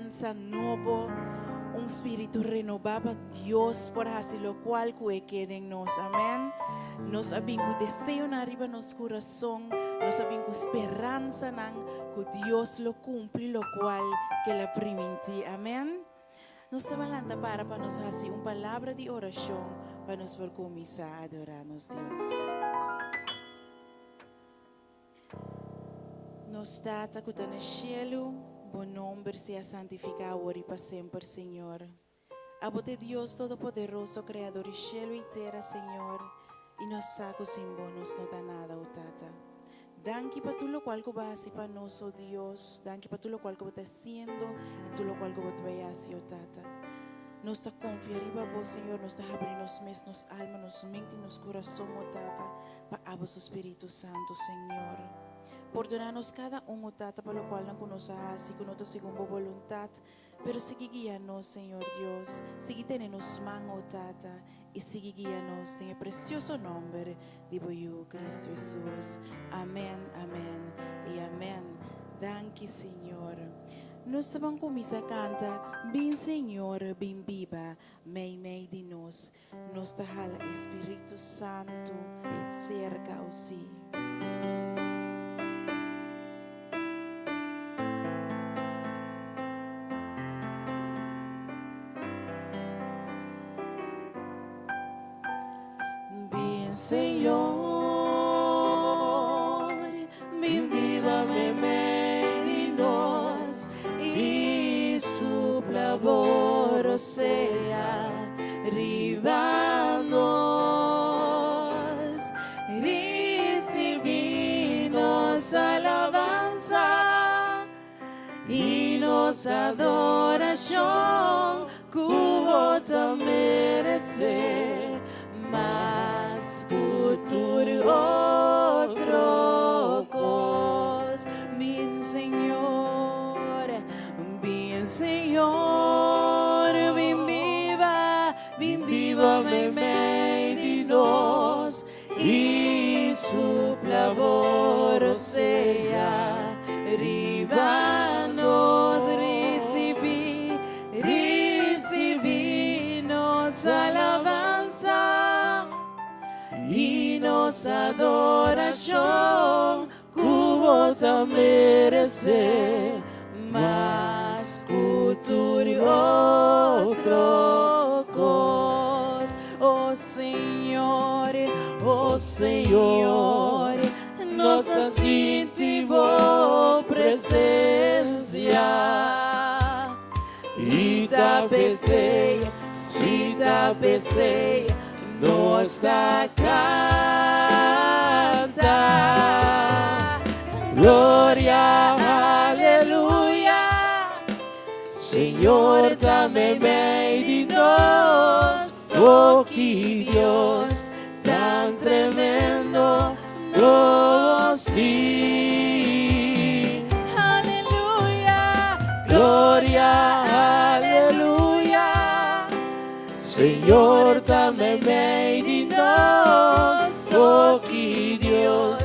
esperanza nuevo, un espíritu renovado, Dios, por así lo cual que quede en nos. Amén. Nos abingo deseo en arriba nos corazón, nos abingo esperanza nan que Dios lo cumple, lo cual que la priminti. Amén. Nos está hablando para nos hacer una palabra de oración para nos por comenzar a adorarnos Dios. Nos está acutando en el cielo, buen nombre sea santificado ahora y para siempre, Señor. Abote Dios Todopoderoso, Creador del cielo y tierra, Señor, y nos saco sin bonos, no da nada, oh Tata. Danke para tú lo cual que vas a hacer para nosotros, oh Dios. Danke para tú lo cual que vas haciendo y tú lo cual que vas a hacer, oh Tata. Nos está confiando a vos, Señor, nos está abriendo nos alma, nos mente y nos corazón, oh Tata, para vos, Espíritu Santo, Señor. Perdónanos cada uno, Tata, por lo cual no conoce así, con nosotros según tu voluntad, pero sigue guiándonos, Señor Dios, sigue teniendo mano, oh Tata, y sigue guiándonos en el precioso nombre de yo, Cristo Jesús. Amén, amén y amén. Danke, Señor. Nos vamos a comenzar a cantar, bien Señor, bien viva, mei de nos. Nos deja el Espíritu Santo cerca o sí. Señor, bien viva me nos y su labor sea ribanos, recibimos alabanza y nos adoración, como te merece. Mas futuro otro cos, bien Señor, bien viva me de nos y su labor sea ribanos, recibimos alabanza y nos adoración, como te merece, mas futuro otro cos. Oh Señor, nos sentimos presencia y tapecei, si tapecei, nos da canta, gloria, aleluya, Señor, también de nos, oh que Dios tan tremendo nos di, aleluya, gloria, aleluya, Señor, también de nos, oh que Dios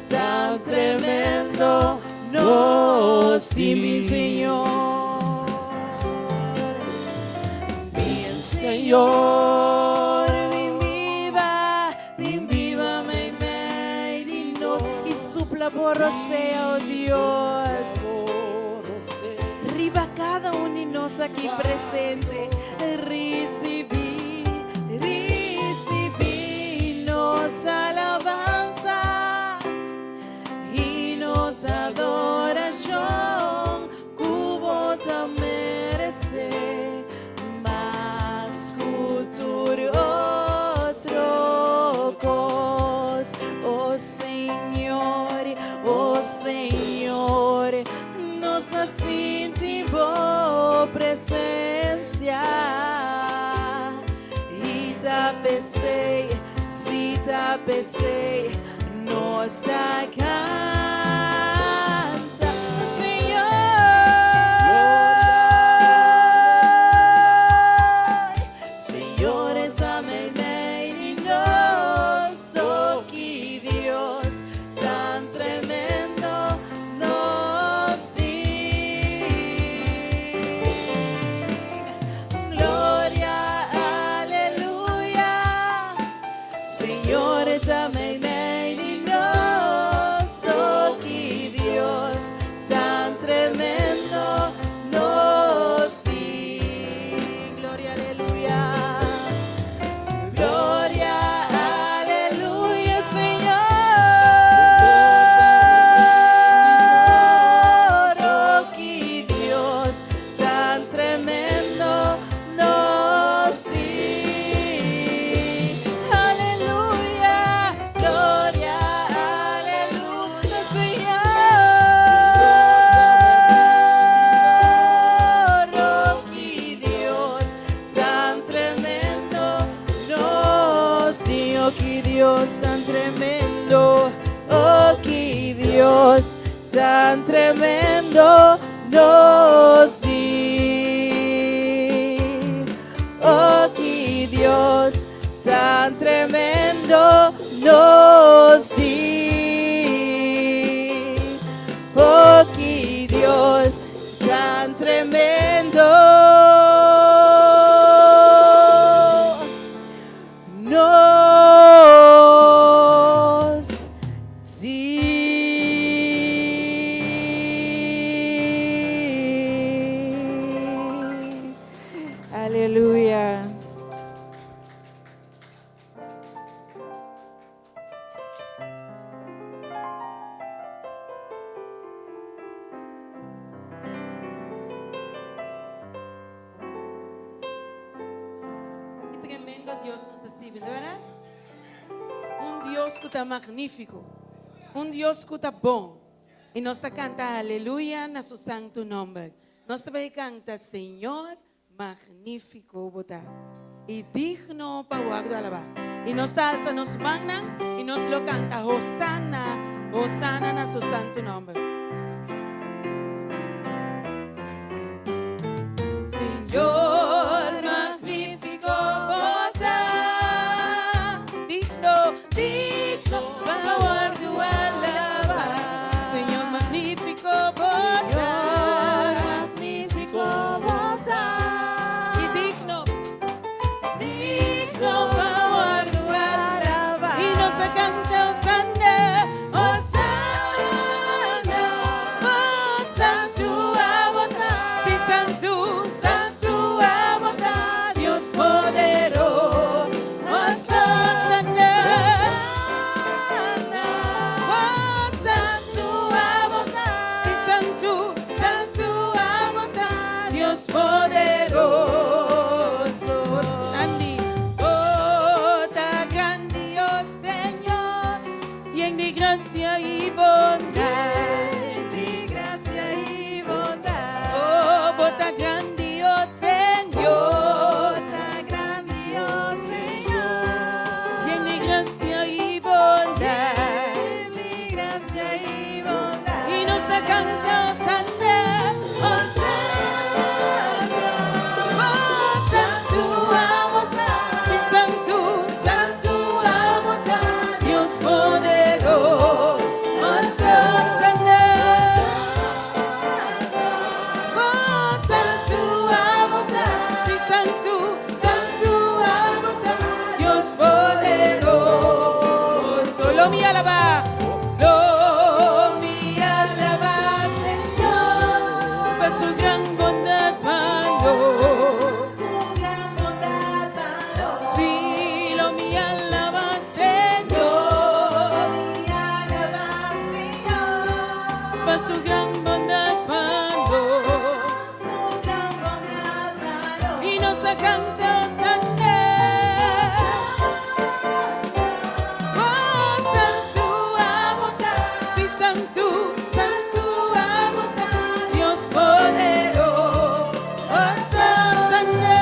tan tremendo nos di, mi Señor, bien Señor, bien viva me de nos y supla por sea, oh Dios, riba cada uno de nos aquí presente, recibimos alabanza y nos adoración, como te merece, mas futuro otro cos. Oh Señor, nos sentimos presencia y tapecei, si tapecei, nos da canta, Señor, también de nos, oh que Dios tan tremendo nos di. los di. Oh, que Dios tan tremendo nos di. Aleluya. Qué tremendo Dios nos recibe, ¿de verdad? Un Dios que está magnífico, un Dios que está bom. Y nos canta aleluya a su santo nombre. Nos canta Señor magnífico botar y digno para guardar alabar. Y nos alza, nos mandan y nos lo canta Hosanna, Hosanna a su santo nombre. Señor magnífico botar, digno, digno para guardar alabar. Señor magnífico botar, Magnífico votar. y digno, digno para guardar alabar. Y nos canta Hosanna, Hosanna, santo a votar. sí, santo, Santo a votar, Dios poderoso. Hosanna, Santo a votar. sí, santo, Santo a votar, Dios poderoso. Andy, oh, tan grande, oh Señor, lleno de gracia y bondad. De gracia y bondad. Oh, tan grande, oh Señor, Tan grande, oh Señor. lleno de gracia y bondad. De gracia y bondad. Y nos canta Hosanna, Hosanna, oh, santo a votar. sí, santo, Santo a votar, Dios poderoso. Hosanna, oh, Santo a votar, sí, santo, santo a votar, Dios poderoso. Lo mi alaba, lo mi alaba, Señor. por su gran bondad, mano. Su gran bondad, mano. Sí, lo mi alaba, Señor, Mi alaba, Señor. por su gran bondad, mano. Su gran bondad, mano. Y nos canta Hosanna, oh, santo a votar, sí, santo, Santo a votar, Dios poderoso. Hosanna,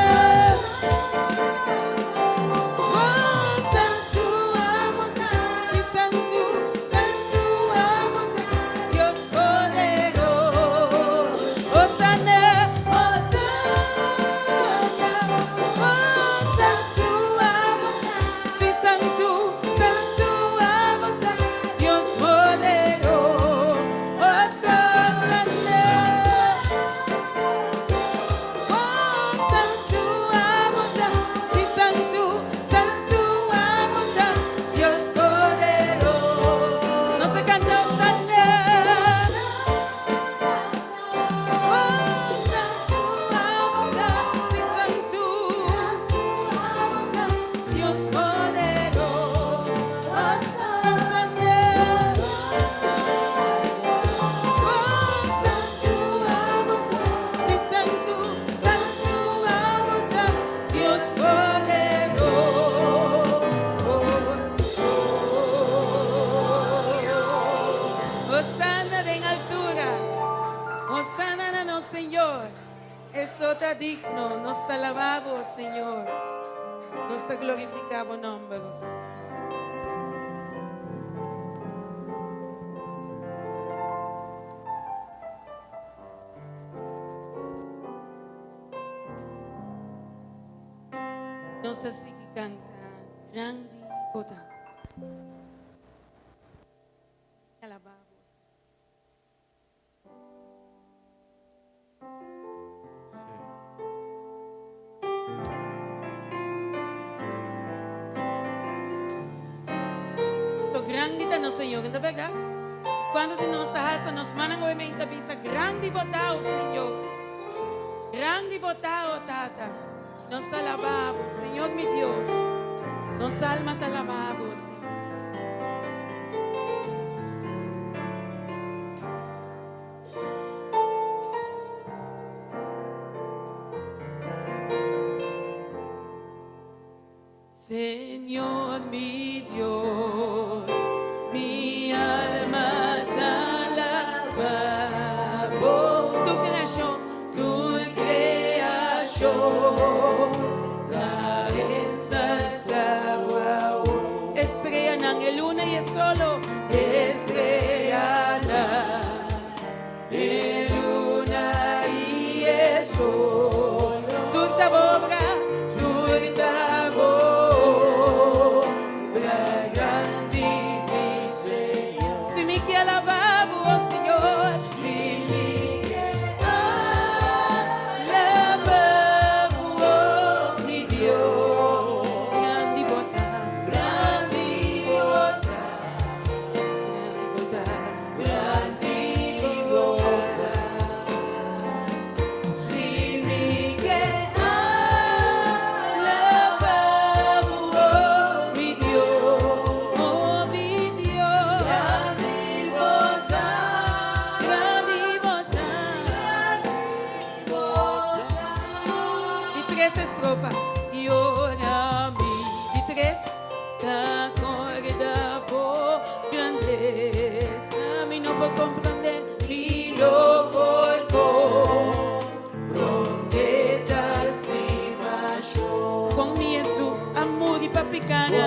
oh, santo a votar, sí, santo, santo a votar. Dios poderoso. Hosanna, sí, santo, Santo a votar, Dios poderoso. Hosanna, oh, santo a votar, sí, santo, Santo a votar, Dios poderoso. No se canta Hosanna, oh, santo a votar, sí, santo, Dios poderoso. Hosanna, sí, santo, Dios poderoso. Hosanna en altura, Hosanna no Señor, eso está digno, nos te alabamos Señor, nos te glorificamos nombres. Nos te sigue canta grande y Visita-nos, Senhor, não é verdade? Quando de nossa raça nos mandam obviamente visa grande botao, Senhor. Grande botao, Tata. Nos te alabamos, Senhor, mi Deus. Nos alma te alabamos, Senhor. Señor mi Dios, mi alma te alaba. Oh, tu creación, te ensalzaba. Estrella en el luna y es solo estrella en luna y es solo. Tu te obra, tu te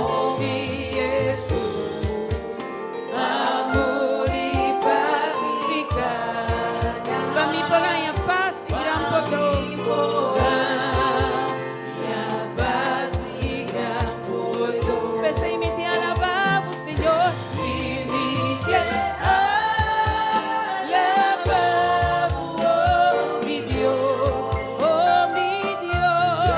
Oh, mi Jesús, amor y pacificar. Pa' mi pagaya paz y gran poder. Paz y gran poder. Pese y mi te alabamos, Señor. Si mi te alabamos, oh, mi Dios, oh, mi Dios.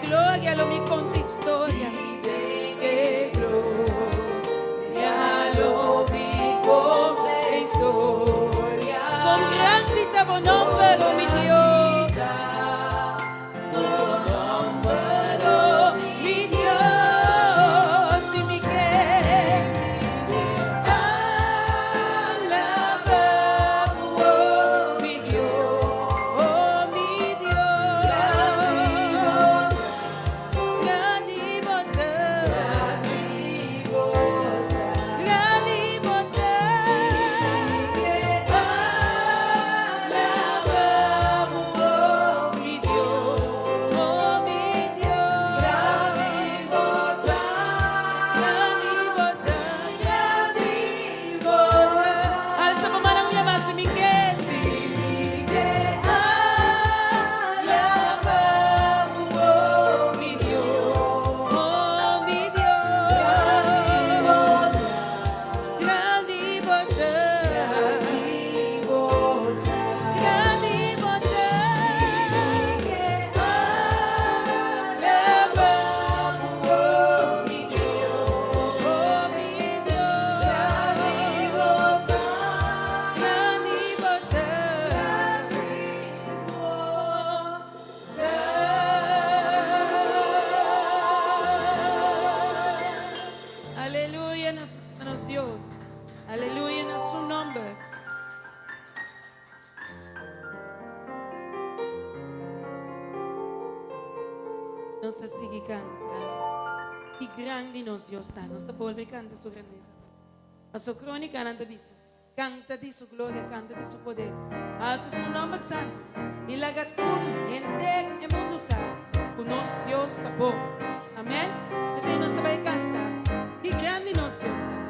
Gloria lo mi conta historia. Pide gloria lo mi conta historia. Con gran vita buon nombre, mi Dios. Buon nombre, mi Dios. Y mi que alabamos, oh, mi Dios, oh, mi Dios. Aleluya en su nombre. Nos sigue cantando. Y grande nos Dios está. Nos vuelve a cantar su grandeza. A su crónica en visa. Canta de su gloria, canta de su poder. Hace su nombre santo. Y la gatura, gente e mundo sabe. O nosso Deus está bom. Amém? Assim nós também cantar. Que grande nosso Deus está.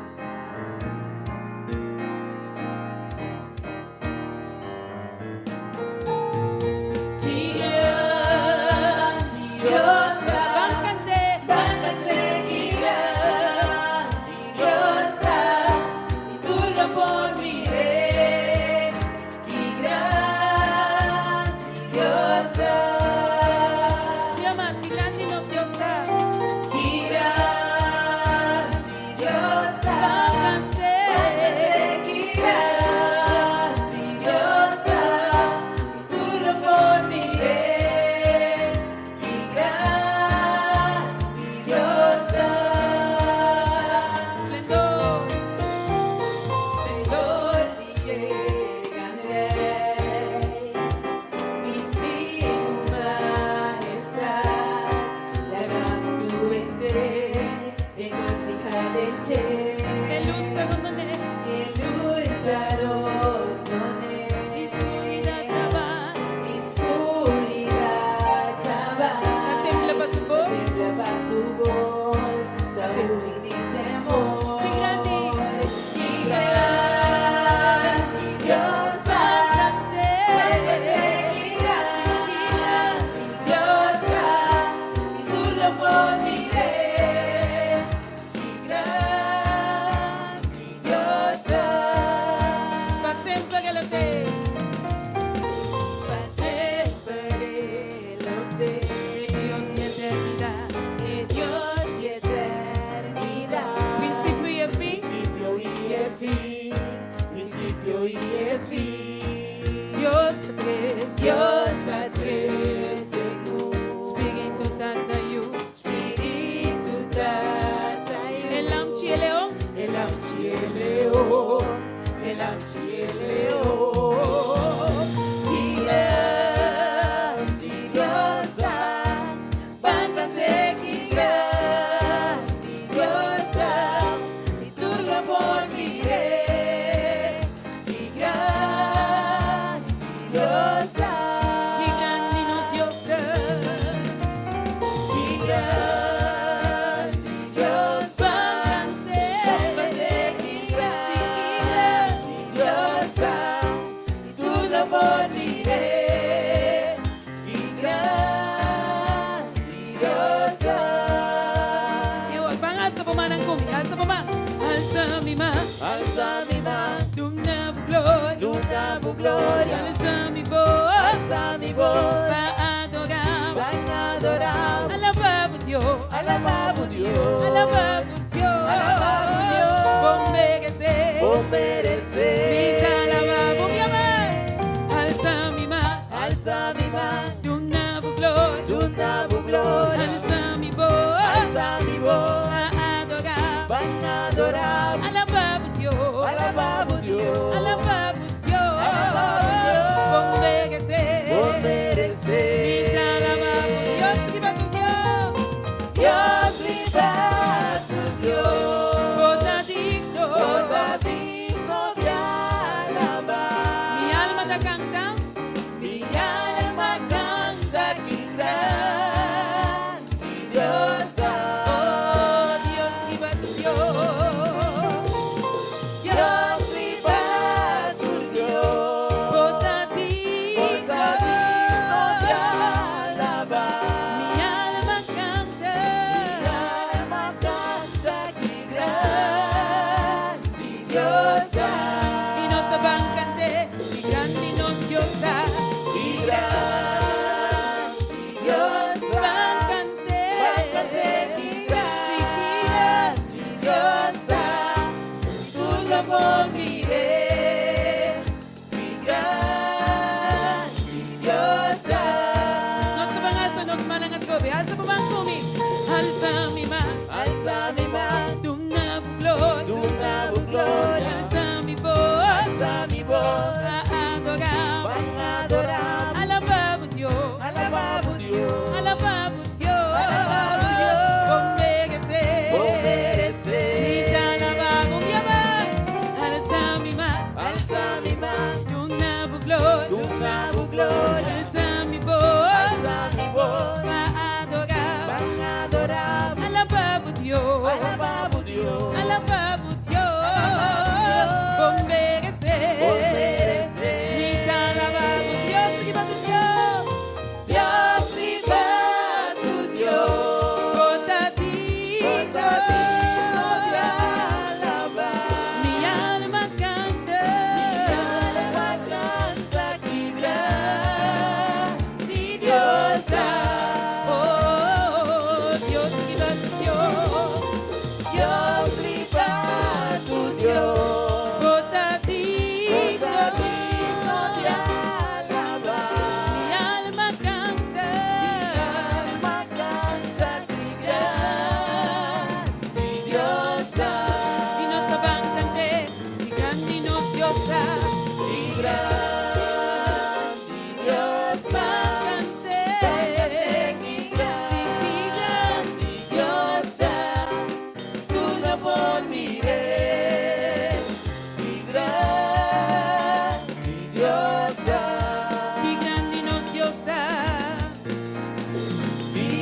Mi alma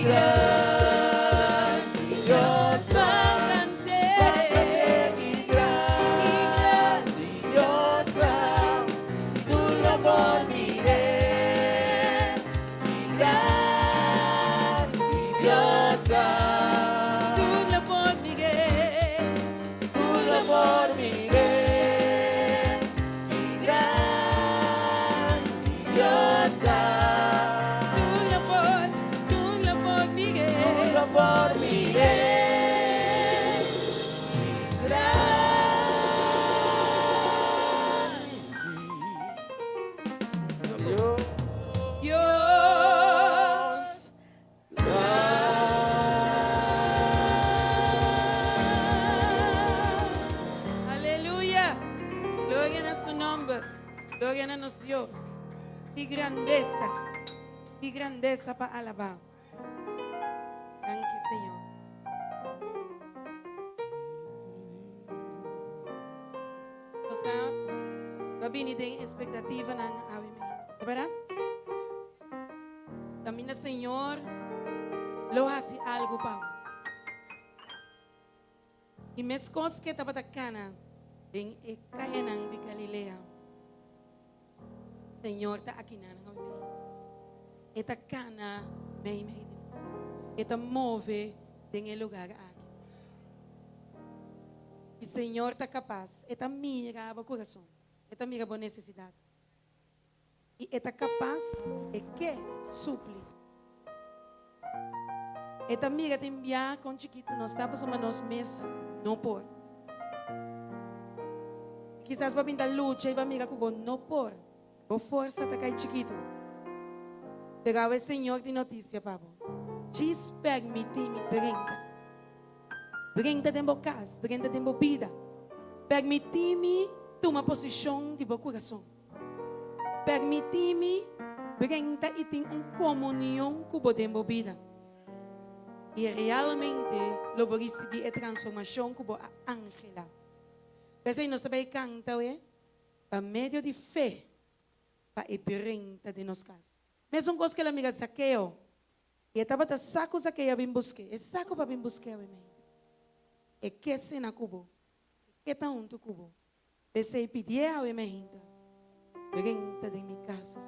gran, mi Dios más grande, mi grandiosa, tu labor miré, mi grandiosa, tu labor miré, tu labor miré, mi grandiosa, tu labor miré, tu labor miré, mi gran Dios. Aleluya. Gloria a su nombre. Gloria a nuestro Dios. Y grandeza para alabar. Gracias, Señor. O sea, va a venir de expectativa en la ¿verdad? También el Señor lo hace algo para. Y mes cosas que estaba atacando en Cayanán de Galilea. Señor está aquí nana. Esta cana me esta move en el lugar aquí. Y Señor está capaz. Esta mira a corazón. Esta mira a necesidad. Y esta capaz de que suple. Esta amiga te envía con chiquito, nós estamos unos meses, não por. Quizás vai vir da luta e vai amiga com não por. Vou força tá cai chiquito. Pegava o Senhor de notícia, pavo. Diz permite-me 30 tempo casa, 30 tempo vida. Permite-me tomar posição de meu coração. Permite-me 30 e ter uma comunhão com o tempo vida. E realmente lo vou receber a transformação com a Ángela. Mas aí nós também cantamos, para meio de fé, para 30 de nós casas. Mas uma coisa que ela me disse, Saqueo, e estava de saco Saqueo bem buscar, é saco para bem buscar, é que se na cubo, é que tá junto cubo. Mas aí pedir ao minha 30 de minha casa,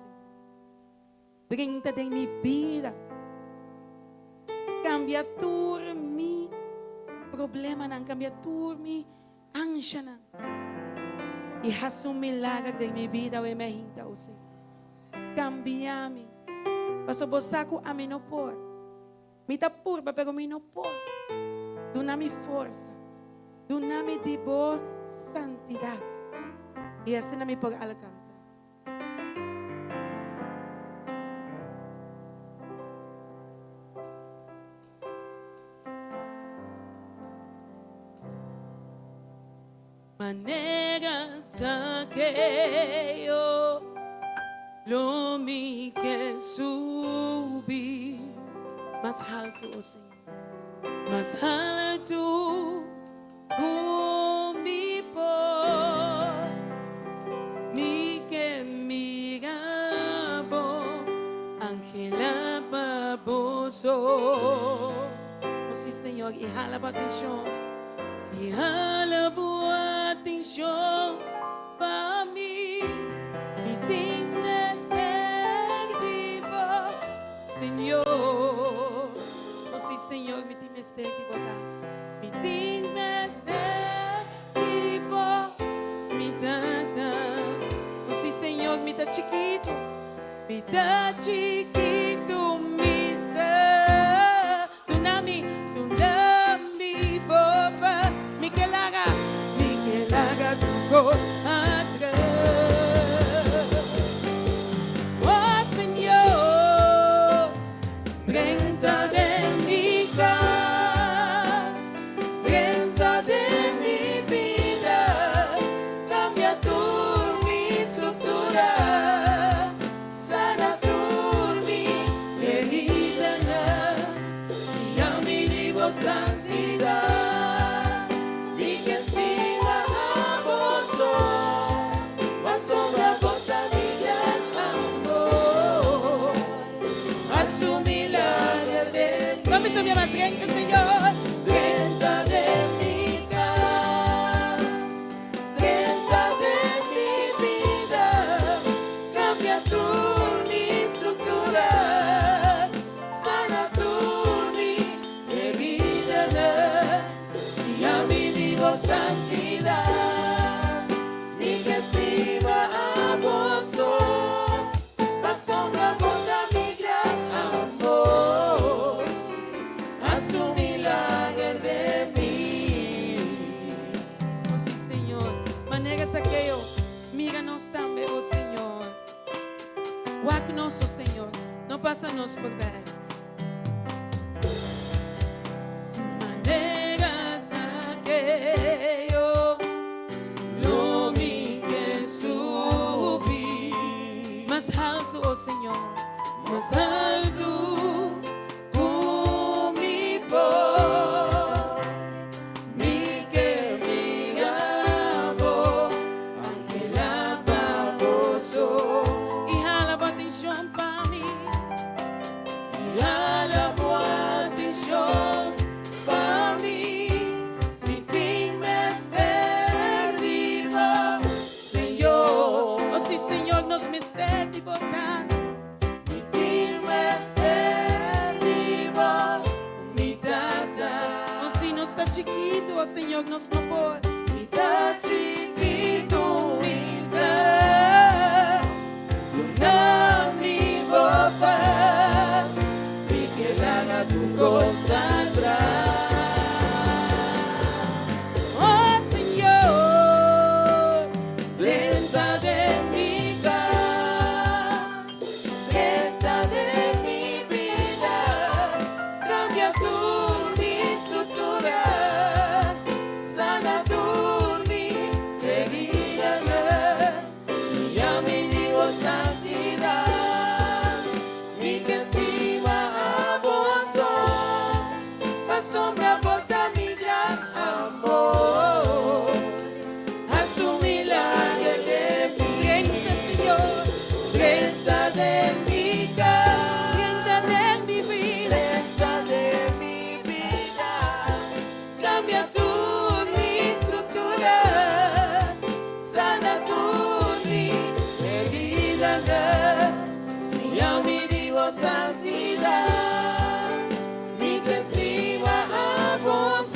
30 de minha vida. Cambia tur mi problema não cambia tur mi ânsia não e faz milagre de minha vida o emergente o Senhor cambia me passo bosaco a mim não por me tá purba pero me não por dá-me força dá-me de boa santidade e assim não me por alcançar. Manera Saqueo lo mi que subir más alto, oh Señor, más alto mi por mi que mirabo Ángela baboso oh sí Señor y jala para atención y jala atención para mí y tienes vivo Señor oh sí Señor mi tienes vivo mi tienes vivo mi tata oh sí Señor mi ta chiquito mi ta chiquito mi ser tunami boba mi que la haga tu atrás. Oh Señor, 30 de mi casa, 30 de mi vida, cambia tu mi estructura, sana tu mi herida, si a mi digo santidad. Milagre de Vamos a mi amor, 30, Señor. 30 de mi casa, 30 de mi vida, cambia tu mi estructura, sana tu mi herida, si a mí digo santidad, mi que estima a vos, asombra bota mi gran amor, haz un milagro de mí. Oh sí, Señor, maneras aquello, míranos también, oh Señor. Guácanos, oh Señor, no pásanos por ver. Maneras aquello, lo mi que subí, más alto, oh Señor, más alto, mi voz, mi que mirabo, ángel baboso, y jala atención para mí, y jala atención para mí, mi fin me derriba, Señor. Oh sí, Señor, nos me está libertando. Mi fin me derriba, mi tata. Oh sí, no está chiquito, oh Señor, nos no puede. Mi está chiquito, mi ser, una mi boca, mi que la haga tu cosa oh Señor, lenta de mi casa, lenta de mi vida, cambia tu mi estructura, sana tu mi herida, si a mí digo santidad, mi que encima a vos, asombra bota mi gran amor, haz un milagro de mí. Lenta, Señor, lenta de mi casa, lenta de mi vida, lenta de mi vida, cambia tu mi estructura, sana tu mi herida, si a mí digo santidad, mi que encima a vos,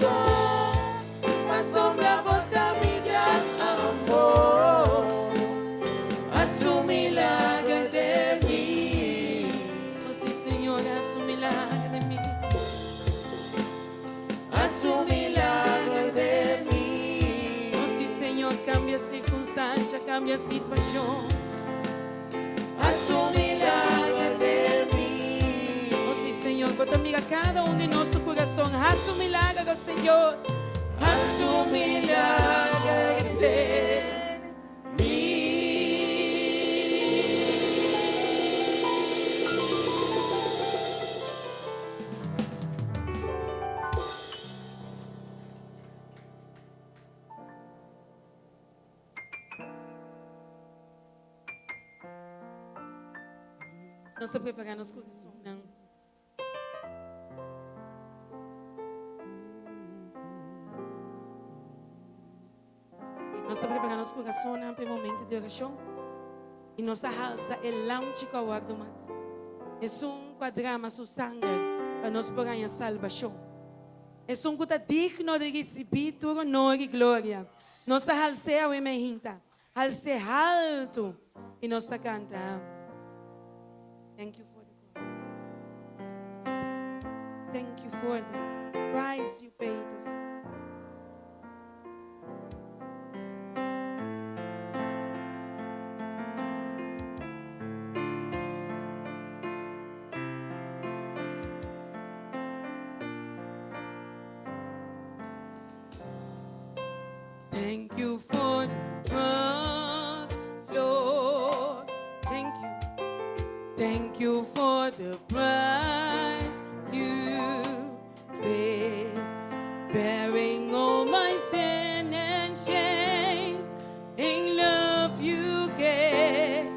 asombra bota mi gran amor, haz un milagro de mí. Oh sí, Señor, haz un milagro de mí. Haz un milagro de mí. Oh sí, Señor, cambia circunstancia, cambia situación. Haz un milagro de mí. Oh sí, Señor, bota amiga cada uno de nuestro corazón. Haz un milagro, Señor. Haz un milagro de mí. Nós estamos preparando nosso coração, não. Nós estamos preparando nosso coração para o momento de oração. E nossa alça é lanche com o ar do mar. É quadrama su sangue para nós poder salvação. É que digno de receber toda honra e glória. Nossa alça é a minha alça alto e nossa canta. Thank you for the cross. Thank you for the price you paid us. Thank you for the cross, Lord. Thank you. Thank you for the price you paid, bearing all my sin and shame. In love you gave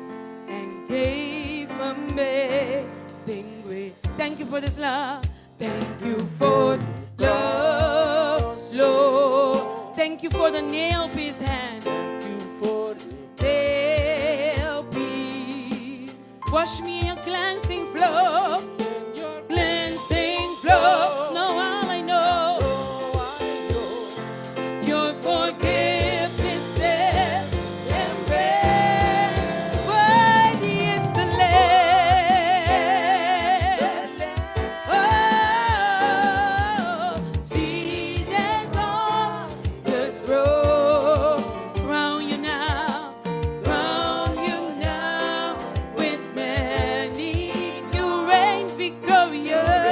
and gave amazing grace. Thank you for this love. Thank you for love, Lord. Thank you for the nail pierced hand. Nail pierced. Wash me in your cleansing flow. Cleansing flow. Now all I know, your forgiveness there and bread. Worthy is the Lamb. Oh, seated on the throne. Crown you now with many. You reign victorious.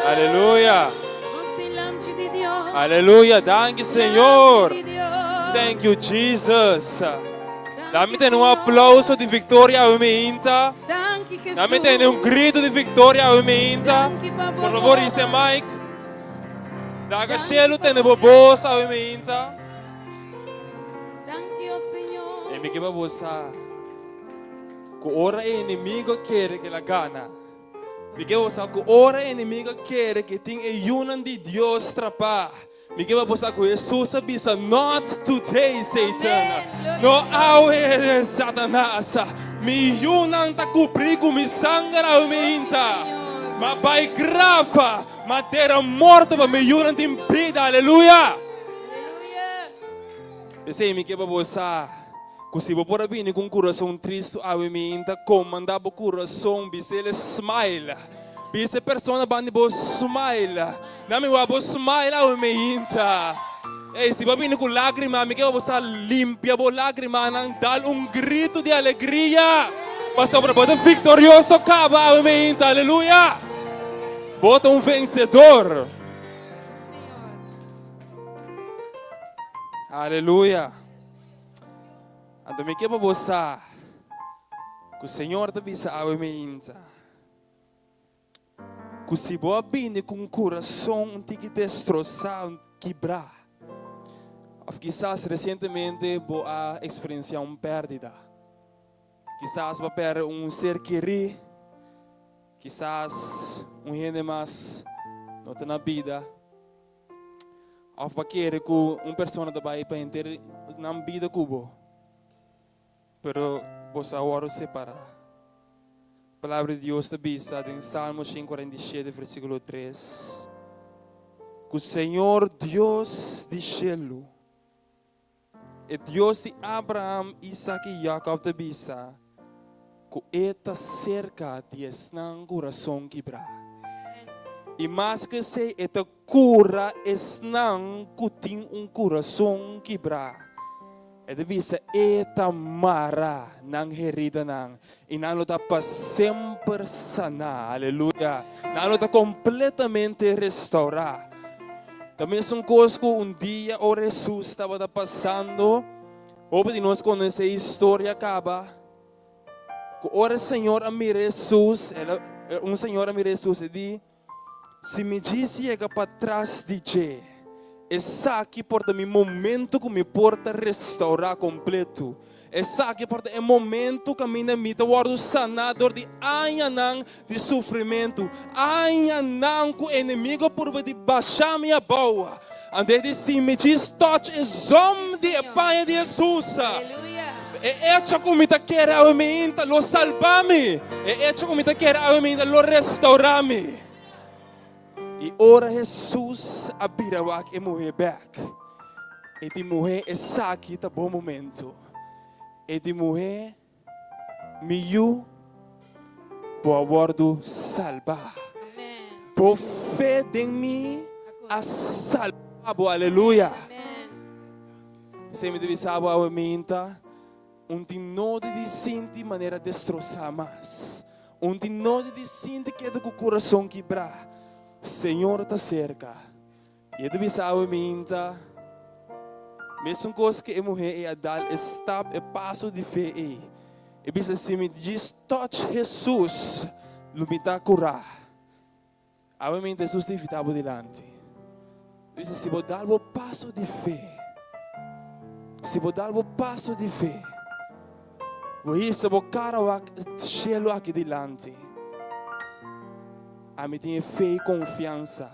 Aleluya. Aleluya. Dank je, Senhor. Thank you, Jesus. Dá-me um aplauso de vitória ao minha. Dá-me um grito de vitória ao minha. Por favor, isso é Mike. Daga cielo tem bobosa ao minha. E me que bobosa. Que ora o inimigo quer que ela gana. Porque você que ora o inimigo quer que tenha ayunan de Deus trapar. Porque você que Jesus avisa, not today, Satan. No hour, Satanás. Me ayunan ta cobrir com mi sangue ao minta. Mas vai grava, mas terá morto para me ayunan de impida. Aleluia. Pensei me que babosa. Se você for bem com coração triste, a minha comanda o coração, se ele smile. Se pessoa bande bo smile. Na minha bo smile a minha. Se você vem com lágrima, me que você limpia bo lágrima, não dá grito de alegria. Mas sobre bota vitorioso acaba a minha. Aleluia. Bota vencedor. Aleluia. Então me quer você que o Senhor te visa a mim. Que se você vem com o coração que destroçar, quebrar. Ou quizás recentemente você a experienciar uma perda. Quizás você perder ser querido. Quizás gente mais não tem na vida. Ou você quer que uma pessoa vai para entrar na vida cubo. Pero você agora separa. A palavra de Deus diz em Salmo 147, versículo 3. Que o Senhor Deus de cielo, o Deus de Abraão, Isaac e Jacob diz que está cerca de esnan coração quebrar. E mais que se esta cura esnan que tem coração quebrar. Ele diz, eta mara nang herida nang. E não está para sempre sanar. Aleluia. Não está completamente restaurar. Também são coisas que dia o Jesus estava passando. Ouve de nós quando essa história acaba. Que ora o Senhor a mim Jesus. Senhor a mim Jesus e diz, se me diz chega para trás de je. Essa aqui porta mi momento que me porta restaurar completo. Essa aqui porta é momento que minha vida guardo sanador de anhanang de sofrimento. Anhanang que o inimigo por de baixar minha boa. Ande de si me diz touch é zom de pai de Jesus. É hecho como me quer a mim, lo salva-me. É hecho como me quer a mim, lo restaurar-me. E ora Jesus abirawak e morrer back. E de morrer é aqui tá bom momento. E de morrer miu boa bordo salvar. Por fé em mim a salvar. Aleluia. Se me deve salvar a minha tinode de sentir maneira destroçar mais. Tinode de sentir que é do coração quebrar. Senhor está cerca. E ele diz a mim, mesmo coisa que a mulher é dar, está é passo de fé. E diz assim, me diz, touch Jesus, lumita curar. A mim Jesus te invitava delante. Diz se vou dar o passo de fé. Se vou dar o passo de fé. Vou ir se vou cara o cielo aqui delante. A mim tem fé e confiança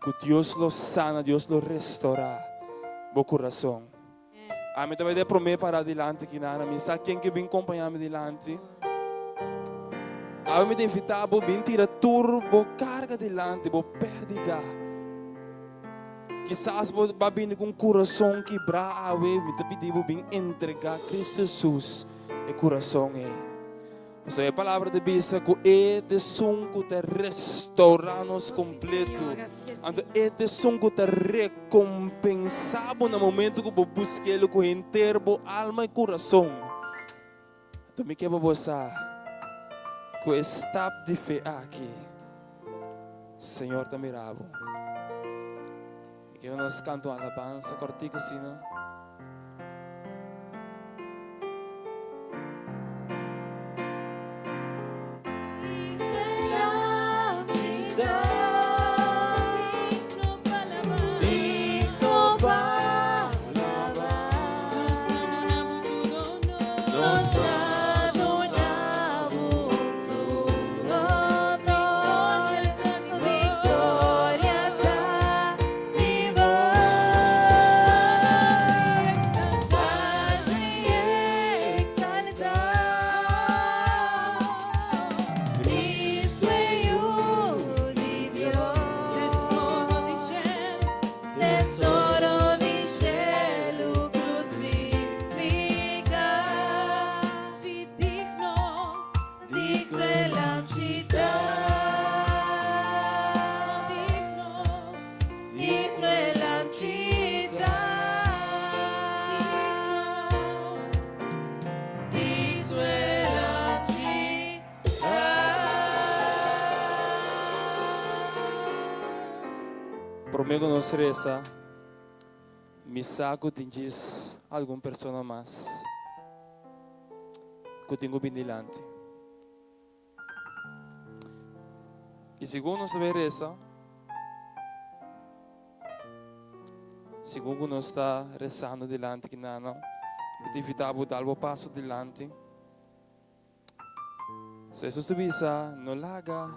que Deus lo sana, Deus lo restaura o coração. A mim também promete para adelante que nada, me sabe quem que vem acompanhar me adelante. A mim tem invitar a vir tirar turbo carga adelante, bo perdida. Quizás vai vir com o coração quebrado, me te pedir vir entregar Cristo Jesus e coração Então, a palavra de Bíblia que é de som que te restaura-nos completo. Então, é de som que te recompensa no momento que você busca ele com inteiro, alma e coração. Então, me quero você que está de fé aqui. Senhor, te miravo. E que nós cantamos a alabança, cortico assim, não? Comigo nos reza, me saco de diz alguma pessoa mais que eu tenho bem delante. E segundo nós reza, segundo nós está rezando delante que não, evitamos dar o passo delante. Se isso se visa, não larga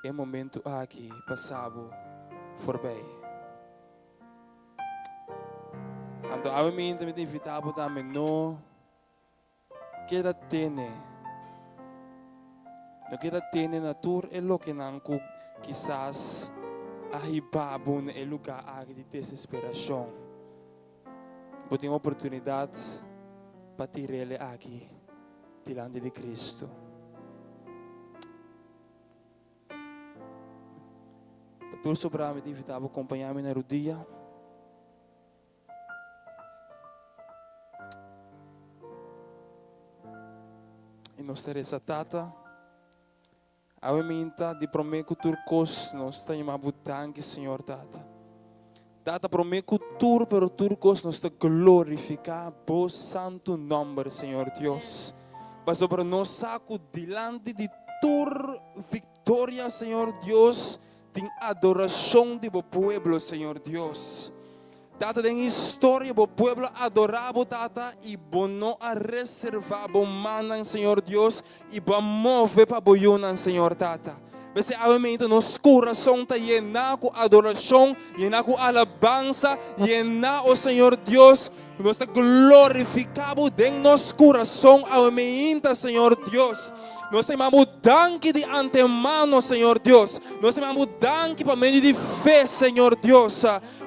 é momento aqui passado forбей. Então, a mim também evitamos também não queda tene. Não queda tene na tour é lo que não quizás arribamos no lugar aqui de desesperação. Vou ter uma oportunidade para tirar ele aqui diante de Cristo. Pastor Sobra me invitava a acompanhar-me no dia. E nós teremos a tata. A minha de prometo turcos nós temos tanque, Senhor tata. Tata prometo tur pero turcos nós te glorificar o santo nome, Senhor Deus. Mas sobre nós saco diante de tur vitória, Senhor Deus. Tem adoração de o pueblo, Senhor Deus. Tata tem história do pueblo adorado, tata, e bono a reservar o manan, Senhor Deus, e ba move para boiunan, Senhor tata. Mas obviamente nosso coração está lleno com adoração, lleno com alabança, lleno o Senhor Deus, nós está glorificado em nosso coração, obviamente, Senhor Deus. Nós temos danke de antemano, Senhor Deus. Nós temos danke para meio de fé, Senhor Deus.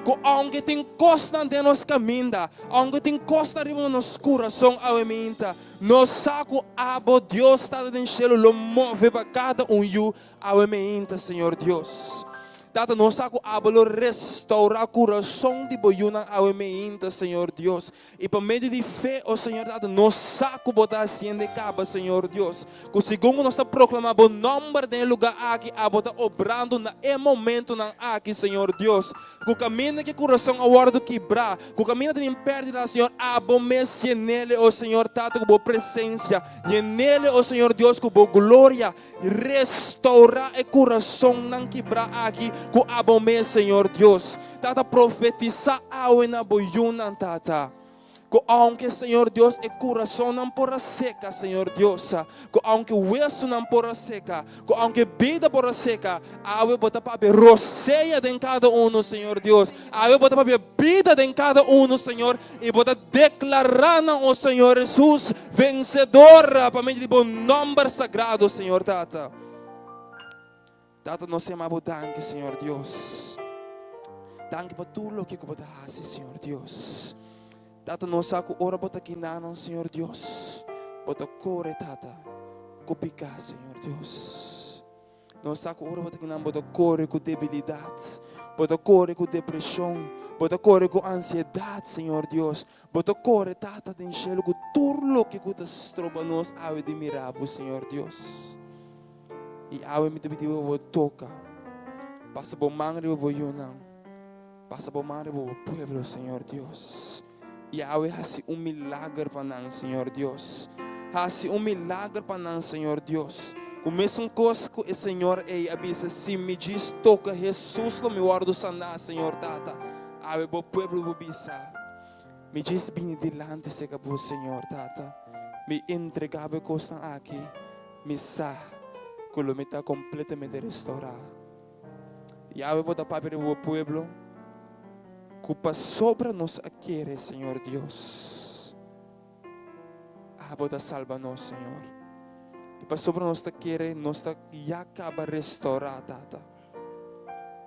Que aunque tem costa de nos caminha, aunque tem costa arriba nos coração, aumenta. Nós saco abo Deus está no céu, lo move para cada you, aumenta, Senhor Deus. Tata nós saco abo lo restaurar o coração de boiuna, aumenta, Senhor Deus. E por meio de fé, o Senhor tata nós saco botar hacienda caba, Senhor Deus. Que segundo nós está proclamando o nome do lugar aqui, a botar obrando na momento na aqui, Senhor Deus. Que o caminho que o coração agora do quebrar, que o caminho de perder, Senhor, abo mesmo nele, o Senhor tata com boa presença, e nele, o Senhor Deus, com boa glória, restaurar o coração não quebrar aqui. Com abomé, Senhor Deus, tata profetizar ao na boiuna, tata. Que aunque, Senhor Deus, o coração não porra seca, Senhor Deus, que aunque o hueso não porra seca, que aunque vida porra seca, a botar para ver roceia de cada Senhor Deus, a botar para ver vida de cada Senhor, e botar declarar o Senhor Jesus vencedor, para mim de bom nome sagrado, Senhor tata. Tata, nós temos danke, Senhor Deus. Danke para tudo o que você faz, Senhor Deus. Tata, nós saco ora para aqui não, Senhor Deus. Bota corre, tata. Copica, Senhor Deus. Nós saco ora para aqui não, bota corre com debilidade. Bota corre com depressão. Bota corre com ansiedade, Senhor Deus. Bota corre, tata, de enxergo com tudo o que você troba nós ao admirável, Senhor Deus. E ao me pedir o toca, passa por mangre o boiunão, passa por mangre o pueblo, Senhor Deus. E ao hace milagre para nós, Senhor Deus. Hace milagre para nós, Senhor Deus. O mesmo coisa que o Senhor é avisa, se me diz toca Jesus, lo me guardo sanar, Senhor tata. Ao o pueblo vou bisa. Me diz bem delante se acabou, Senhor tata. Me entregava coisa aqui, me sa. Que lo está completamente restaurado. E a botar para o pueblo, que sobre nos adquiere, Senhor Deus. A botar salva nos, Senhor. E para sobre nos adquiere, nos já acaba restaurar, tata.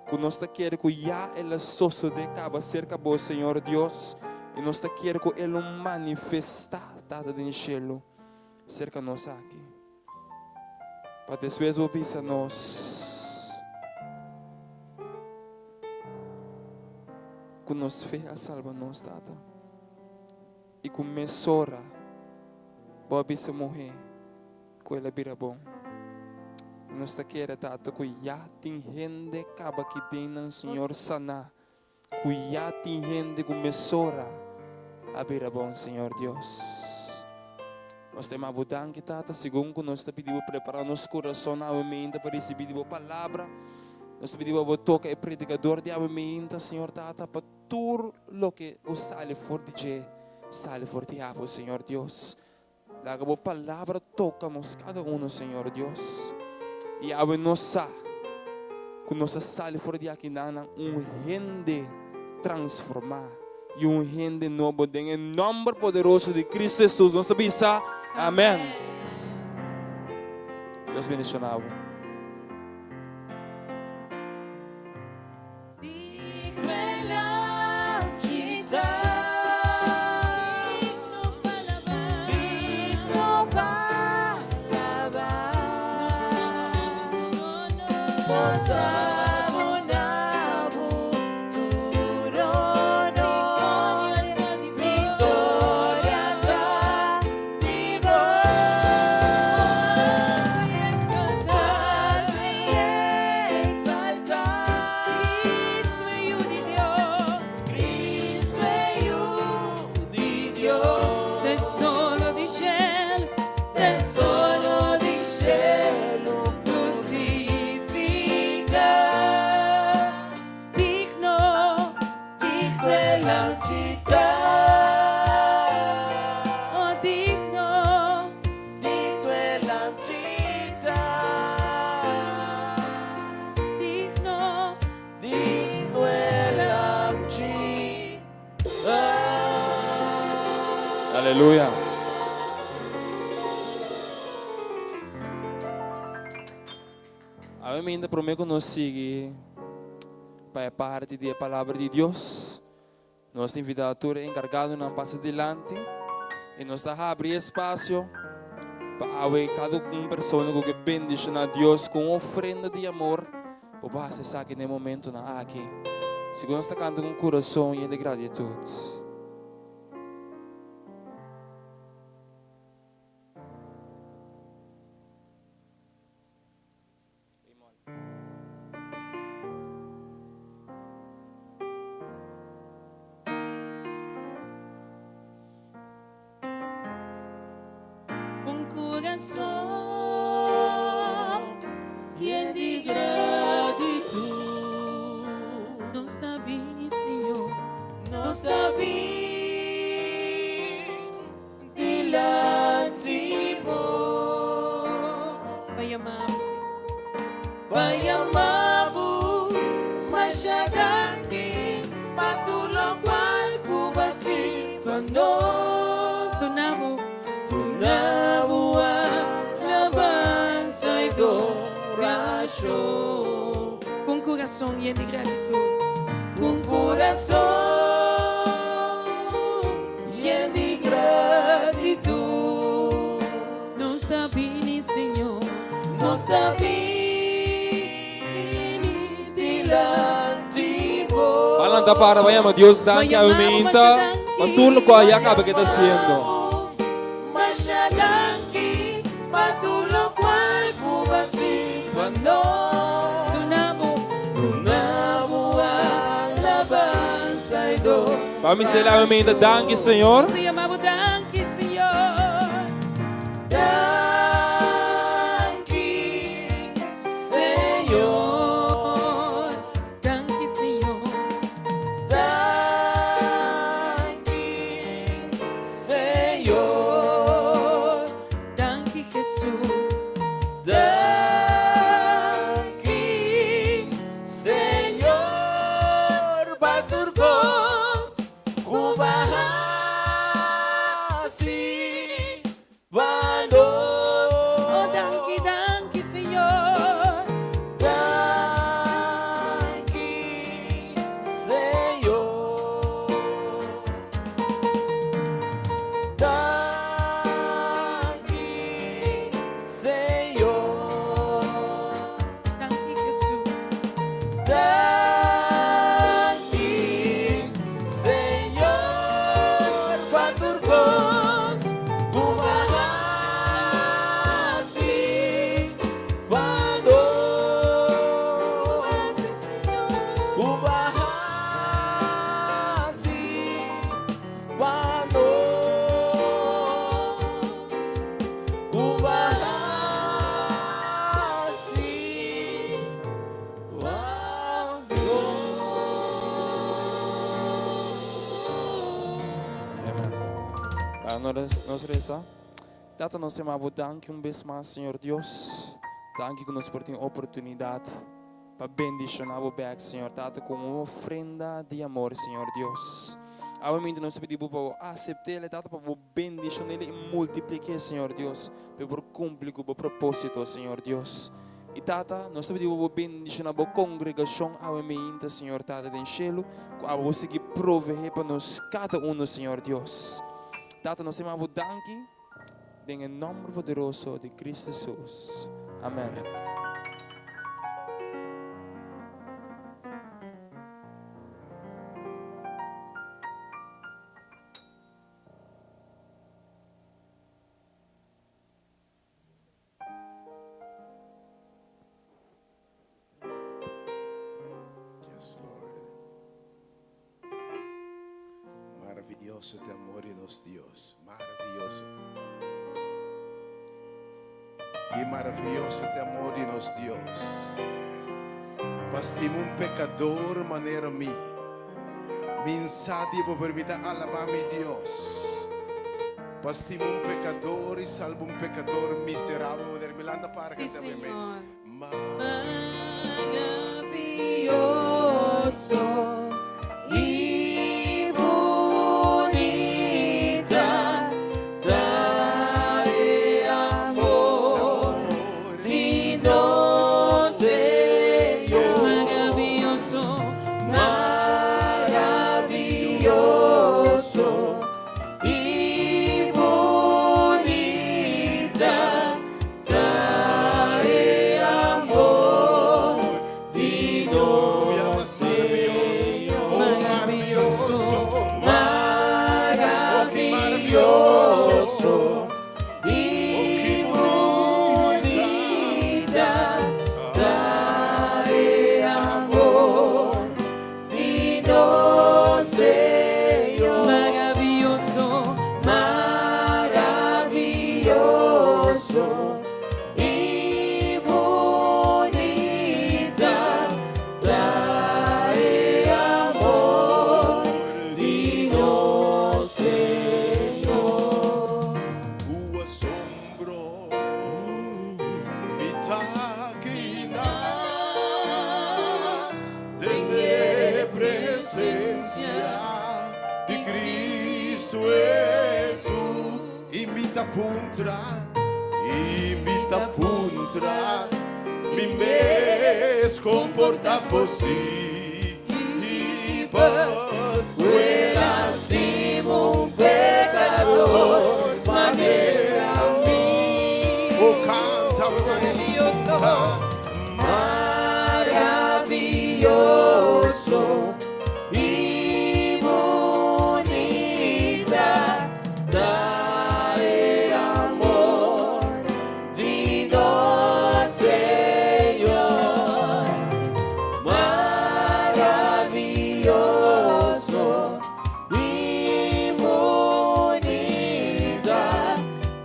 Que nos adquiere que já ela sosso de acaba cerca do Senhor Deus. E nos adquiere que ele manifestar, tata, no cielo, cerca nos aqui. Para depois ouvir nós, que nos fez a salva nós, tata. E que mesora, para ouvir morrer, que ela vira bom. Nós está querendo, tata, que já tem gente que acaba que tem, Senhor, sanar. Cuidati gente con mesora. Abira bom, Senhor Deus. Nós temos abundância que tata, segundo nós te pedimos preparar nosso coração na mente para receber a palavra. Nós te pedimos a tocar o predicador de mente, Senhor tata, para tudo o que o sale for de sale for de abo, Senhor Deus. La palavra toca-nos cada um, Senhor Deus. E a nossa, que nossa sale for de aqui nana, gente transformar e gente novo, em nome poderoso de Cristo Jesus, nós te bisa. Amém. Deus bendicionava. Di quella città, digno parlava, Aleluia. A mim ainda prometo nos seguir para a parte da palavra de Deus. Nós temos vida encargado na passo adiante e nós está abrir espaço para cada pessoa que bendice a Deus com ofrenda de amor. Para você saber no momento na aqui. Segundo está cantando com coração e de gratitude. Lleno de gratitud, não está bem, Senhor, não está bem delante mo. Pai amado, Senhor, Pai amado, masyadang patulong qual kubasi pa nós tunamo alabanza y adoración con corazón lleno de gratitud, con corazón lleno de gratitud. No está bien, Señor, no está bien delante vos. Palanta para vayamos Dios dan que aumenta. Patulo ko ay acaba que está haciendo. Patuloy qual kubasi pa nós tunamo alabanza y adoración. Vamos a la aumenta, danke Señor. Se llamaba danke, Señor. Danke, Señor. Danke, Señor. Danke, Señor. Danke, Jesús. Danke, Señor. Baturgos, kubahan nos reza. Tata, nós temos dank uma vez mais, Senhor Deus. Dank que nos por ter oportunidade para bendicionar o back, Senhor. Tata, com uma ofrenda de amor, Senhor Deus. Obviamente nós pedimos para aceitar ele, Tata, para bendicionar ele e multiplicar, Senhor Deus, para cumprir o propósito, Senhor Deus. E Tata, nós pedimos para bendicionar a congregação, obviamente, Senhor Tata, do céu, para conseguir prover para nós cada um, Senhor Deus. Tata, nós temos dank em nome poderoso de Cristo Jesus. Amém. Yes, Lord. Maravilhoso te amor de nos Dios. Maravilloso. Qué maravilloso te amor de nos Dios. Pastimo un pecador manera mí. Minsadi por permitir alabar mi Dios. Pastimo un pecador y salvo un pecador miserable. Manera milanda para que Sí, te Señor. Maravilloso y bonita, trae amor, lindo Señor, maravilloso y bonita, trae amor, lindo Señor, maravilloso y bonita, trae amor, lindo Señor, maravilloso y bonita, trae amor, lindo Señor. Tu asombro mi taquina de presencia de Cristo Jesús. Imita puntra, mi mes comporta posible. Lastimo un pecador, manera mí. Oh, canta, Maravilloso y bonita, trae amor, lindo Señor, maravilloso y bonita,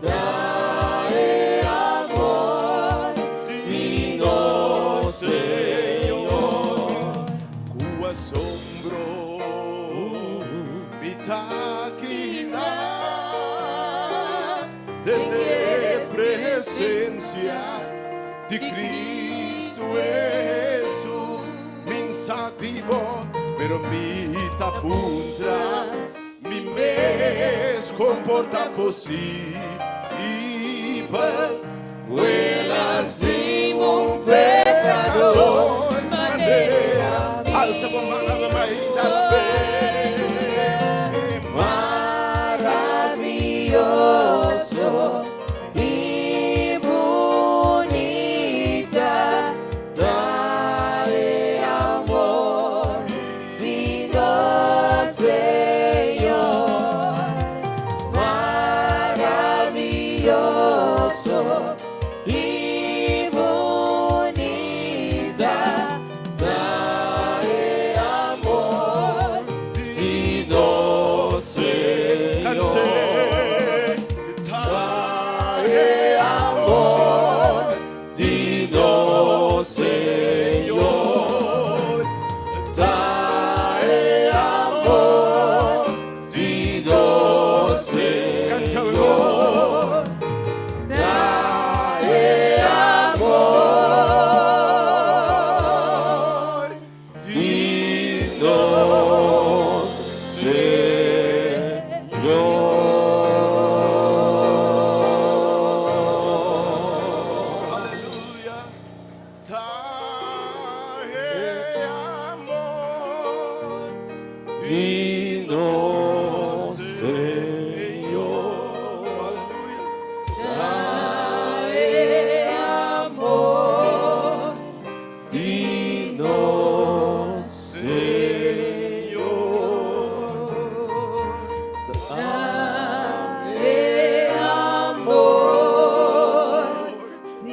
trae amor, lindo Señor. Tu asombro mi taquina de presencia de Cristo Jesús. Mi insativo, pero mi tapuntra, mi mes comporta posible. Lastimo un pecador, manera Alza con mano la maída maravilloso y bonita, trae amor, lindo Señor, maravilloso y Aleluya. Trae amor. Dinos, Señor. Aleluya. dinos,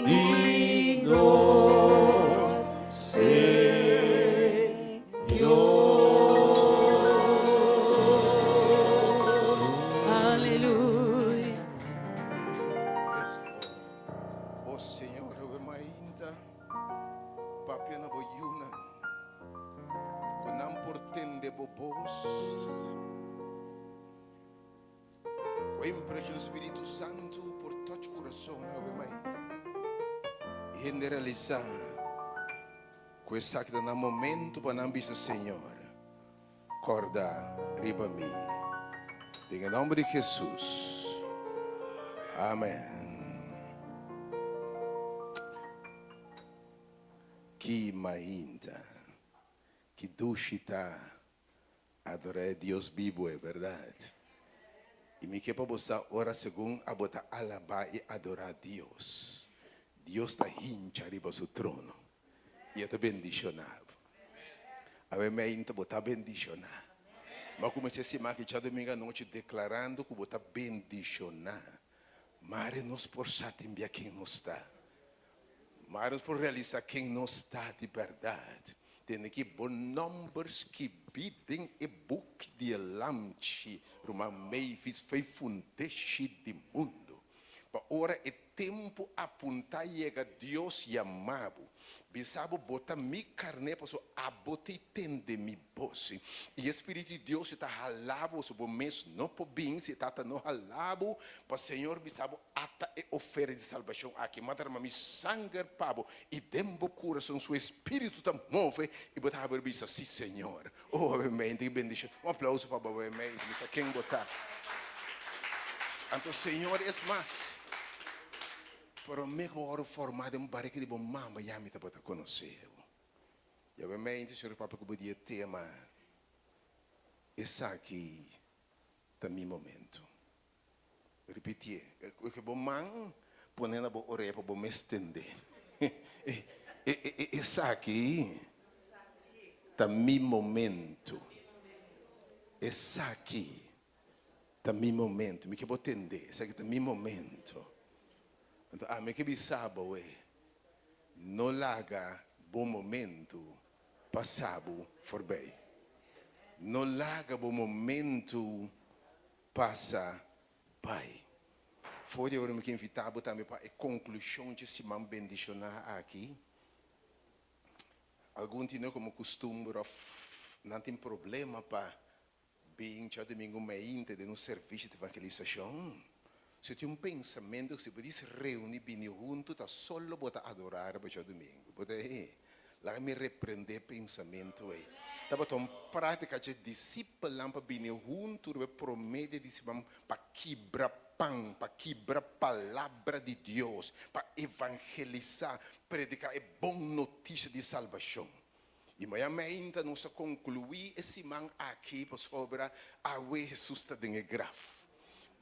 Dinos, Aleluya. Yes, Lord. Oh Señor, we mainta. Papia na boyuna. Kunam portende bobos. Sempre o Espírito Santo por todo o coração, we mainta. E generalizar. Questa que no momento para não bisa Senhor. Corda riba mi. Em nome de Jesus. Amém. Que mainta, que dushita, adorar Deus vivo é verdade. E me que para você ora segundo a botar alabar e adorar Deus. Deus está hincha arriba do trono. E está bendicionado. A mainta botar bendicionar. Mas comecei a se marcar já domingo à noite declarando que botar bendicionar. Mas nos por saber quem nos está. Mas por realizar quem não está de verdade, tem que bons números que bidem e book de lamchi, uma meifis foi fundeixe de mundo. Para ora é tempo apontar chega Deus chamado. Bisabo bota mi carne para so abote tende mi bosse. E Espírito de Deus está halabo sobre o mês não por bem se está no halabo para Senhor bisabo ata e oferta de salvação aqui. Matar mami sangue pabo e dembo coração seu Espírito tá move e botar a bisa sim Senhor. Oh amém, de bendição. Aplauso para o amém. Bisa quem botar. Então Senhor é mais. Pero me oro formado em barriga de bom mama já me tá para conhecer. E eu me entendo senhor papai que podia tema esse aqui também momento. Repetir, o que bom man ponendo a boa orelha para bom me estender. Esse aqui também momento. Esse aqui também momento. Me que vou entender. Esse aqui também momento. Então, me que bisaba, não larga bom momento passado for bem. Não larga bom momento passa pai. Foi eu me que invitava também para a conclusão de se man bendicionar aqui. Algum tinha como costume, não tem problema para bem já domingo meia de um serviço de evangelização. Se tem pensamento que se pode se reunir bem junto, tá solo bota adorar para domingo. Bota aí, lá me repreender pensamento aí. Tá botando prática de discípulo para bem junto, para prometer discípulo para quebrar pão, para quebrar palavra de Deus, para evangelizar, predicar é boa notícia de salvação. E amanhã ainda nós concluir esse man aqui para sobre a Jesus está dentro grave.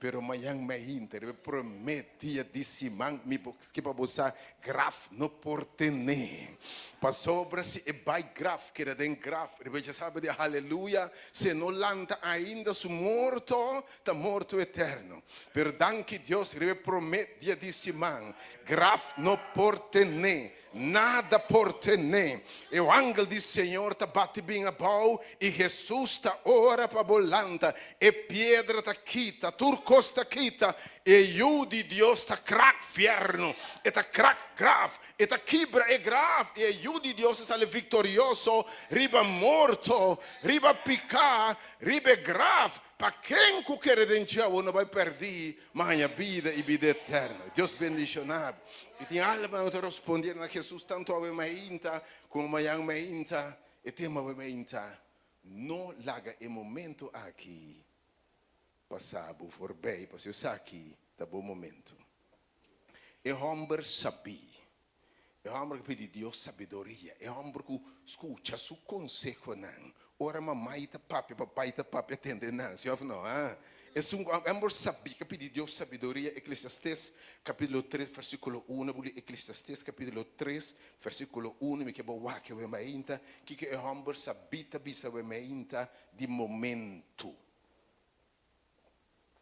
Pero mayang mahinter, prometia disse man mi que para você graf no portene. Para sobra se é by graf que era den graf. Ele já sabe de aleluia. Se não lanta ainda su morto, tá morto eterno. Pero danke Deus, ele prometia disse man graf no portene. Nada portene. E o ángel do Senhor tá bate bem a pau e Jesus tá ora para bolanta. E pedra tá quita, turcos tá quita. E o de Deus tá crack fierno. E tá crack grave. E tá quebra e grave. E o de Deus está vitorioso. Riba morto. Riba picar. Riba grave. Para quem quer dentear, não vai perder. Mas a vida e vida eterna. Deus bendicionado. E tem alma para responder a Jesus tanto a mainta como a mainta e tema mainta não larga o momento aqui passar voorbij, pas eu aqui, tá bom momento. É homem sabia. É homem que pede Deus sabedoria. É homem que escuta seu conselho não. Ora mamãe tá papai tá papi atende não. Se ouve não, ah? É homem sabia que pede Deus sabedoria. Eclesiastes capítulo 3 versículo 1, Eclesiastes capítulo 3 versículo 1, me que boa que eu me inta, que é homem sabia bisa we me inta de momento.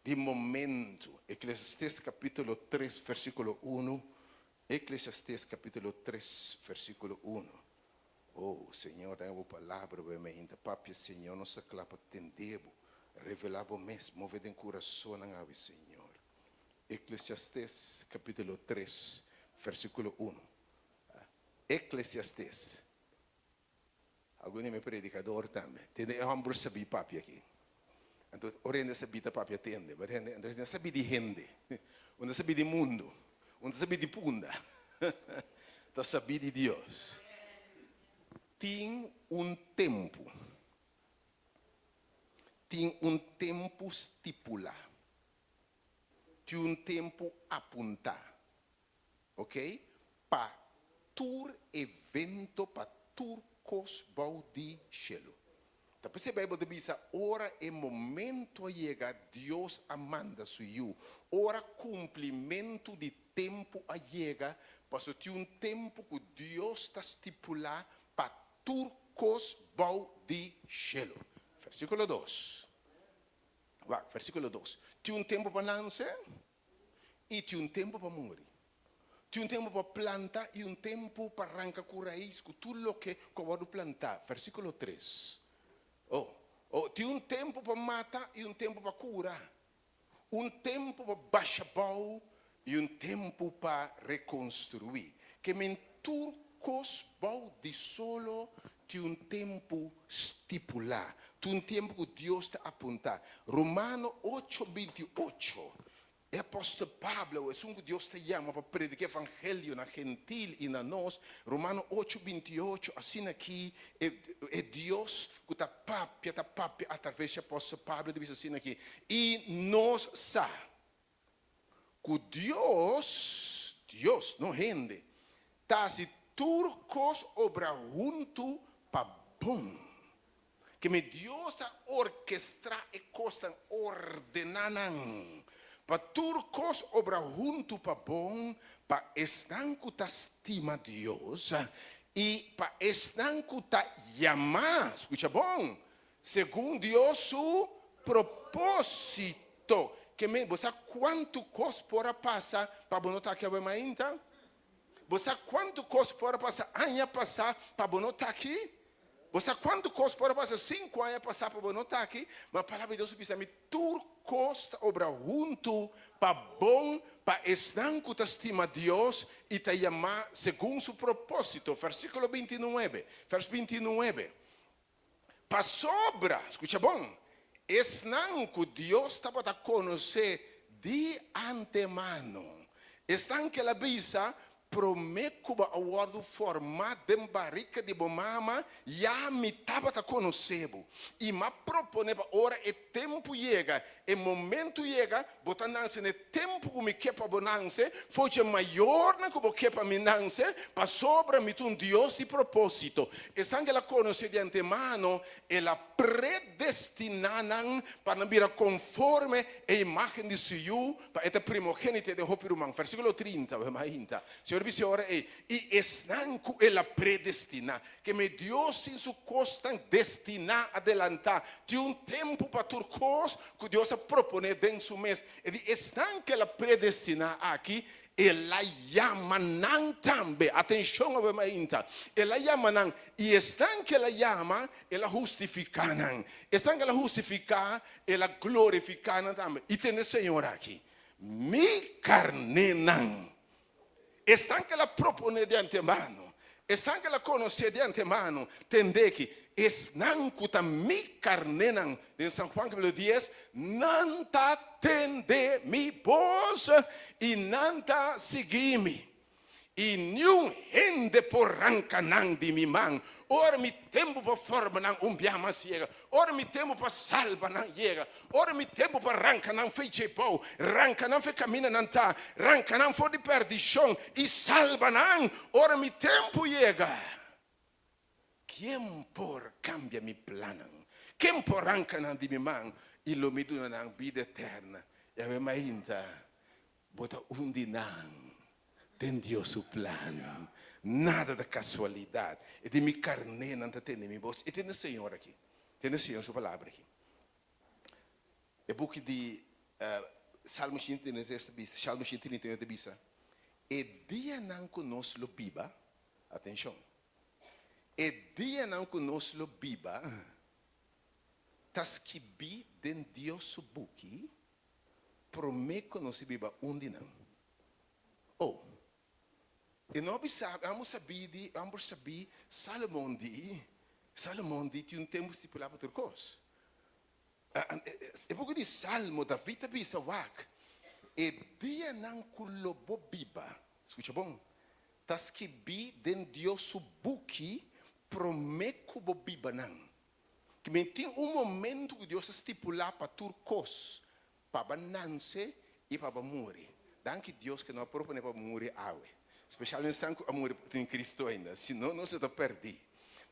De momento. Eclesiastes capítulo 3 versículo 1. Eclesiastes capítulo 3 versículo 1. Oh, Senhor, dá uma palavra para mim. Papi, Senhor, nossa clapa tendebo. Revelava mesmo, move em coração na ave, Senhor. Eclesiastes capítulo 3 versículo 1. Eclesiastes. Algum é meu predicador também. Tem homem saber papi aqui. Então, ora ainda sabia da papi atende. Mas ainda sabia de gente. Ainda sabia de mundo. Ainda sabia de punda. Ainda sabia de Deus. Tem tempo. Tem tempo estipulado. Tem tempo apontar. Ok? Para tur evento, para tur cos baudi chelo. Tá percebendo? A Bíblia diz, ora é momento a chegar, Deus amanda suyo. Ora cumprimento de tempo a chegar, porque tem tempo que Deus está estipulado para turcos baudi chelo. Versículo 2. Versículo 2. Tem tempo para nascer e tem tempo para morrer. Tem tempo para plantar e tempo para arrancar com raiz, com tudo o que acabou de plantar. Versículo 3. Tem tempo para matar e tempo para curar. Tempo para baixar bau e tempo para reconstruir. Que mentur cos bau de solo tem tempo estipulado. Tem tempo que Deus está apontando. Romano 8:28. É apóstolo Pablo, é que Deus te chama para predicar o evangelho na gentil e na nós. Romano 8:28, assim aqui, é Deus que está papi, através do apóstolo Pablo, diz assim aqui. E nós sabemos que Deus, não rende, está se turcos obra junto para bom. Que me Deus está orquestrar e costa ordenando. Para turcos obra junto para bom, para estanco ta estima Deus e para estanco ta chamar, escucha bom, segundo Deus su propósito. Que me, você quanto cos pora passar para bonotar que é mais então? Você quanto cos pora passar anos passar para bonotar aqui? Você quanto cos pora passar 5 anos passar para bonotar aqui? Mas a palavra de Deus diz a mim, costa obra junto para bom, para estanco te estima Deus e te chamar segundo seu propósito. Versículo 29. Vers 29. Para sobra, escucha bom, estanco Deus estava a conhecer de antemano. Estanco ela visa promete que a word format de barrica de bomama já me estava a conhecer e me propõe para ora é tempo chega é momento chega botar nanse é tempo que me quer para bonança foi maior na que eu quer para me nanse para sobra me um Deus de propósito e sangue ela conhece de antemano ela predestinada para não vir conforme a imagem de Senhor para esta primogênita de Hopirumang versículo 30 Senhor disse ora e estanco ela predestina que me Deus em sua costa destina adelantar de tempo para turcos que Deus propõe dentro do mês e de estanco ela predestina aqui ela chama não também atenção a ver ela chama não e estão que ela chama ela justifica não estão que ela justifica ela glorifica não também e tem o Senhor aqui mi carne não estão que ela propõe de antemano estão que ela conhece de antemano tende que estão que mi carne não em São Juan capítulo 10 não tá tende mi voz e não tá seguir-me E nenhum gente por arrancar de mim man. Ora mi tempo para forma não biama chega. Ora mi tempo para salva não chega. Ora mi tempo para arrancar não feice pau. Arrancar não fe caminha não tá. Arrancar não for de perdição e salva não. Ora mi tempo chega. Quem por cambia mi plano? Quem por arrancar não de mim man? E lo me duna não vida eterna. E ave mainta bota não. Tem Deus o plano. Nada da casualidade. E de mi carne não tem mi voz. E tem o Senhor aqui. Tem o Senhor sua palavra aqui. É book de Salmo 138 bisa. Salmo 138 bisa. E dia não conosco lo biba. Atenção. E dia não conosco lo biba. Tas que bi den Deus o book. Promete conosco biba não. Oh. E nós vamos saber Salomão tinha tempo estipulado para turcos. É pouco de Salmo, David bisa wak. E dia não culobo biba. Escuta bom? Tas que bi den Deus o buki promete cubo biba não. Que tem momento que Deus estipular para turcos, para nascer e para morrer. Danke Deus que não propõe para morrer awe. Especialmente com amor em Cristo ainda, senão não se está perdido.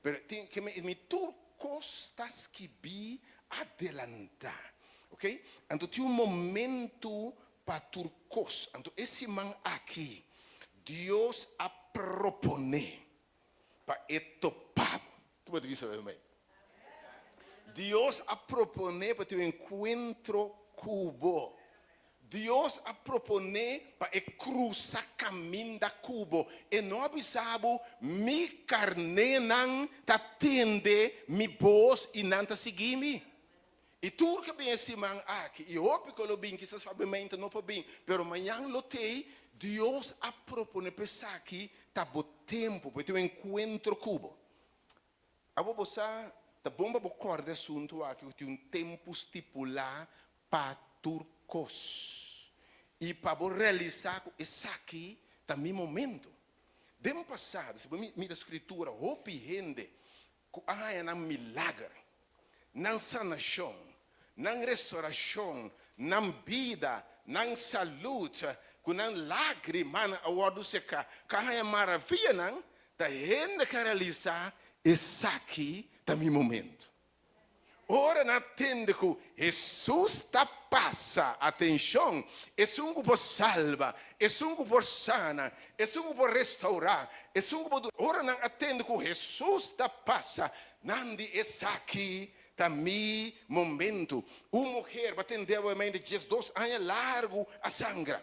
Mas tem que me turcos tas que bi adelantar, ok? Então tem momento para turcos. Então esse man aqui, Deus a propone para etopar. Tu pode ver isso bem? Deus a propone para ter encontro cubo. Deus a propone para cruzar caminho da cubo. E não sabe mi carne não tá tende mi voz e não tá seguindo. E tudo que bem esse man aqui, e eu que lo bem que se sabe bem não para bem, pero amanhã lo tem Deus a propone pensar que tá bo tempo para ter encontro cubo. A você tá bom para corda assunto aqui que tem tempo estipulado para turcos. E para realizar isso aqui, também momento. Demo passado, se você mira a escritura, hope gente, que há um milagre, não sanação, não restauração, não vida, não saúde, com não lágrima, a ordem seca, que há maravilha, não, da gente que realizar isso aqui, também momento. Ora não atende que Jesus está passa, atenção, é um por salva, é um por sana, é um por restaurar, é um por... Ora não atende que Jesus está passa, não de esse aqui, também momento. Uma mulher bateu a mãe de 12 anos largo a sangue.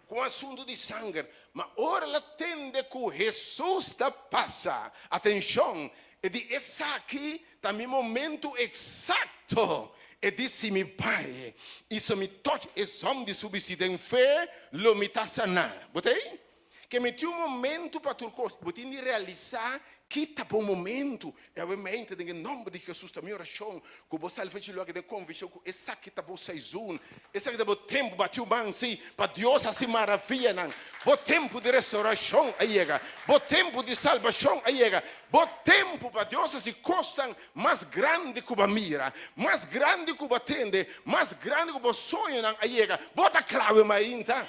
Com assunto de sangue, mas ora ela atende que Jesus está passa, atenção, e de esse aqui, também momento exato. E disse meu pai, isso me toca, esse homem de subsídio em fé, lo me está sanando. Botei? Que me tinha momento para tudo coisa, botei de realizar que está bom momento. E eu me entendo em nome de Jesus, a minha oração, que você vai fazer logo de convicção, que esse aqui está bom saizun, esse aqui está bom tempo, bateu bem, sim, para Deus assim maravilha, não. Bom tempo de restauração, aí chega. Bom tempo de salvação, aí chega. Bom tempo para Deus assim costam mais grande que a mira, mais grande que a tende, mais grande que o sonho, não, aí chega. Bota clave mais tá?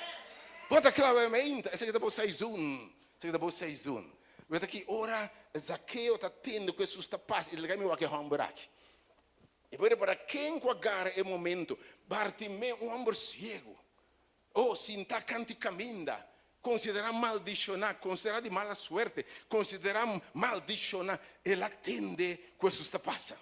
Bota clave mais tá? Esse aqui está bom saizun, esse aqui está bom saizun. Veja que ora Zaqueu está tendo que Jesus está passando, ele vai me aqui hamburaki. E para quem agarra é momento, Bartimeu homem cego, ou se está canticaminda, considerar maldicionar, considerar de mala suerte, considerar maldicionar, ele atende que Jesus está passando.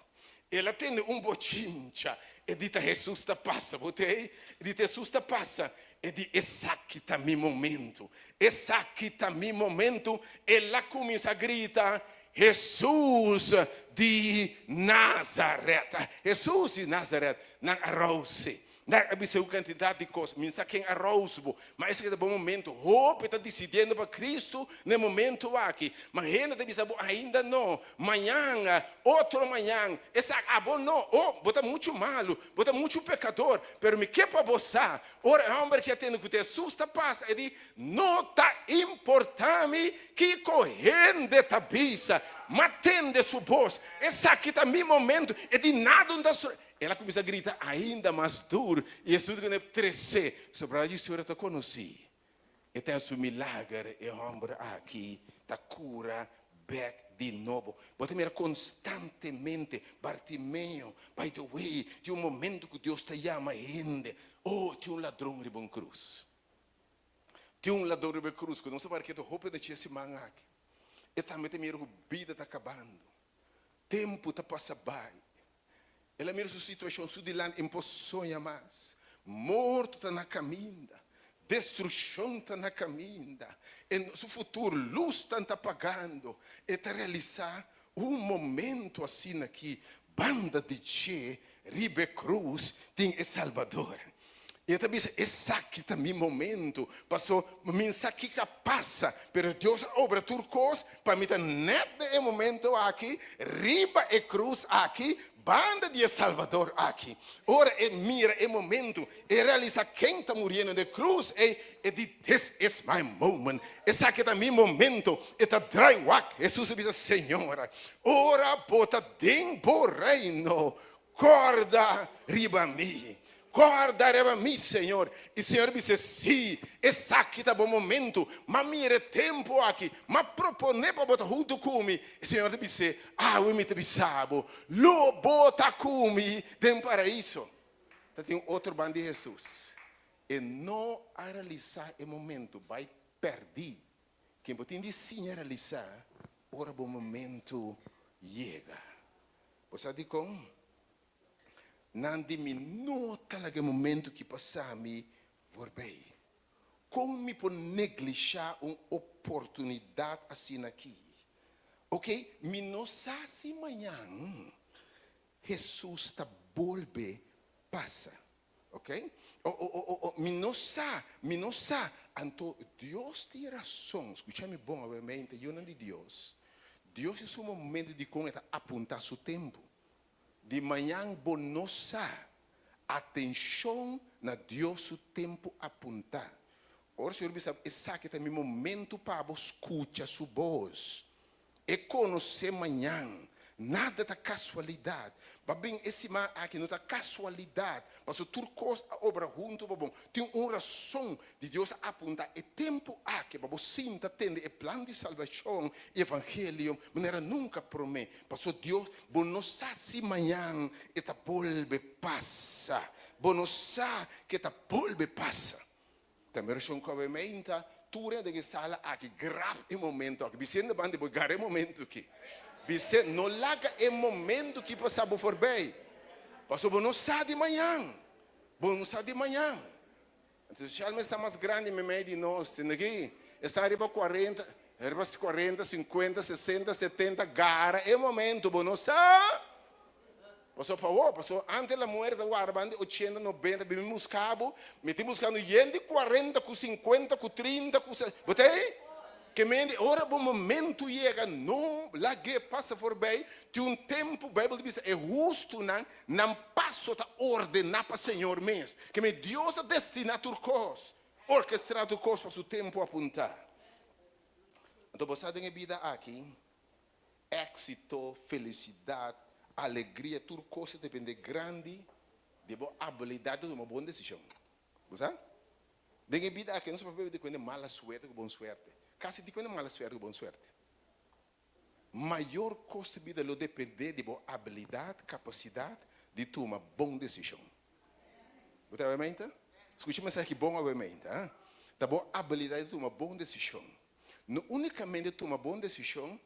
Ele atende bochincha, e diz Jesus está passando, botei, e diz Jesus está passando. E diz, esse aqui está meu momento. Esse aqui está meu momento. E lá começa a gritar, Jesus de Nazaré. Jesus de Nazaré. Não arrose. Não é uma quantidade de coisas. Minha quem arroz, mas esse é o bom momento. Hope está decidindo para Cristo no momento aqui. Mas ainda deve saber ainda não. Amanhã, outro amanhã. Essa bom não. Oh, bota muito malo, bota muito pecador. Pero me que para você? Ora, homem que tem que ter susta passa. Ele não está importante que correndo da bisa, matende sua voz. Esse aqui está meu momento. É de nada da sua. Ela começa a gritar ainda mais duro. E Jesus quando crescer. Sobre a senhora te conheci. E tem seu milagre. E o homem aqui está cura back de novo. Você mira constantemente. Bartimeu. By the way. Tem momento que Deus te chama ainda. Oh, tem ladrão de bom cruz. Tem ladrão de bom cruz. Que não sabe que é o roupa de esse manga aqui. E também tem mira que a vida está acabando. Tempo está passando. Ela mira sua situação, sua dilante, impossível mais. Morto está na caminha. Destruição está na caminha. Em seu futuro, luz está apagando. E está realizar momento assim aqui. Banda de Che, Ribe Cruz, tem Salvador. E eu também esse aqui está meu momento. Passou, minha aqui que passa. Pero Deus obra turcos para mim tá net é momento aqui. Riba e cruz aqui. Banda de Salvador aqui. Ora é mira é momento. E realiza quem está morrendo de cruz. E diz, this is my moment. Esse aqui está meu momento. E está dry walk. Jesus diz, Senhora. Ora bota dentro reino. Corda riba mim. Guardareva me, Senhor. E o Senhor disse, sim, esse aqui está bom momento. Mas mire tempo aqui. Mas propone para botar junto comigo. E o Senhor disse, eu me pensava. Lo bota comigo dentro do paraíso. Então tem outro bando de Jesus. E não realizar o momento. Vai perder. Quem pode dizer realizar. Ora bom momento chega. Você diz como? Nandi mi nota talaga momento que passami vorbei. Como me pode negligenciar uma oportunidade assim aqui? Ok? Me não sabe se amanhã Jesus está volve passa. Ok? Me não sabe. Então, Deus tem razão. Escute-me bom, obviamente, eu não de Deus. Deus é o momento de como apontar seu tempo. De manhã, bonosa, atenção na Deus o tempo apontar. Ora, o Senhor sabe, esse aqui é o momento para escutar sua voz. E conhecer manhã, nada da casualidade. Babim, esse mar aqui não está casualidade. Mas o turcos a obra junto, babom. Tem uma razão de Deus apontar. E tempo aqui, babom, sinta, tende, e plano de salvação, evangelho, maneira nunca promete. Mas Deus, bom, não sabe se amanhã, e tá volve passa. Bom, não sabe que tá volve passa. Também razão que obviamente, tudo de que sala aqui, grave o momento aqui. Vicente bande, vou ganhar o momento aqui. Vicente, não larga o momento que passava por bem. Passou, bom, não sabe de manhã. Bom, não sabe de manhã. Então, se alma está mais grande, me meio de nós, aqui, está arriba 40, 50, 60, 70, gara, é o momento, bom, não sabe. Passou, antes da muerte, guardando 80, 90, vimos cabo, metimos buscando gente 40, com 50, com 30, com... Botei? Que mente, ora, bom momento chega, não, lá que passa por bem, tem um tempo, a Bíblia diz, é justo, não passa a ordenar para o Senhor mesmo. Que me Deus destina turcos, orquestrar turcos para o tempo apontar. Então, você tem a vida aqui, êxito, felicidade, alegria, tudo coisa depende grande de boa habilidade de uma boa decisão. Você? Tem a vida aqui, não se pode depender de mala suerte ou boa suerte. Casi depende de mala suerte ou boa suerte. Maior coisa de vida lo depende de boa habilidade, capacidade de tomar boa decisão. Você obviamente? Escute mas aqui bom obviamente, da boa habilidade de tomar boa decisão. Não unicamente tomar boa decisão,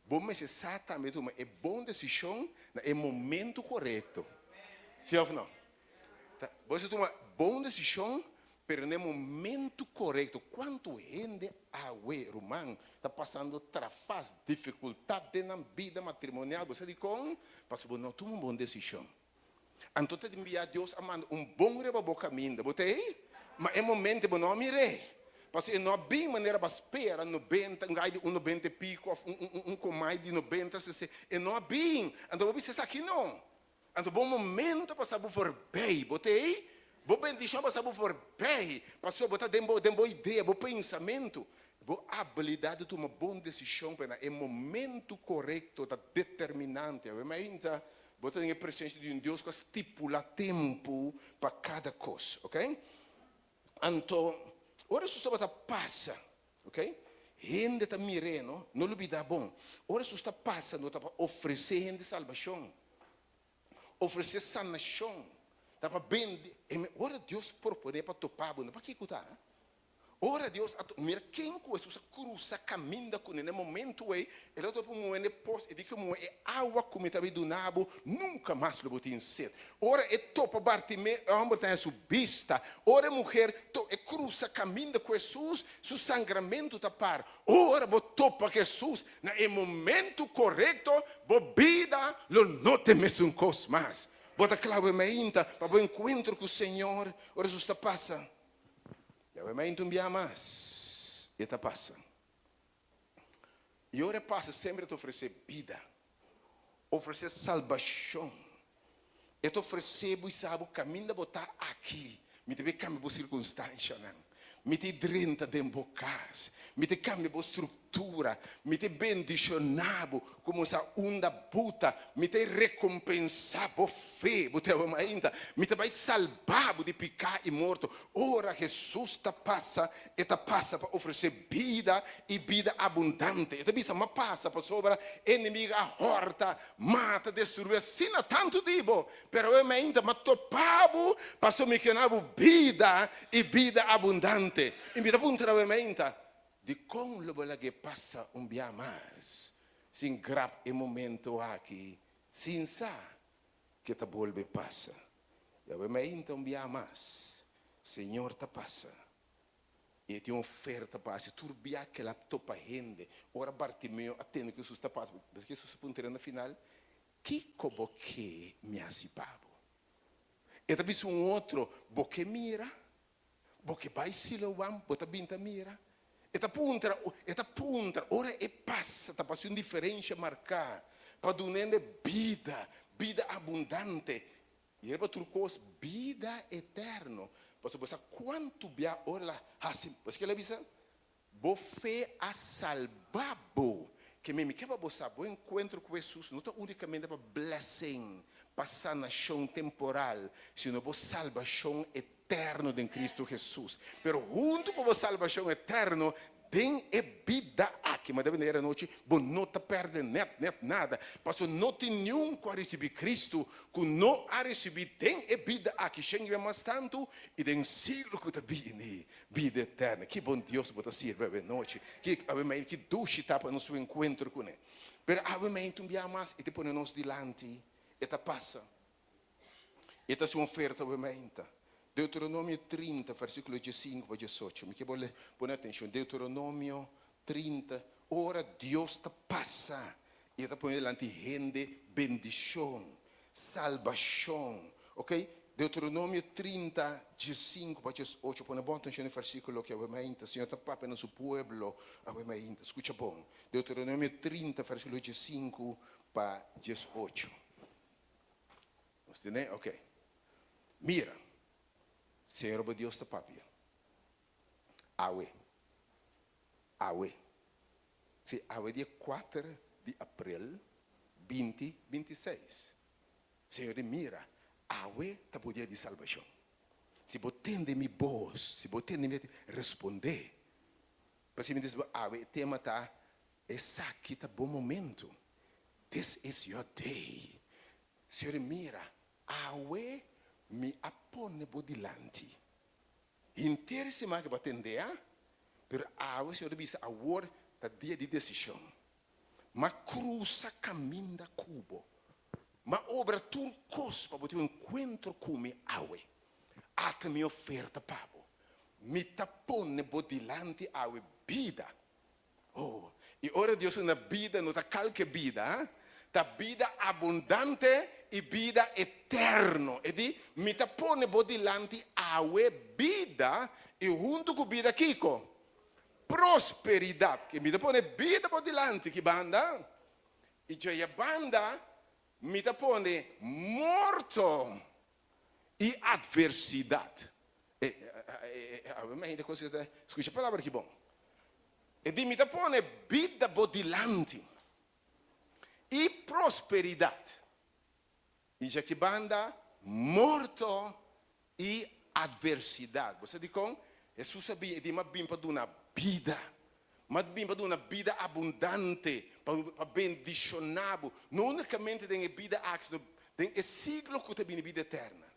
bom mas exatamente tomar é boa decisão no momento correto. Sim ou não? Você toma boa decisão, pero no momento correto. Quanto gente romano está passando trafas, dificuldade na vida matrimonial, você diz com, pastor, não toma uma boa decisão. Então te enviar Deus amando bom reba boca minda, botei? Mas é momento que não mirei. Porque não bem maneira para esperar 90, um gai de 90 pico, com mais de 90, e não bem. Então vou pensar aqui não. Então bom momento para saber for bem, botei? Vou bendição para saber for bem. Passou botar boa ideia, bom pensamento. Boa habilidade de tomar boa decisão para é momento correto, tá determinante. Mas então, botar em presença de Deus que estipula tempo para cada coisa, ok? Então, ora se você passa, ok? Gente está mirando, não olvida bom. Ora se você passa, não está para oferecer gente salvação, oferecer sanação, está para bem. Ora Deus propõe para topar, para que cuidar? Ora Deus, mira quem coisa usa cruza caminha com ele momento aí, ele está para moer pós, e diz é água como está do nabo, nunca mais lo botin sede. Ora é topa Bartimeu, homem tem a sua vista. Ora mulher, é cruza caminha com Jesus, seu sangramento está para. Ora topa Jesus, na momento correto, vida, lo note mesmo um cos mais. Bota clave ainda para o encontro com o Senhor. Ora isso está passa. Mas então via mais, e está passa. E ora passa sempre te oferecer vida, oferecer salvação, e te oferecer, sabe, o caminho de botar aqui, me te cambia a circunstância, me te drenta de embocas, me te cambia a estrutura, me te bendicionado como essa onda puta, me te recompensar por fé, me te vai salvar de picar e morto. Ora Jesus te passa para oferecer vida e vida abundante. E te bisa ma passa para sobra inimiga horta, mata, destruir, assim tanto dibo, pero eu ainda ma topavo, passou me quenavo vida e vida abundante. E me dá punta na mente de como lo bola que passa dia mais, sem grave e momento aqui, sem sa que te volve passa. E a mente dia mais, Senhor te passa. E tem oferta para se turbiar que ela topa gente. Ora Bartimeu atende que Jesus te passa, mas que Jesus punta na final, que como que me assipavo. E também outro, porque mira. Porque vai Siloam, bota binta mira. Eta punta, ora e passa, tá passando diferença marcar, para donando vida abundante. E era turcos vida eterna. Mas você quanto bia ora assim, mas que ela disse, bo fé a salvabo, que me quer você bo encontro com Jesus, não está unicamente para blessing, para sanação temporal, sino para salvação eterna em Cristo Jesus. Pero junto com a salvação eterna, tem vida aqui, mas deve ter a noite, não te perde nada. Porque não tem nenhum que receber Cristo, que não a receber, tem vida aqui, chega mais tanto, e tem siglo que está vida eterna. Que bom Deus pode ser, bebê, noite. Que duche está para o nosso encontro com Ele. Pero obviamente, dia mais, e te põe nos dilante, e te passa. E te sua oferta, obviamente. Deuteronômio 30, versículo 15 a 18. Me que vole poner atenção. Deuteronômio 30. Ora Deus te passa. E te põe delante gente, bendição, salvação. Ok? Deuteronômio 30, 15 a 18. Põe bom atenção no versículo que obviamente o Senhor te papa no seu povo. Obviamente. Escuta bom. Deuteronômio 30, versículo 15 a 18. Você tem? Ok. Mira. Senhor, Deus da papia. Awe. Se awe dia 4 de abril 2026. Senhor, mira. Awe tá podia de salvação. Se você entende minha voz, se você entende responder. Para se me diz, awe, tema tá, essa aqui tá bom momento. This is your day. Senhor, mira. Awe me apone bodilante. Interesse mais que para atender, pero a você deve ser agora da dia de decisão. Mas cruza caminho da cubo. Mas obra turcos para ter um encontro com me awe. Ata minha oferta pabo. Me tapone bodilante awe vida. Oh, e ora Deus na vida não tá qualquer vida, tá vida abundante e vida eterno. E di mi ta pone bodilanti awe vida e junto com vida kiko. Prosperidade, que mi ta pone vida bodilanti que banda. E já banda mi ta pone morto e adversidade. Escuta a palavra que bom. E di mi ta pone vida bodilanti e prosperidade. E já que banda morto e adversidade. Você diz com? Jesus sabia de uma bimpa de uma vida. Mas bimpa de uma vida abundante. Para bendicionado. Não unicamente tem vida axo. Tem o ciclo que tem vida eterna.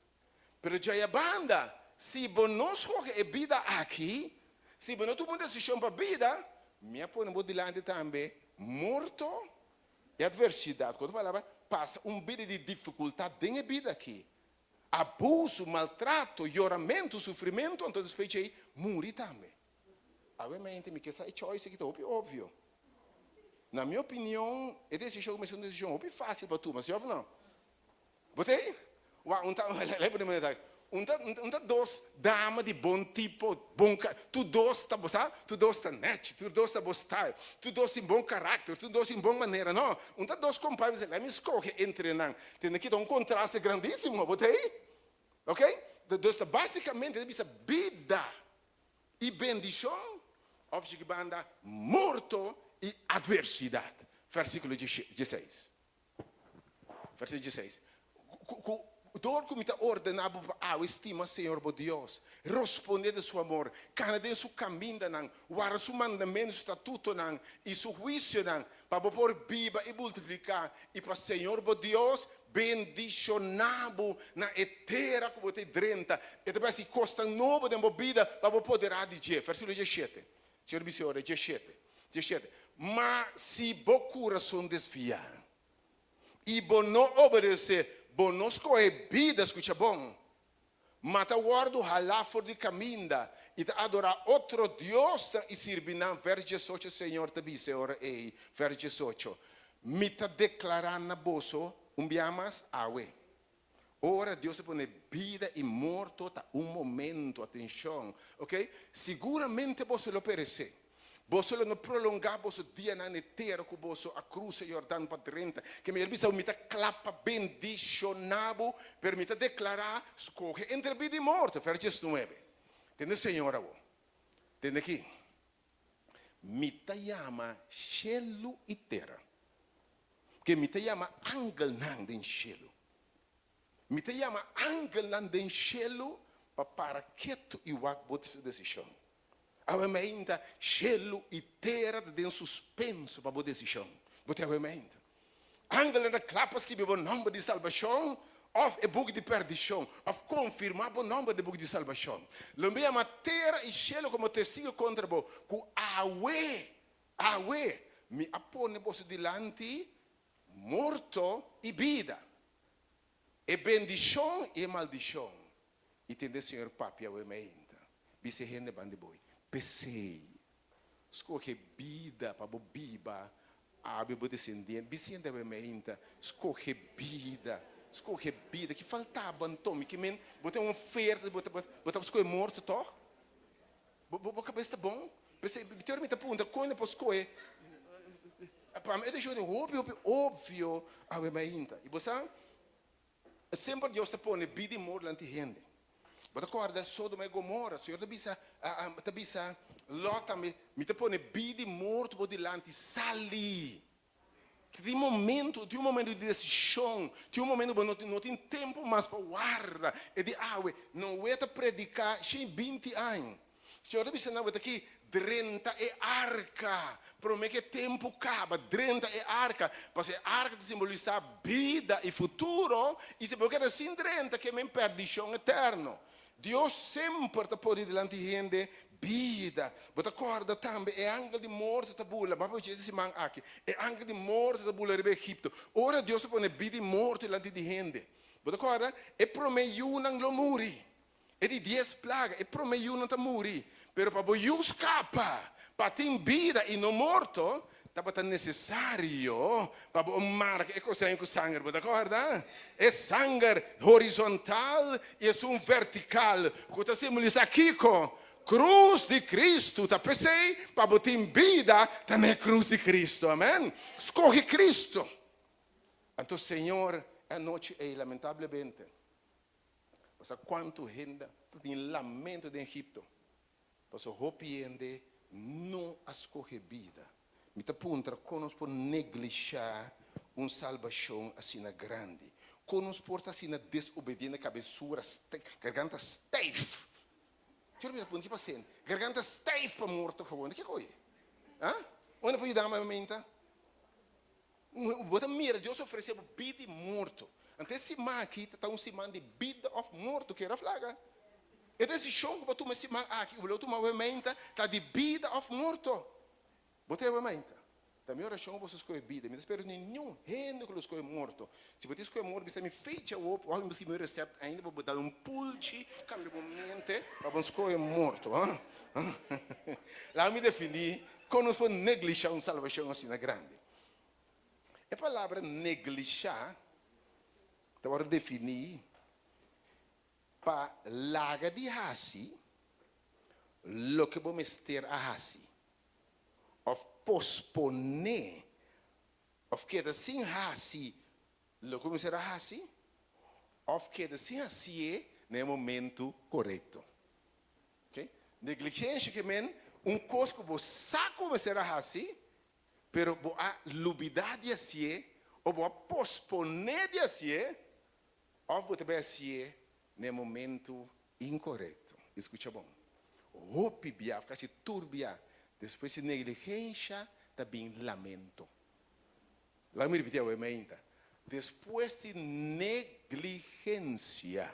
Pero já a banda, se nós escolhe a vida aqui, se nós tomamos decisão para a vida, me põe bodilante também morto e adversidade. Quando falava, passa vida de dificuldade dentro da vida aqui. Abuso, maltrato, choramento, sofrimento, então depois aí, morre também. Obviamente, me quer essa choice que é óbvio. Na minha opinião, a decisão é uma decisão fácil para tu, mas eu não. Botei? Dos damas de bom tipo, tu dos tá net, tu dos tá style, tu dos tem bom caráter, tu dos tem boa maneira, não? Dos compadres, lá me escolhe entre nós. Tem aqui um contraste grandíssimo, botei? Ok? Dos basicamente é vida e bendição, ou se banda morto e adversidade. Versículo 16. Versículo 16. Door como está ordenado a estima Senhor por Deus, responder de seu amor, cada de seu caminho não, guarda seu mandamento, estatuto não, e seu juízo não, para pôr viva e multiplicar, e para Senhor por Deus, bendicionado na eterna como te drenta, e depois se costa novo de vida, para poder adiar. Versículo 17. Senhor Senhor, 17. Mas se bo coração desviar, e bo não obedecer, bonosco é vida, escuta bom. Mata guardo halá for de caminda e adorar outro Deus e servir na verso 18, Senhor te disse ora ei, verso 18. Me ta declarar na bosso biamas awe. Ora Deus põe vida e morto tá momento, atenção, ok? Seguramente você lo perecer. Você não prolongar o dia na inteira com você a cruz e Jordão para dentro. Que me elbisa me clapa bendicionado, permita declarar, escolhe entre vida e morte. Verso 9. Tem Senhor, tem aqui. Me te chama cielo e terra. Que me te chama angel nan den cielo. Me te chama angel nan den cielo para quieto e wagbot sua decisão. Avementa cielo e terra de suspenso para a decisão. Você avementa. Angela da clapas que o nome de salvação, of e book de perdição, of confirmar o nome de book de salvação. Lembra a terra e cielo como testigo contra você. Com awe, me apone você dilante, morto e vida. E bendição e maldição. E tem o Senhor papi avementa. Bise gente bande boi. Pensei, escolhe vida para biba, a bebo descendente, biscende a menta, escolhe vida, que faltava então, que men, botar oferta, botar escolher morto, toh? Boa cabeça bom, pensei, teoricamente apunta, quando posso escolher, para mim é deixar óbvio a menta, e você sempre Deus te põe vida e morte ante gente. Você acorda, Sodoma e Gomorra, Senhor, te bisa, Lota me te põe vida e morto por delante, sali. Tem um momento de decisão, tem um momento que não tem tempo mais para guardar. E de não é para predicar, tem 20 anos. Senhor, te bisa, não, aqui, 30 é arca. Promete que tempo acaba, 30 é arca. Porque a arca simboliza vida e futuro, e se porque assim 30 que me perdição eterna. Deus sempre te pode delante de gente vida. Você acorda também, é angel de morte da bula. Mas Jesus se manda aqui. É angel de morte da bula de Egito. Ora Deus te põe vida e morte delante de gente. Você acorda? E prometeu não lo muri. E de 10 plagas, e prometeu não te muri. Pero para você escapar, para ter vida e não morto, estava necessário para uma marca. É coisa com sangue, d'accordo? É sangue horizontal e é vertical. Quando estamos aqui com cruz de Cristo, tá pensei para botar em vida também é cruz de Cristo, amém? Escolhe Cristo. Então, Senhor, a noite é lamentavelmente. Passa quanto gente tem lamento de Egipto. Passa hopiende não escolhe vida. Me tá punta conosco por negligenciar salvação assim grande. Conosco por assim desobediente cabeçura, garganta steife. Tira me punta que passei. Garganta steife para morto gewoon. Que coisa? Hã? Onde foi dar uma menta? Bota mira, Deus ofereceu vida morto. Então esse man aqui está simã de vida of morto que era flaga. E esse chão que tu me simã aqui, o tu me menta, está de vida of morto. Botei a menta. Também ora chão você escolhe vida, mas espero nenhum rende que lo escolhe morto. Se você escolhe morto, você me fecha o outro, olha se meu recept ainda vou dar pulche, cambia o mente, para você escolher morto, Lá me defini quando for negligenciar salvação assim na grande. A palavra negligenciar, agora definir, para larga de hasi, lo que vamos ter a hasi, ou posponer, ou que assim hasi, lo que vamos ter a hasi, ou que assim hasi no momento correto. Okay? Negligência que men, coisa que você sabe como ser a hasi, pero a lubidade de assim, ou a posponer de assim, ou você vai assim no momento incorreto. Escuta bom. Hopi bia, fica turbia. Depois de negligência, também lamento. Lá me repetiu a mente. Depois de negligência,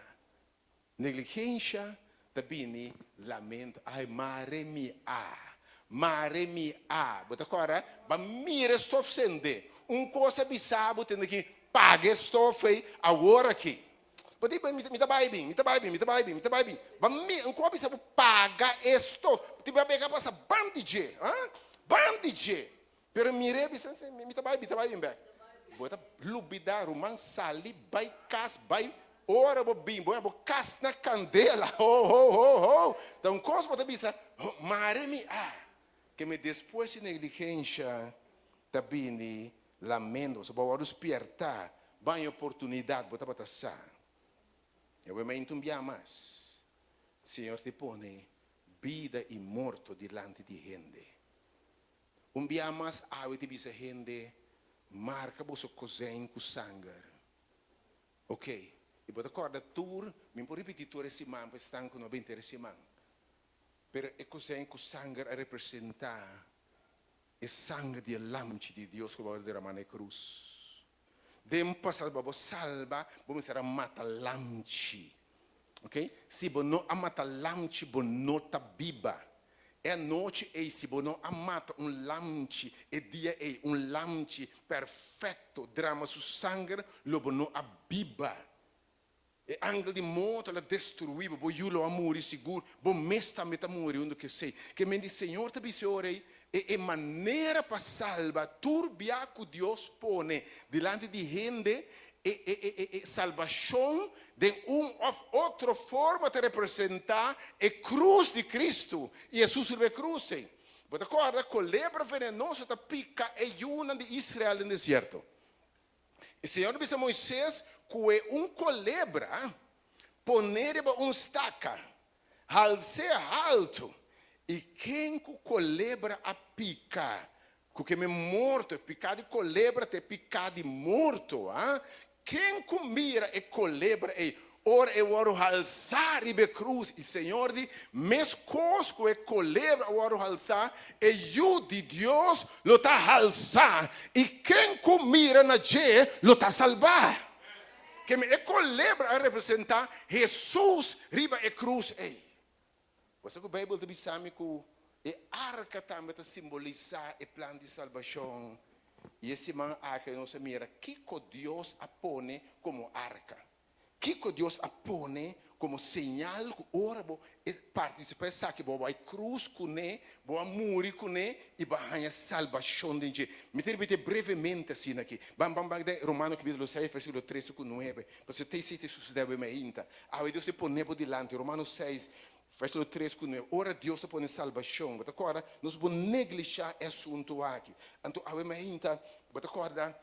também lamento. Ai, mare mi a. Bota agora, ba mira estou sendo. Coisa bizarra, tendo que pagar estou feio agora aqui. Pode me tá bem. Coisa bizarra paga estou. Te vai pegar para bandage, bandage. Pero mire, me tá bem bem. Bota lubida, romance, sali, vai cas, vai. Ora, bobinho, vou cas na candela. Então, coisa bota bizarra, mare mi a. Que me depois de negligência, também lamento, se vou despertar, vai oportunidade, botar para passar. Eu vou me entumbiar mais. Senhor te põe vida e morto diante de gente. Dia mais, eu te diz gente, marca você cozinha com sangue. Ok? E botar corda tur, me pode repetir tur esse man, para estar com 90 esse man. Pero é coisa que o sangue representa o sangue de lamche de Deus que vai derramar na cruz. Dem passado para salva, vamos ser a mata lamche, ok? Se você não mata lamche, você não está viva. É noite e se você não mata lamche, é dia e lamche perfeito, derrama seu sangue, você não é viva. E angel de morte ela destruiu, bo yulo amori seguro, bo mesta meta amori onde que sei. Que me diz Senhor te bisore e maneira para salvar turbia que Deus pone diante de gente e salvação de outra forma de representar a cruz de Cristo e Jesus sobre cruz. Você acorda com lebra venenosa da pica e una de Israel no deserto. E o Senhor disse a Moisés que colebra poner estaca, alce alto, e quem colebra a pica, que me morto, picar de colebra te picar de morto, quem mira e colebra e ora eu oro alçar e be cruz, e Senhor diz, mes cosco e colebra eu oro alçar, e eu de Deus lo tá alçar, e quem mira na je lo tá salvar. Que me colebra a representar Jesus riba e cruz. Você que a Bíblia te diz que a arca também te simboliza o plano de salvação. E esse man arca não se mira que Deus apone como arca. Que Deus apone como señal que ora participar, sabe, boa cruz com ele, boa morrer com ele e boa salvação de gente. Me repete brevemente assim aqui. Bam, Romano capítulo 6, versículo 13 com 9. Você tem se sucedeu me ainda. Ah, Deus te põe por delante. Romano 6, versículo 13 com 9. Ora Deus te põe salvação. Você acorda? Nós vamos negligenciar esse assunto aqui. Então, a me ainda, você acorda?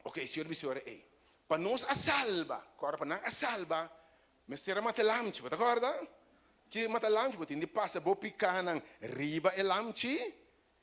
Ok, senhor, ei. Para nós a salva, agora para nós a salva, mas terá mata lamchi, você acorda? Que mata lamchi, você não passa bo picanan riba e lamchi,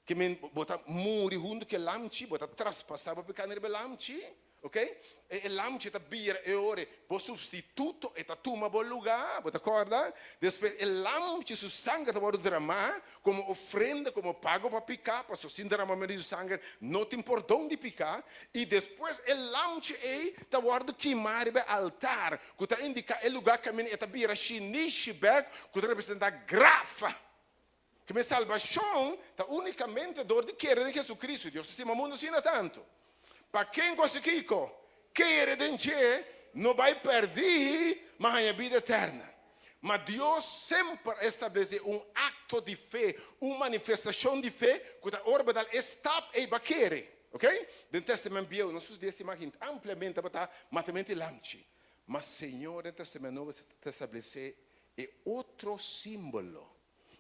que men bota muri junto que lamchi, bota traspassar bo picanan riba lamchi, ok? E lamchi ta bira e ore, bo substituto e ta tuma bo lugar, você acorda? Depois e lamchi su sangue ta bo derramar como ofrenda, como pago para picar, para so sin derramamento de sangue, não tem por onde picar, e depois e lamchi e ta bo queimar be altar, que ta indica o lugar que men e ta bira shinishi back, que ta representa graça. Que me salvação está unicamente dor de querer de Jesus Cristo. Deus estima o mundo assim tanto. Para quem conseguiu querer de Deus, não vai perder, mas a vida eterna. Mas Deus sempre estabelece acto de fé, uma manifestação de fé, que está orbital estap e baquere. Ok? No Testamento Velho, nossos dias imaginam amplamente para matamente lamchi. Mas Senhor, no Testamento Novo, estabelece outro símbolo.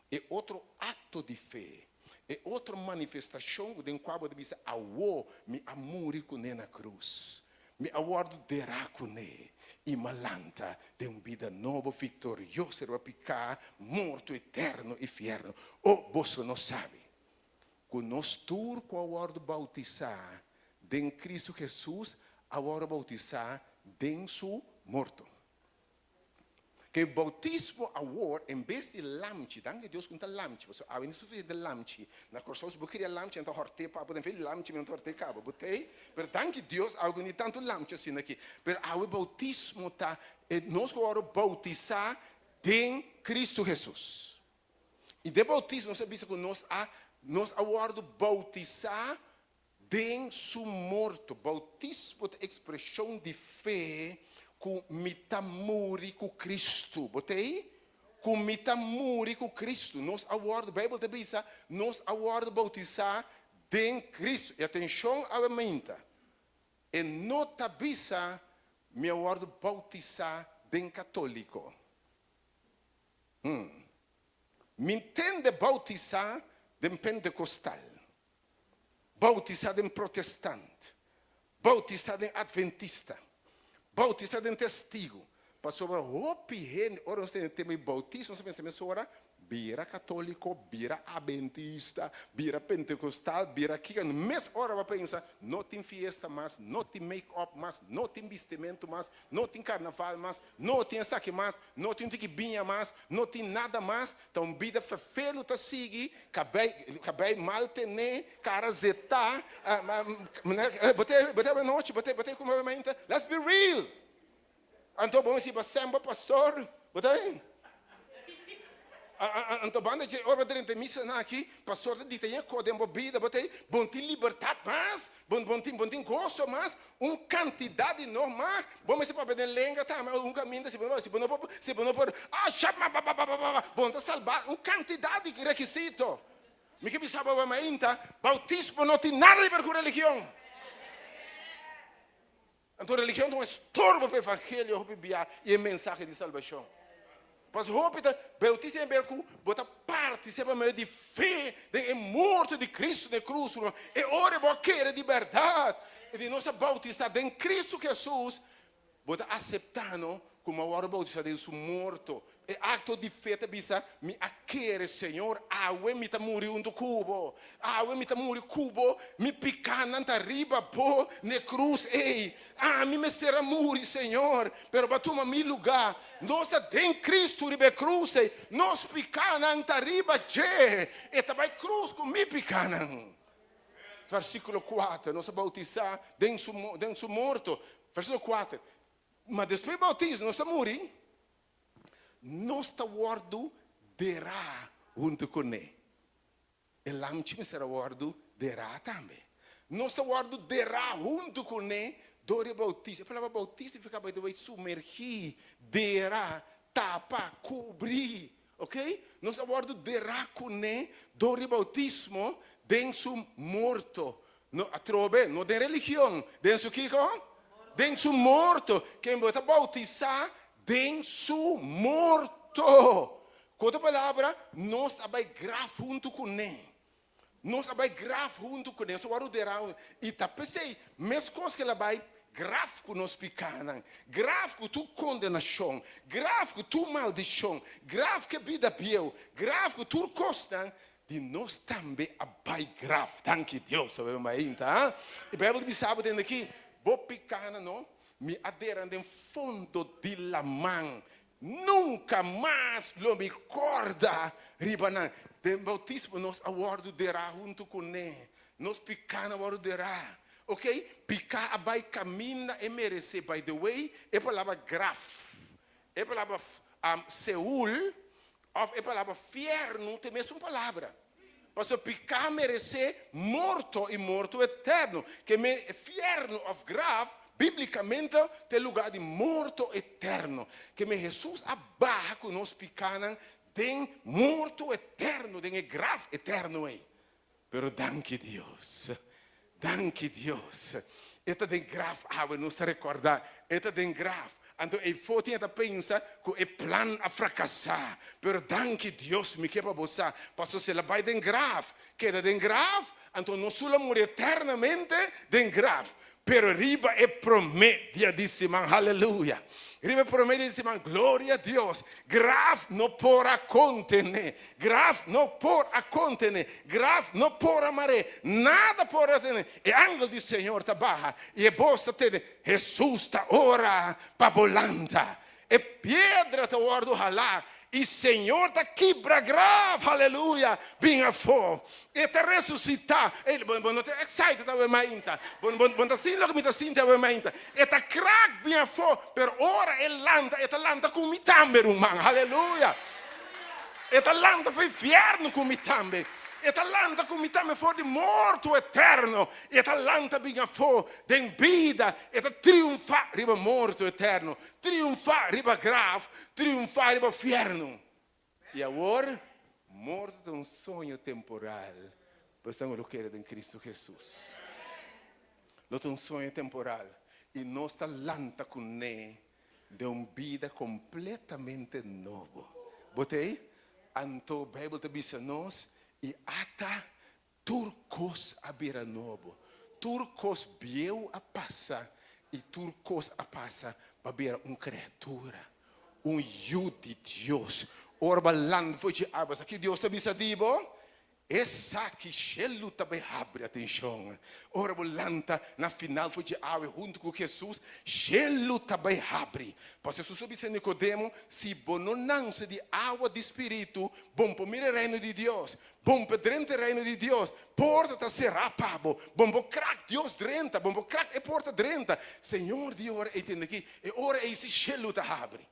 É outro acto de fé, é outra manifestação de qual você diz, me amore com ele na cruz, me aguardo derá com ele, e malanta de uma vida nova, vitoriosa, para ficar morto, eterno e fierno. Você não sabe, que nós todos que aguardo bautizar, em Cristo Jesus, aguardo bautizar, em su morto. Que o bautismo agora, em vez de lamchi, danke Deus conta lamchi, porque há isso de lamchi, na corção se queria lamchi, então horte para poder ver lamchi, então horte cabo, botei, mas danke Deus, algo nem tanto lamchi assim aqui, mas há o bautismo tá, nós agora bautizar em Cristo Jesus. E de bautismo nós sabemos que nós agora bautizar em su morto, bautismo de expressão de fé. Com mitamuri com Cristo, botei? Com mitamuri com Cristo. Nós agora, a Bíblia te diz, nós agora bautizar em Cristo. E atenção à mente. E não te diz, me agora bautizar em católico. Me entende bautizar em pentecostal. Bautizar em protestante. Bautizar em adventista. Bautizado em testigo. Passou para ora nós temos bautismo, nós pensamos ora, bira católico, bira adventista, bira pentecostal, bira que mas ora vai pensar, não tem fiesta mais, não tem make-up mais, não tem vestimento mais, não tem carnaval mais, não tem saque mais, não tem tiquibinha mais, não tem nada mais, então vida feio tá seguir, cabei mal tener, cara zeta, botei noite, botei como é mente, let's be real. Então vamos se samba pastor, botei. Então banda de ora dentro de missa aqui, pastor de tem codem bebida, botei, bom tem liberdade mais, bom tem gosto mais, quantidade normal, vamos se para bem lenga tá, mas caminho se não por, chama bom tá salvar, quantidade de requisito. Me que pensava ainda, bautismo não tem nada a ver com religião. Então a religião é um estorbo para o evangelho e a mensagem de salvação. Mas roupa bautismo é berku, bota parte sempre meio de fé, de morte de Cristo na cruz, e ora vou querer de verdade, e de nossa bautizada em Cristo Jesus, bota aceitar-no como agora bautizado em seu morto. E acto de fé te bisa me aquere Senhor, me tá muri do cubo, me tá muri cubo, me picana anta riba po ne cruz ei, me será muri Senhor, pero batuma mi lugar, nós tem Cristo ribe cruz ei, nós picana anta riba je, e tabai cruz com mi picana. Versículo 4, nós bautizar dentro su morto, versículo 4, mas depois bautismo, nós muri. Nós guardo derá junto com ele. E lamchi será guardo derá também. Nós guardo derá junto com ele. Dore bautista. A palavra bautista fica para sumergir, derá, tapar, cobrir. Ok? ok? Nós abordo derá cune do bautismo den su morto. No, trove, no de religião, den su kiko? Den su morto. Quem bota bautizar den su morto. Com outra palavra, nós abai graf junto com ele. Nós abai graf junto com ele. Só o derá e tá pensei, mesmo coisa que ela vai graf com nós picanan, graf com tu condenação, graf com tu maldição, graf que vida pieu, graf com tu costan, de nós também abai graf. Danke Deus, sabe mais tá? E Bíblia me sabe dentro aqui, vou picana não, me aderam em fundo de la mão. Nunca mais lo me corda ribanan. De bautismo nós awardo derá junto com ele. Nós picana awardo derá. Ok? Picar abai camina e merecer. By the way, é palavra graf. É palavra Seul. É palavra fierno. Tem mesmo palavra. Mas picar merecer morto e morto eterno. Que fierno of graf. Biblicamente, tem lugar de morto eterno. Que Jesus abarra com nós picanan. Tem morto eterno. Tem graf eterno. Pero danke Deus. Danke Deus. Eta den graf, we nos recordar. Eta den graf. Então, e forte a pensa que é plan a fracassar. Pero danke Deus, me quepa bossa. Passo se la vai den graf. Queda den graf. Então, não solo morrer eternamente den graf. Pero riba é prometia, disse man, aleluia. Riba prometia, disse man, glória a Deus. Graf não porá contener. Graf não porá contener. Graf não porá maré. Nada porá tener. E ángel do Senhor está barra. E é bosta ter. Jesus está ora pabolanta. E pedra está ora do ralar. E Senhor está quebra grave, aleluia, vinha fora. E está ressuscitar. Ele não está excited da ainda. Não está sentindo que está sentindo ainda. E está crack vinha fora. Pero ora ele landa com mi tamber, man, aleluia. E está landa foi fierno com mi tamber. E está landa com mi tamber fora de morto eterno. E está landa vinha fora de vida. E está triunfar riba morto eterno. Triunfar riba grave. Triunfar riba fierno. E agora, morto de sonho temporal. Pensando no que era em Cristo Jesus. Lo de sonho temporal. E nós está landa com ele de vida completamente novo. Botei? Então, a Bíblia te diz a nós. E ata turcos a beira novo. Turcos bieu a passa. E turcos a passa para beira criatura. Yu de Deus. Orba land foi de abas. Aqui Deus te bisa dibo. Essa que chelo também abre atenção. Orba lanta na final foi de ave junto com Jesus. Chelo também abre. Porque Jesus disse a Nicodemo, se bonança de água de espírito, bom para o reino de Deus. Bom para dentro do reino de Deus. Porta está será pabo. Bom para crack Deus drenta. Bom para crack é porta drenta. Senhor de ora entende aqui. E ora esse chelo está abre.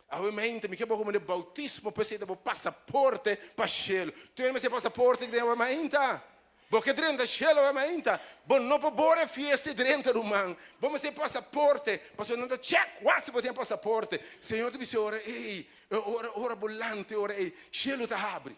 Ovviamente, mi chiamo come il bautismo, poi sei dopo passaporte per cielo. Tu non mi sei passaporte che ovviamente. Perché dentro cielo ovviamente. Bon non può bere fieste dentro rumano. Bon mi sei passaporte, perché non da check, quasi potete passaporte. Signore ti dice ora, ehi, ora bollante, ora ehi, cielo ti apri.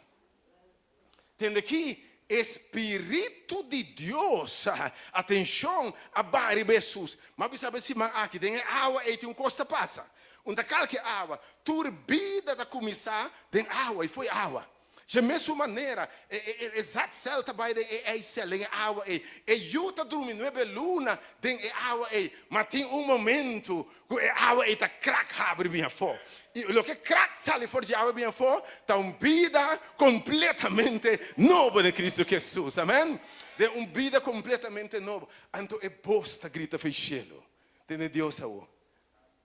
Tende aqui, Espírito de Deus, atenção, a Bari Jesus. Mas você sabe se aqui tem água e tem costa passa. Onde qualquer água, tur vida da começar, tem água e foi água. De mesma maneira, exato céu também é céu, tem água e juta dormir, não é luna, tem água e, mas tem momento que a água está crack abre bem fora. E o que crack sai fora de água bem fora, está uma vida completamente nova de Cristo Jesus, amém? De uma vida completamente nova. Então é bosta grita fechelo, tem Deus aí.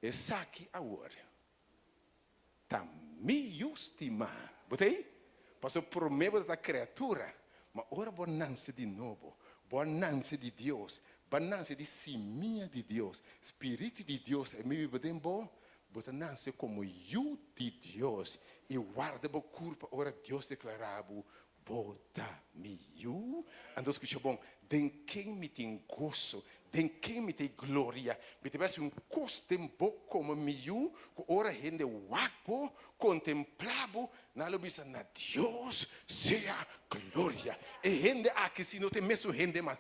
Essa aqui agora está me estimar. Botei? Passou por meio da criatura. Mas ora bonança de novo. Bonança de Deus. Bonança de semente de Deus. Espírito de Deus. E me bem bom. Bonança como eu de Deus. E guarda o corpo. Ora Deus declarava. Bota me eu. Então escuta bom. De quem me tem gozo Den quem me te gloria. Bete vai um costembo como miu, que ora gente wakbo, contemplabo, na lobisa na Deus sea gloria. E gente aqui se não tem mesmo gente mais.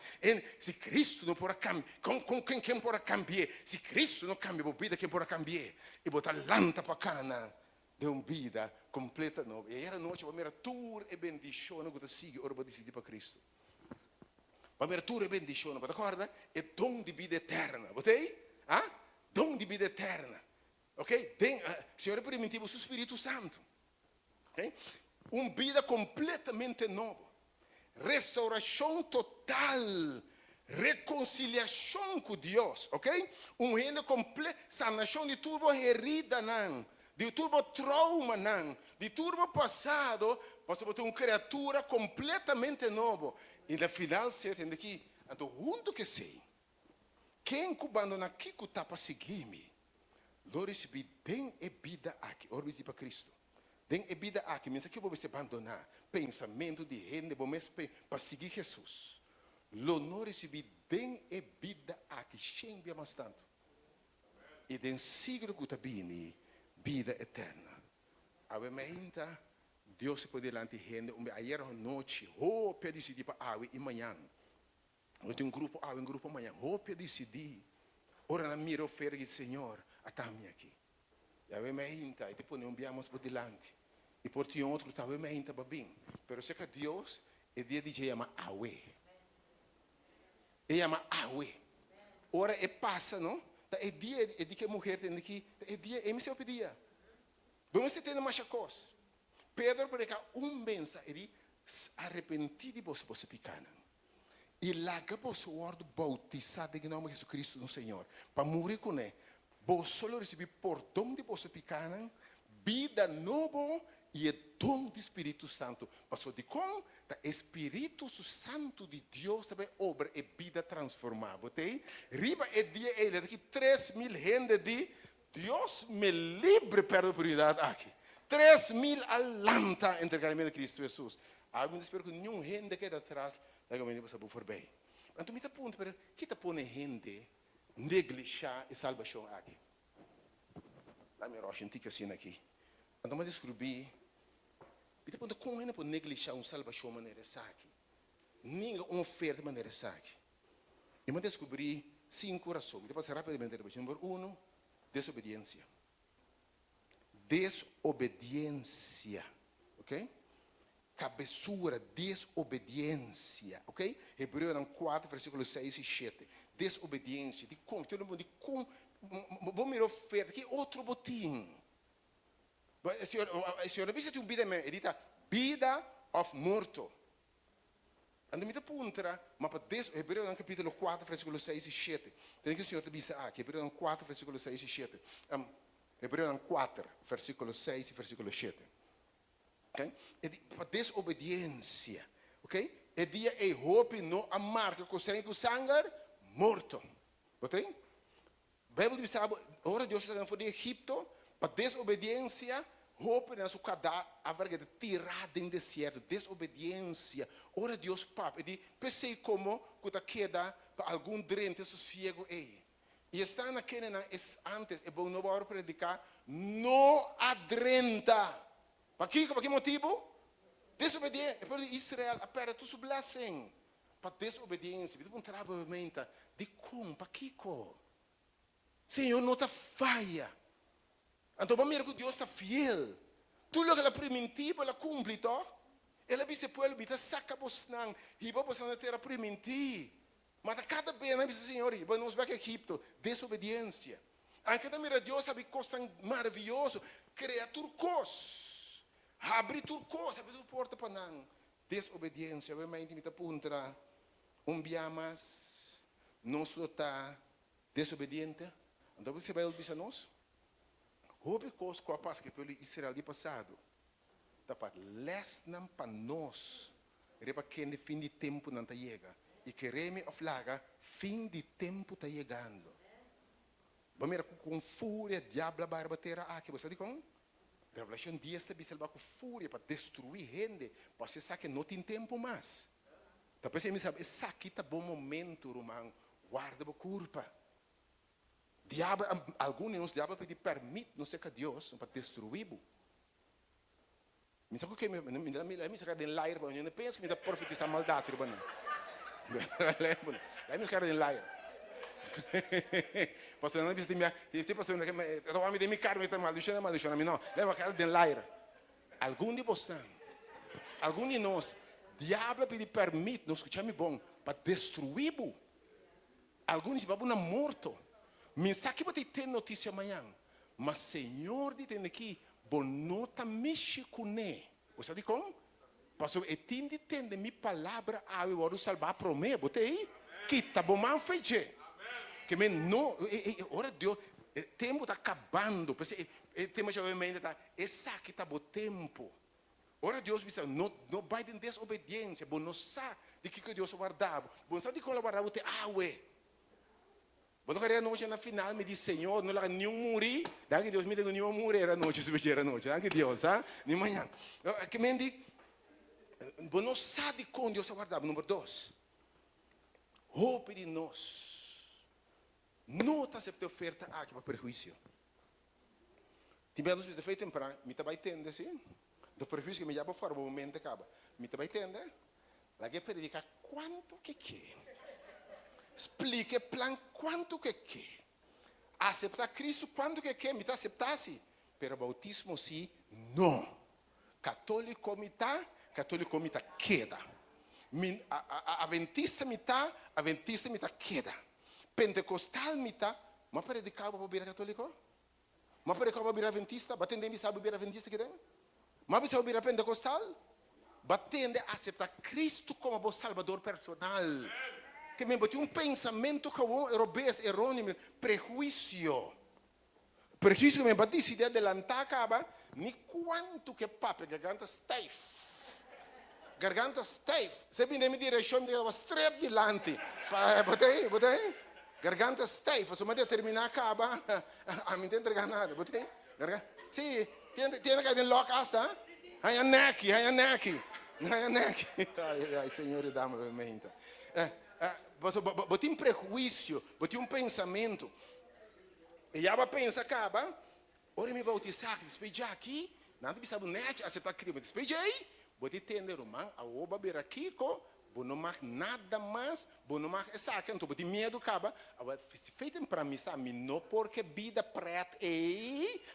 Se Cristo não pode cambiar, com quem pode cambiar? Se Cristo não cambia, vida quem pode cambiar? E botar lanta para cana de uma vida completa nova. E era noite, para tur e bendizione que sigue, ora para decidir para Cristo. Para tur e bendizione, para acordar? É dom de vida eterna, botei? Ah? Dom de vida eterna. Ok? Senhor, permitiu o seu Espírito Santo. Ok? Uma vida completamente nova. Restauração total. Reconciliação com Deus. Ok? Um reino completo. Sanação de turbo herida, não. De turbo trauma, não. De turbo passado. Você botar uma criatura completamente nova. E no final, você entende que, então, junto que sei, quem cubando na que está para seguir-me, lo recebi den e vida aqui, ora para Cristo. Den e vida aqui, mas aqui você abandonar pensamento de gente, para seguir Jesus. Lo não recebi den e vida aqui, sem bem mais tanto. E den siglo que está bem, vida eterna. A ainda Deus se pode delante gente, ayer à noite, roupa decidir para água e manhã. Eu tenho um grupo água, um grupo amanhã, roupa decidir. Ora na mira oferta que Senhor, atame aqui. E a ainda, e depois não viamos por delante. E por ti outro que estava ainda para bem. Pero sei que Deus é dia de chama água. Ele chama água. Ora é passa, não? É dia de que a mulher tem aqui, é dia, é meu dia. Vamos ter mais coisas. Pedro prega mensagem, ele arrepentir de você picana. E lá que você word bautizado em nome de Jesus Cristo do Senhor. Para morrer com ele. Você só recebe perdão de você picana, vida nova e o dom do Espírito Santo. Passou de com o Espírito Santo de Deus também obra e vida transformada. Riba é dia ele daqui 3.000 gente de Deus me livre para a prioridade aqui. 3.000 alanta entregamento de Cristo Jesus. Eu espero que nenhum gente que está atrás da caminho possa por bem. Então me dá ponto para que está pondo gente negligenciar a salvação aqui. Lá me rocha antiga assim aqui. Então me descobri. Me dá ponto como ainda pode negligenciar uma salvação maneira aqui. Ninguém oferta maneira aqui. E me descobri 5 razões. Depois rapidamente. Número 1, desobediência. Desobediência, ok? Cabeçura, desobediência, ok? Hebreus 4, versículos 6 e 7. Desobediência, de como? Todo mundo, de como? Vou me oferecer aqui outro botim. A senhora vê se tem vida, ele está vida of morto. Então, me dá punta, mas para Hebreus capítulo 4, versículos 6 e 7. Tem que o senhor te dizer aqui, Hebreus 4, versículos 6 e 7. Hebreus 4, versículo 6 e versículo 7. Okay? Para desobediência. Okay? E dia é roupa não a marca com sangue morto. Ok? A Bíblia diz, ora Deus está no Egito, para desobediência, roupa na sua cadáver, a verga tirada em deserto, desobediência. Ora Deus, papo, ele pensei como que queda para algum drente sossego aí. E está naquele antes, é bom não vou predicar, não adrenta. Para que motivo? Desobediência. Israel aperta tudo blessing. Para desobediência. Então, um trabalho de como, para que? Senhor, não está falha. Então, vamos ver que Deus está fiel. Tudo que ela primitiva, ela cumpre, tá? Ela disse, pueblo, está saca bosnang. E vamos ter a primitiva. Mas a cada vez, né, Senhor, vamos ver que Egipto, desobediência. Anche da mira Deus sabe coisa maravilhosa, cria turcos, abre turcos, abre tu porta para não. Desobediência, vai mais intimita puntra, biamas, nós está desobediente. Então você vai ouvir nós? Houve coisa com a paz que pelo Israel de passado, tá para lesnam para nós, reba que no fim de tempo não está chega. E queremos a flaga, fim de tempo está chegando. Vamos ver com fúria, diabo vai bater aqui. Você sabe como? Revelação 10 está dizendo com fúria para destruir gente. Você sabe que não tem tempo mais. Talvez você sabe, esse aqui está bom momento, irmão. guarda a culpa. Diabo, alguns diabo pedi permite não ser que Deus para destruir. Me sabe que me sabe de liar, mas eu não penso que me dá profetizar maldade, irmão. Aí me sabe de liar. Pastor, não precisa de pastor, eu vou me de minha carne, tá mal, deixa não, leva cara de liar. Algum de vocês, algum de nós, diabo pedi permite, não escutar me bom, para destruir. Alguns de babu na morto. Me sabe que você tem notícia amanhã, mas Senhor de tem aqui, bonota mexe com ele. Você sabe como? Pastor, eu tenho de entender minha palavra, eu vou salvar para mim, botei? Que tá bom, mal feito. Que me não, ora Deus, o tempo está acabando, o tempo já está, esse aqui está bom tempo. Ora Deus me diz, não vai em desobediência, bom não sabe de que Deus guardava, bom sabe de como guardava você, quando eu noite na final me diz Senhor, não lá nenhum morrer, daí Deus me deu nenhum morrer a noite, se vai a noite, daí Deus, de manhã. Que me diz, bom não sabe como Deus guardava. Número 2, roupa de nós, não está aceitar oferta aqui para prejuízo. Tivemos feito temprano, me vai entender assim, do prejuízo que me já para fora, o momento acaba, me vai entender, lá que predica quanto que quer. Explique plan quanto que quer. Aceitar Cristo quanto que quer, me aceitar-se. Pero bautismo sim, não. Católico me queda. Adventista me queda. Pentecostal me mas para dedicar para virar católico? Mas para dedicar para virar adventista? Batende me sabe virar adventista que tem? Mas sabe virar pentecostal? Batende aceitar Cristo como salvador personal. Que me botou pensamento que eu europeus errôneo, prejuízo que me bateu se de adelantar acaba, nem quanto que papo, garganta stiff, se vem me direção me dava straight dilante, botei, garganta stiff, se me terminar acaba, a mim não entregar nada, botei, garganta, sim, tiene que ir lock hasta, ai neck, ai Senhor dá-me mente. Botei prejuízo, botei pensamento. E já vai pensar, acaba. Ora me bautizar, despejar aqui. Nada me sabe net, aceitar crime. Despejar aí. Botei entender, irmão. A oba beira aqui, não mais nada mais. Não mais essa aqui. Então, botei medo, acaba. Feito para mim, sabe? Não porque vida preta.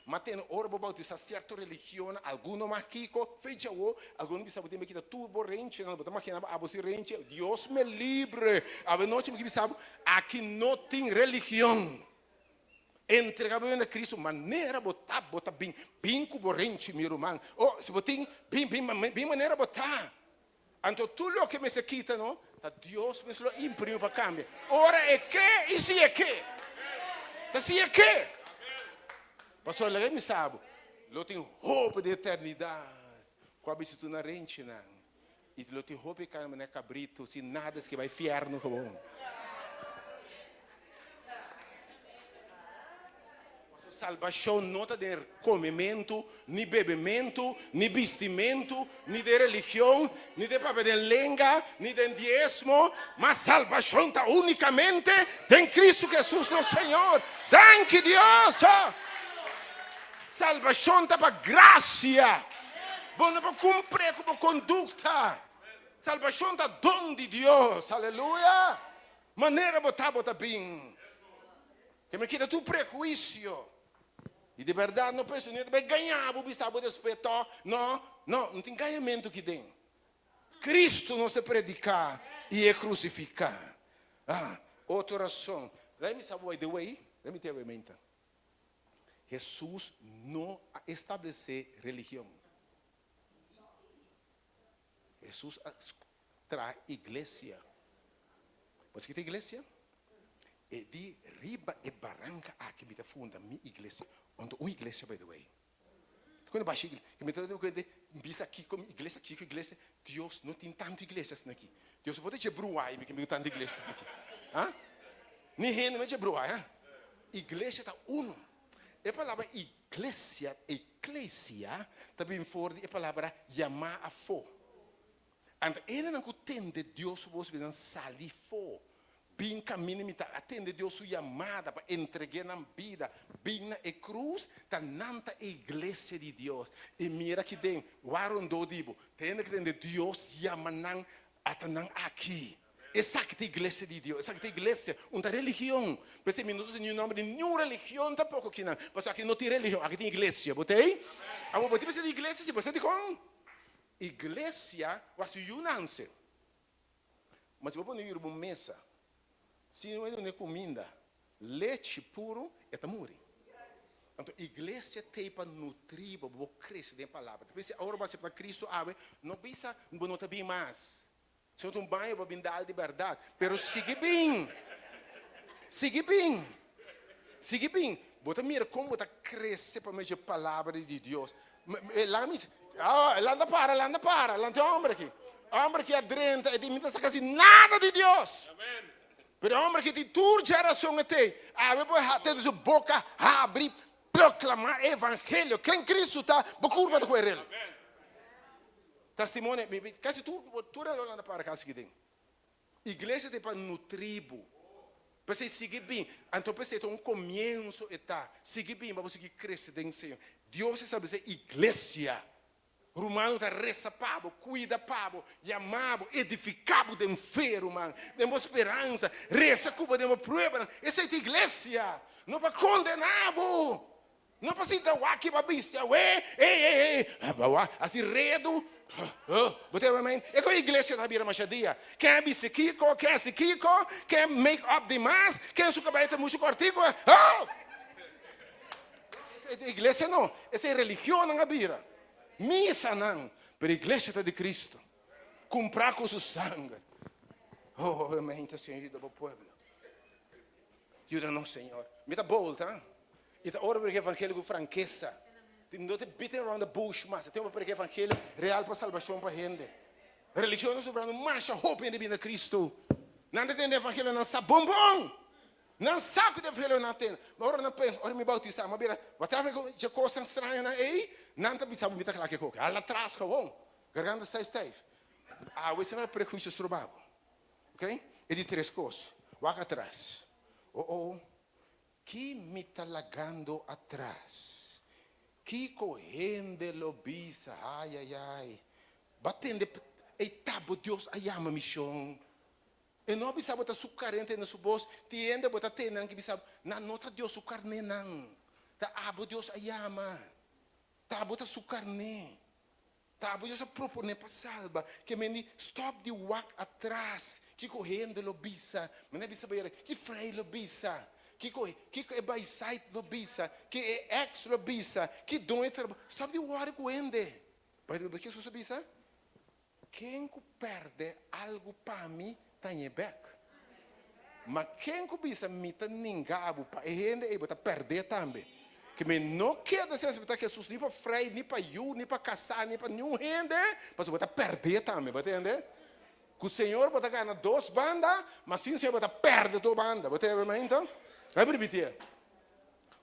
Mas tem hora para bautizar certa religião. Alguns mais aqui, fecha o. Alguns me sabe, tem que dar tudo rente. Não, botar máquina, você rente. Deus me livre. A noite me sabe, aqui não tem religião. Entregar a Cristo, maneira botar bem corrente, meu irmão. Se botar bem maneira botar. Então, tudo o que me se quita, não? Deus me lo imprime para cambiar. Ora é que, e se é que? Se é que? Pastor, ele me sabe. Eu tenho roupa de eternidade. Qual se tu na rente, não? E eu tenho roupa que não é cabrito, se nada que vai fiar no bom. Salvação não está de comimento, nem bebimento, nem vestimento, nem de religião, nem de papel de lenga, nem de diezmo, mas salvação está unicamente em Cristo Jesus, nosso Senhor. Thank you, Deus. Salvação está para graça, não para cumprir com conduta. Salvação está dom de Deus, aleluia. Maneira botar bem. Que me queda tu prejuízo. E de verdade não penso nem vai ganhar, vou estar por respeito. Não tem ganhamento que tem. Cristo não se predicar e é crucificar. Outra razão. Let me say by the way, let me tell you mente. Jesus não estabeleceu religião. Jesus traz igreja. Você tem igreja? E de riba e barranca aqui me funda minha igreja. Onde uma igreja, by the way. Quando baixo que me deu que bisa aqui como igreja aqui, igreja, Deus não tem tanta igrejas aqui. Deus pode ter bruai, que me tanta igrejas aqui. Nem rende me bruai, Igreja tá uno. A palavra igreja, eclesia, também for a palavra chamar a fo. And ele não entende Deus vos bem salir fo. bem caminho me atende Deus sua chamada para entregar na vida, bem na cruz, tá nanta igreja de Deus. E mira que tem, warundo dibo, tem que entender Deus chama nan atanan aqui. Essa que é a igreja de Deus, essa que é a igreja, uma religião. Porque minutos em nome de nenhuma religião tá pouco aqui não. Mas aqui não tem religião, aqui tem igreja, botei? Agora você precisa de igreja, se você tem com igreja, você unance. Mas se você não ir uma mesa, se não é comida, leite puro, é tamuri. Então, a igreja tem para nutrir, para crescer na palavra. Depois, agora você para Cristo, não precisa, não está bem mais. Se não tem banho, para brindar de verdade. Mas sigue bem. Sigue bem. Sigue bem. Você mira como você cresce para a palavra de Deus. Lá não para, lá não tem homem aqui. Homem que é drenta, e não está quase nada de Deus. Amém. Mas homem que tem toda geração até, vai ter sua boca abrir, proclamar evangelho. Quem Cristo está, vou curva com ele. Testemunho, quase tudo é lá para casa que tem. Igreja tem para nutrir. Para você seguir bem. Então, para você ter começo e tá. Seguir bem, para você seguir crescer dentro do Senhor. Deus sabe dizer igreja. Romano está recapado, cuida pabo, chamado, edificado de fé, romano. Temos esperança, reza cuba, temos prova. Essa é a igreja. Não para condenar, não para sentar aqui para bistia, assim redo. É com a igreja na Bira Machadia. Quem é bicicleta, quem é ciclico, quem é make-up demais, quem é sucabaita muito cortico. A igreja não, essa é religião na Bira. Missa não, para a igreja de Cristo. Comprar com seu sangue. Oh, amém, Senhor, ajuda o povo. Ajuda-nos, Senhor. Me dá volta. E da hora para o evangelho com franqueza. Não te beating around the bush, mas tem uma para o evangelho real para salvação para a gente. Religião não sobrando marcha, hope em vida de Cristo. Não tem evangelho, não sabe bombom. Não sabe o evangelho, não tem. Agora não pensa, agora me bautista, mas vira, whatever já coisa estranha na aí, não tem sabe me tá que coca. Ela atrás que bom. Garganta está. Você não é prejuízo estrobado. OK? E de três coisas. Vai atrás. Que me está lagando atrás? Que correndo lobisa, ai. Batendo, etapa Deus aí ama missão. E não bisa botar sucarente no seu bolso, tiende botar tenang que bisa, não tá Deus sucar nem não. Tá abo Deus aí ama. Tá botar sucar nem. Tá abo Deus propor para salva, que me stop de walk atrás, que correndo lobisa, mas não bisa beira, que freio lobisa. Que é by sight lobisa, que é ex lobisa, que dom é trabalho. Stop de worry com ele. Mas o que Jesus lobisa? Quem perde algo para mim, está em back. Mas quem bisa me está ningabo para ele, ele vai perder também. Que me não quer dizer que Jesus nem para freio, nem para you, nem para casar, nem para nenhum rende, mas vai perder também, vai entender? Que o Senhor vai ganhar 2 bandas, mas sim o Senhor vai perder 2 bandas, vai entender então? Vai repetir.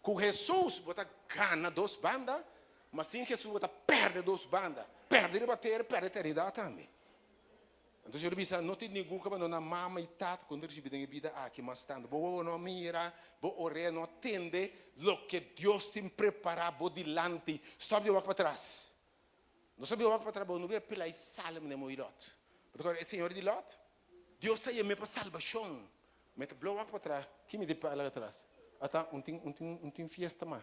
Com Jesus, você ganha 2 bandas, mas sem Jesus, você perde 2 bandas. Perde de bater, perde a eternidade também. Então, eu disse, não tem ninguém que não mama e tata, quando eles vivem a vida aqui, mas tanto. Boa não mira, boa orar, não atende o que Deus tem preparado delante. Stop de walk para trás. Não sabe walk para trás, não vai pela salme de Moirot. Porque o Senhor de Lot, Deus está aí para salvação. Mas blow up para trás, que me dê para lá atrás. Até tem fiesta mais,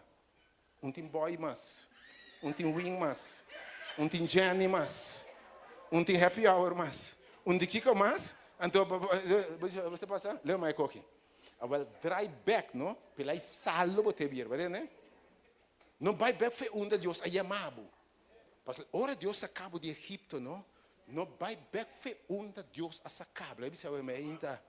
tem boy mais, tem wing mais, tem Jenny mais, tem happy hour mais, tem Kiko mais. Então, você passa, leva mais coque. Agora, dry back, não? Pela salo você vir, vai né? Não vai back foi onde Deus é chamado. Porque ora Deus acabou de Egipto, não? Não vai back foi onde Deus a sacava. Aí você vai me ainda.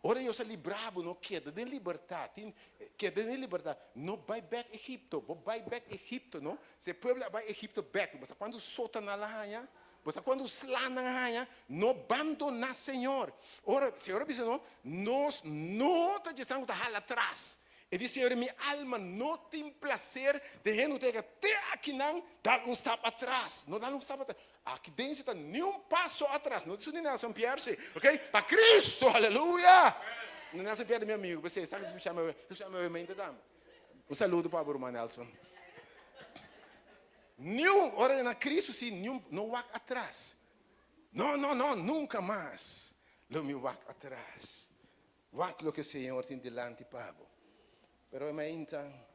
Ora Deus é librado, não queda de liberdade, queda de liberdade. Não vai back Egipto, vai back Egipto, não? Se pueblo vai Egipto back, mas quando solta na lanha, mas quando slá na lanha, não abandona Senhor. Ora, Senhor diz não, nós não te estamos lá atrás. E diz Senhor, minha alma não tem prazer de gente que até aqui não dá step atrás, não dá step atrás. Aqui dentro está nem passo atrás, não diz nem nada, São Pierre, ok? Para Cristo, aleluia! Não se perde meu amigo, você sabe que chama meu mente dama. Um saludo para o irmão Nelson. Nenhum, ora na Cristo sim, nenhum, não vai atrás. Não, nunca mais. Não me vai atrás. Vai lo que o Senhor tem delante, Pablo. Pero então,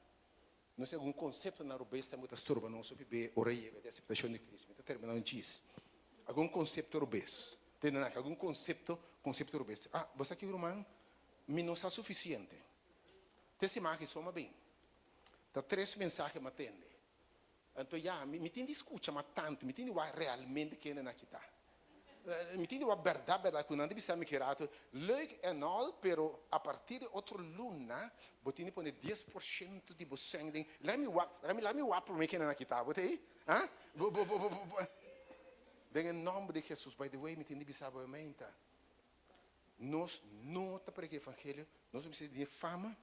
não sei algum conceito na rubesta muito turba não sobre bem ora chega de aceitação de Cristo. Está terminando diz. Algum conceito rubes. Tem algum conceito rubes. Ah, você aqui irmão, me não está suficiente. Essa imagem soma bem. Tá 3 mensagens me atende. Então já, me tem de escutar mas tanto, me tem de realmente que ainda aqui está. Me tem de verdade que não deve ser me querado. Leuk en al, pero a partir de outra luna, você tem de pôr 10% de você em lá me para me que ainda aqui está, você aí? Ah? Em nome de Jesus, by the way, me tem de bisar obviamente. Nós não está para que evangelho, nós não precisamos de fama,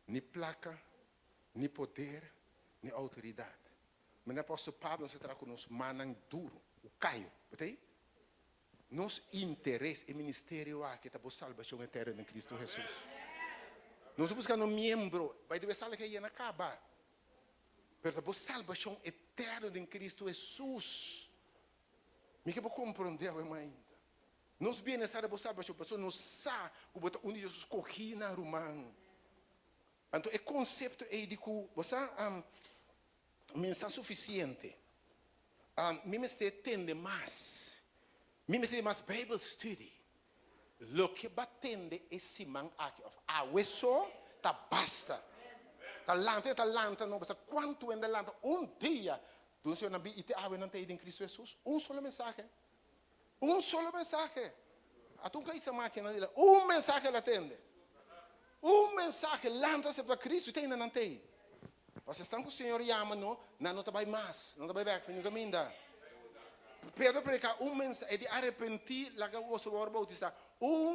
nem placa, nem poder, nem autoridade. Mas o apóstolo Pablo se trata com nos manang duro, o caio, ok? Nosso interesse é ministério que está por salvação eterna em Cristo Jesus. Nós buscamos membro, vai dever saber que aí não acaba. Mas por salvação eterna em Cristo Jesus. Me que vou compreender, irmã. Nós bem nessa por salvação, pessoa não sabe o botar onde Jesus corri na romano. Então, o conceito é de que você mensagem suficiente. Me entende mais. Me entende mais Bible study. Lo que batende esse man aqui. Isso tá basta. Talanta, não basta. Quanto ainda lanta? Dia. Do Senhor não bi não tem em Cristo Jesus. Solo mensagem. Solo mensagem. A tu que essa máquina dele. Mensagem ela atende. Mensagem lanta-se para Cristo tem não tem. Vocês estão com o Senhor e amam, não está bem mais, não está bem back, não caminha. Pedro predica mensagem de arrepentir, lá que o Senhor bautista,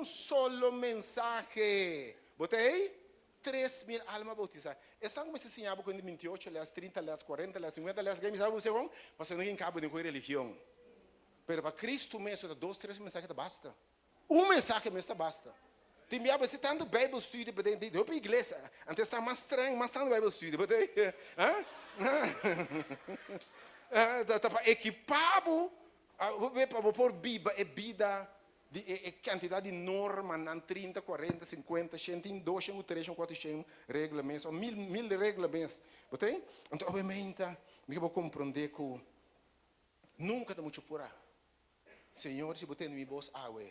solo mensagem. Botei 3,000 almas bautizadas. Estão como se ensinava com 28, aliás, 30, aliás, 40, aliás, 50, aliás, quem sabe você vão? Você não tem cabo de qualquer religião. Mas para Cristo mesmo, 2, 3 mensagens basta. Mensagem mesmo basta. Tem você tanto Bible study para dentro da igreja. Antes está mais estranho, mas tanto Bible study, está para equipar, para pôr Bíblia, vida, quantidade de norma, 30, 40, 50, 100, 200, 300, 400 regulamentos, 1000 regulamentos. Então, obviamente, eu vou compreender que nunca está muito por aí. Senhor, se você não me boas água,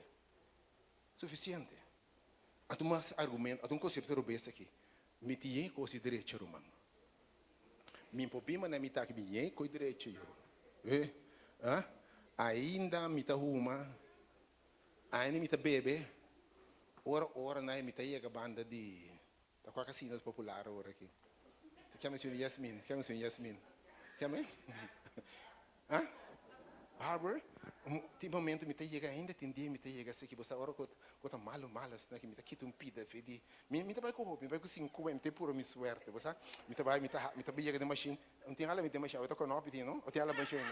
suficiente. Há argumento, há conceito robês aqui. Me tinha coisa direito, irmão. Me problema não é me tá que me coisa direito, eu. Ainda me tá uma, ainda me tá bebê. Ora não é me tá aí a banda de, tá com a casinas popular ora aqui. Chama se Yasmin, chama? Harbor? Tem momento me chega ainda, tem dia me chega assim que você ora com malas, né? Que me quita pida, fedi. Me tá vai com roupa, me vai com 5 me puro me suerte, você? Me tá vai chega de machine, não tem ela me tem machine, eu tô com 9 não? Ou tem ela machine?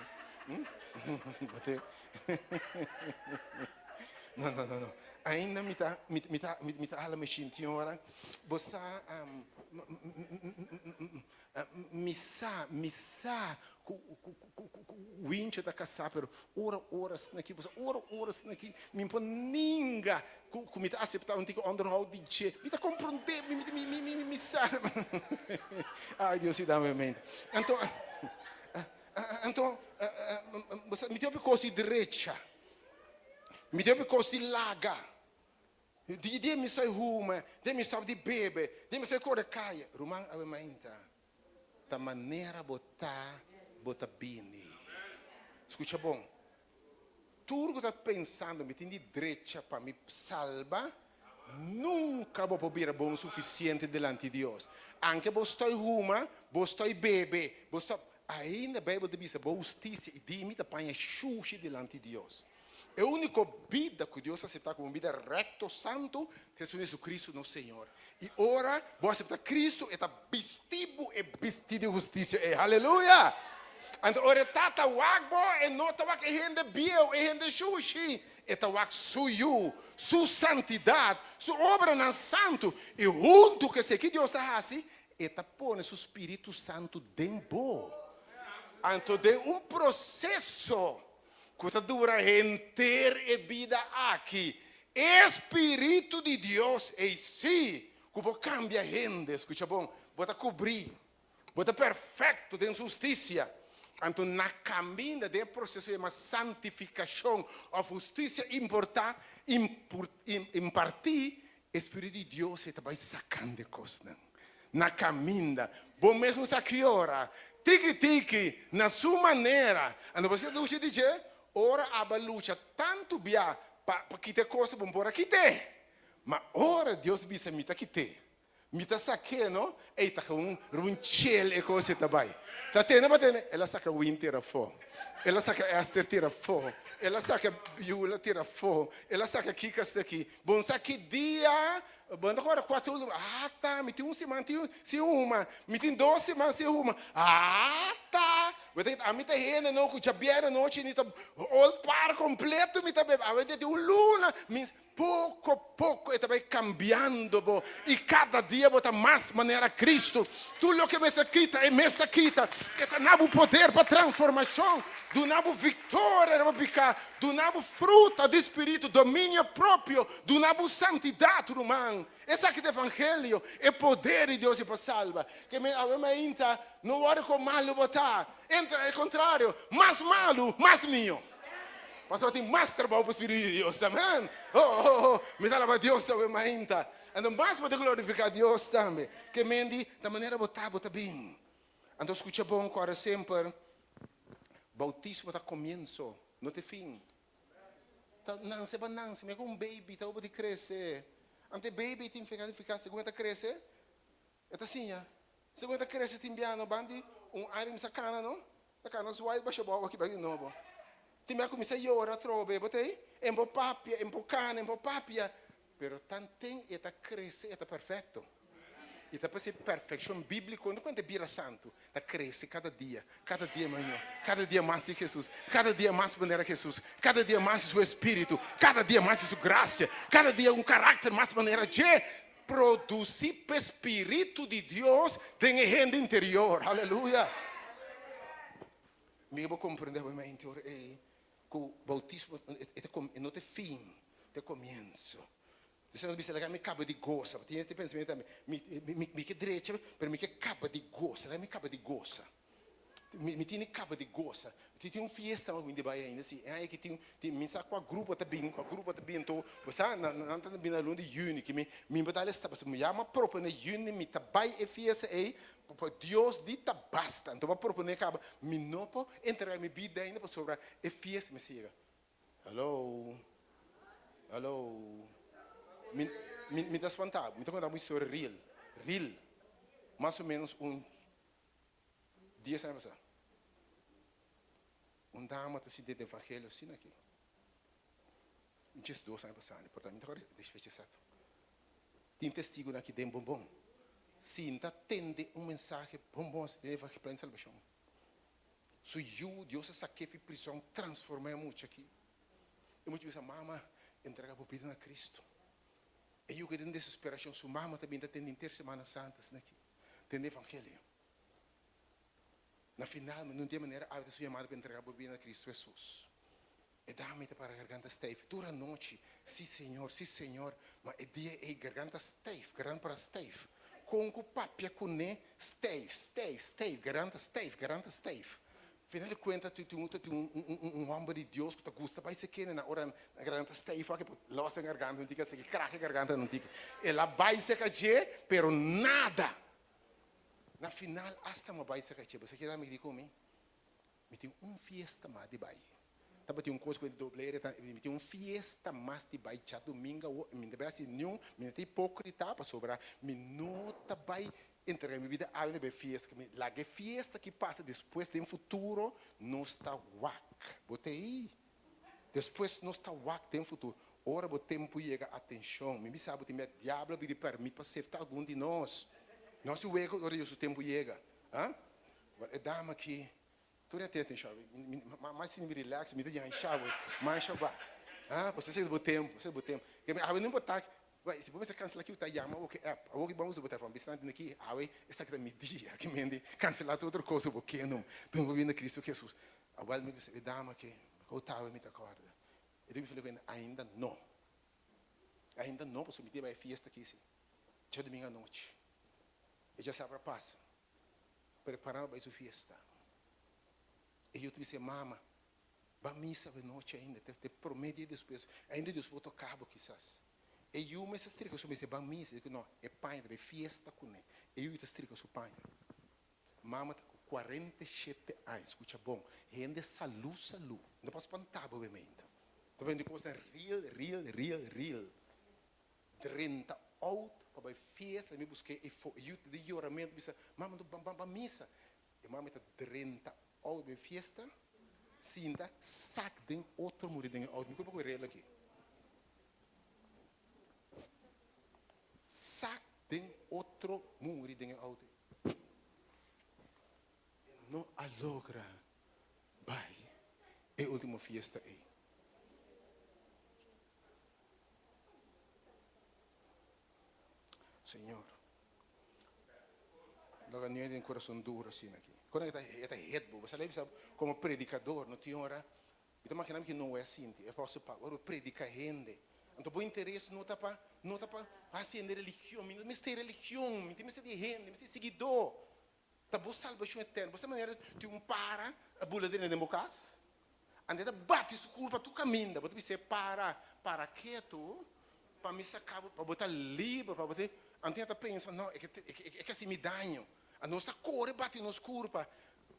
Não. Ainda me tá ela machine, senhora. Você missa o índio da caçar, pero horas naqui, horas naqui, me impõe ninguém que me aceitar um tipo underhold de che, me tá compreender, me sabe. Ai Deus, se dá minha mente. Então, você me deu por coisa direita, me deu por coisa de laga. De me sai ruma, de me sabe de bebe, de me sai cor de caia. Romão, a mente. Da maneira botar bem. Escuta bom. Tudo que está pensando, me tem de direita para me salvar, nunca vou poder bom o suficiente delante de Deus. Anche você está ruma, você está bebe, você está ainda Bíblia diz boa justiça e de mim te apanha xuxi delante de Deus. É a única vida que Deus aceita como vida recto, santo, que é Jesus Cristo, nosso Senhor. E ora, vou aceitar Cristo, está vestido de justiça. Aleluia! Ando ore tata wak bo e nota wak e hende bio e hende sushi. Eta wak suyu, su santidade, su obra na santo. E junto que se que Deus hace, eta pone su Espírito Santo dentro. Então tem processo que dura inteira a vida aqui. Espírito de Deus é sim, que cambia a gente, escuta bom, bota cobrir, bota perfeito, tem justiça. Então, na caminho do processo de santificação, a justiça importar, impartir, o Espírito de Deus vai sacando coisas. Na caminho, bom mesmo a que hora, tiki-tiki, na sua maneira. Então, você diz, ora a luta tanto bem, para quitar coisa, bom, para quitar. Mas ora Deus bisa mita quitar. Mita saque, não? Eita, um chel e coisa também. Tá tendo, mas tendo. Ela saca o inteiro fora. Ela saca Esther tira fora. Ela saca Yula tira fora. Ela saca Kikas daqui. Bom, saque dia. Bom, agora 4. Ah, tá. Me tem um semana, se uma. Me tem 2 semanas, se uma. Ah, tá. A mim tá renda, não. Que já vieram noite, nem tá. O par completo, me tá bebendo. A mim tem luna. Pouco a pouco ele vai cambiando, bo. E cada dia bota mais maneira Cristo. Tudo que me quita é me quita. Que não há poder para transformação, do não há vitória para picar, do não há fruta do Espírito, domínio próprio, do não há santidade humana. Esse aqui é o Evangelho, é poder de Deus para salvar. Que me ainda não ora com malo botar, entra ao contrário, mais malo, mais meu. Mas eu tenho mais trabalho para o Espírito de Deus, amém? Me dá para Deus, sabe, ainda. Então, mais para glorificar Deus também. Que mendi, da maneira botar bem. Então, escuta bom, agora sempre. Bautismo está começo, não tem fim. Não, se vai não, se me um baby, está para crescer. Ante baby tem que ficar, segunda crescer. É assim, já. Segunda crescer, tem piano, bandi, item sacana, não? Sacana, suai, baixa boa, aqui, vai de novo. Timia começa a chorar, trobe, botei, empo papia, empo cana, empo papia, pero tanto eta cresce, eta perfeito. Eta para ser perfeição bíblica, quando é vira santo, eta cresce cada dia melhor, cada dia mais de Jesus, cada dia mais maneira de Jesus, cada dia mais de seu Espírito, cada dia mais de sua graça, cada dia caráter mais maneira de produzir o Espírito de Deus em gente interior, aleluia. Me vou compreender bem interior, que o bautismo não tem fim, tem começo. Você não precisa me acaba de goza. Tem esse pensamento também. Me que direito, mas me que acaba de goza. Me acaba de goza. Me tem acaba de goza. Tem fiesta no de Bahia ainda assim. É que tem me saco a grupo também, então você não está bem na lua de junho que me batalha está, mas me chama propõe junho me tá vai e fiesta aí. Deus dita basta. Então, para propor acaba, me não pode entrar minha vida ainda para sobrar. E fies me siga. Hello. Me dá espantado. Me está contando uma história real. Mais ou menos 10 anos. Dama está se de evangelho assim aqui. Just 2 anos passando. Portanto, agora deixa eu ver. Tem testigo aqui dentro bom. Sinta tende mensagem bom de evangelho para a salvação. So Deus saque de prisão, transforma muito aqui. E muitas vezes a mama entrega a vida a Cristo. E eu que tenho desesperação, sua mama também está tendo Semana Santa aqui. Tem evangelho. Na final, não tem maneira, a sua chamada para entregar a vida a Cristo Jesus. E dá-me para a garganta steife. Toda noite, sim Senhor, mas é dia é garganta steife, garganta para steife. Com o papia com ne steife, garanta steife. Afinal de contas, tu tem homem de Deus que te gosta, vai se querer na hora na garganta steife, que losta a garganta, não diga assim, craque a garganta, não diga. Ela vai se cair, pero nada. Na final, hasta uma vai se cair. Você quer me dizer comigo? Me tem fiesta mais de baile. Tava tem coisa com dobleira, me tem fiesta mais de baile, já domingo, me deve assim, me tem hipócrita para sobrar, me nota vai entrar em minha vida, há uma fiesta, lá que fiesta que passa depois tem futuro, não está wack. Botei aí. Depois não está wack, tem futuro. Ora, o tempo chega, atenção, me sabe que o diabo me permite para ser algum de nós. Nós o ego, ora, o tempo chega. É dama aqui. Tu já tem chave. Mas se me relaxa, me dá chave, mais chave. Ah, você sei do tempo, você do tempo. Que me não botar, vai, se você cancelar aqui o tá chama o que app, o que vamos botar from bastante aqui, aí essa que tá me dia, que me cancelar outra coisa pequeno. Tu não vindo Cristo Jesus. Agora me disse, dama que o tava me acorda. Ele me falou ainda não. Ainda não, porque me vai festa aqui sim. Já domingo à noite. E já sabe a paz. Preparava para sua festa. E eu te disse, mama, vai missa de noite ainda, te prometo depois. Ainda Deus vai tocar, quizás. E eu me estrica, eu me disse, vai missa, eu digo, não, é pai, é festa com ele. E eu te estrica, sou pai. Mama, 47 anos, escuta bom. Rende saúde. Não posso espantar, obviamente. Tá vendo como você é real. 30 out para festa, me busquei e de oramento, disse, mama, não missa. E mama está 30 out de festa, sinta, sac de outro mundo de out. Me culpa com ele aqui. Sac de outro mundo de out. Não alogra, vai. É a última festa aí. Senhor, logo não tem coração duro assim aqui. Quando está reto, você leva como predicador, não tem hora. Então, imaginamos que não é assim. Eu posso predicar gente. Então, o interesse não está para acender religião, não tem religião, não tem gente, não tem seguidor. Está boa salvação eterna. Você maneira de para a bula dele na casa, anda bate isso curva tu caminha, você dizer para quieto, para me sacar, para botar livre, para botar. Antes está pensando, não, é que assim me danho. A nossa cor bate nos curva.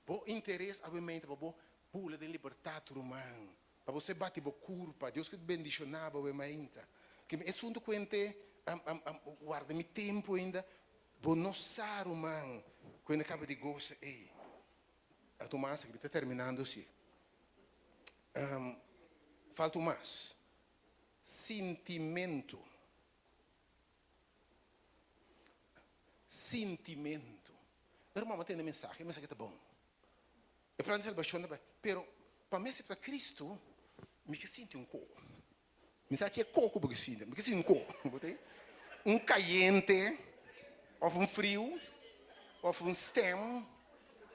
O interesse, obviamente, para o bula de liberdade humana. Para você bater a curva, Deus que bendicionava, obviamente. Que é assunto que guarda meu tempo ainda, vou nossar humano, quando acaba de gostar, a Tomás que está terminando assim. Falta mais. Sentimento. Pero mamãe tem mensagem está bom. É para dizer baixo, pero para mim para Cristo, me que sinto coco. Mensagem que é coco porque sinto, me que sinto coco, caliente, ou frio, ou stem,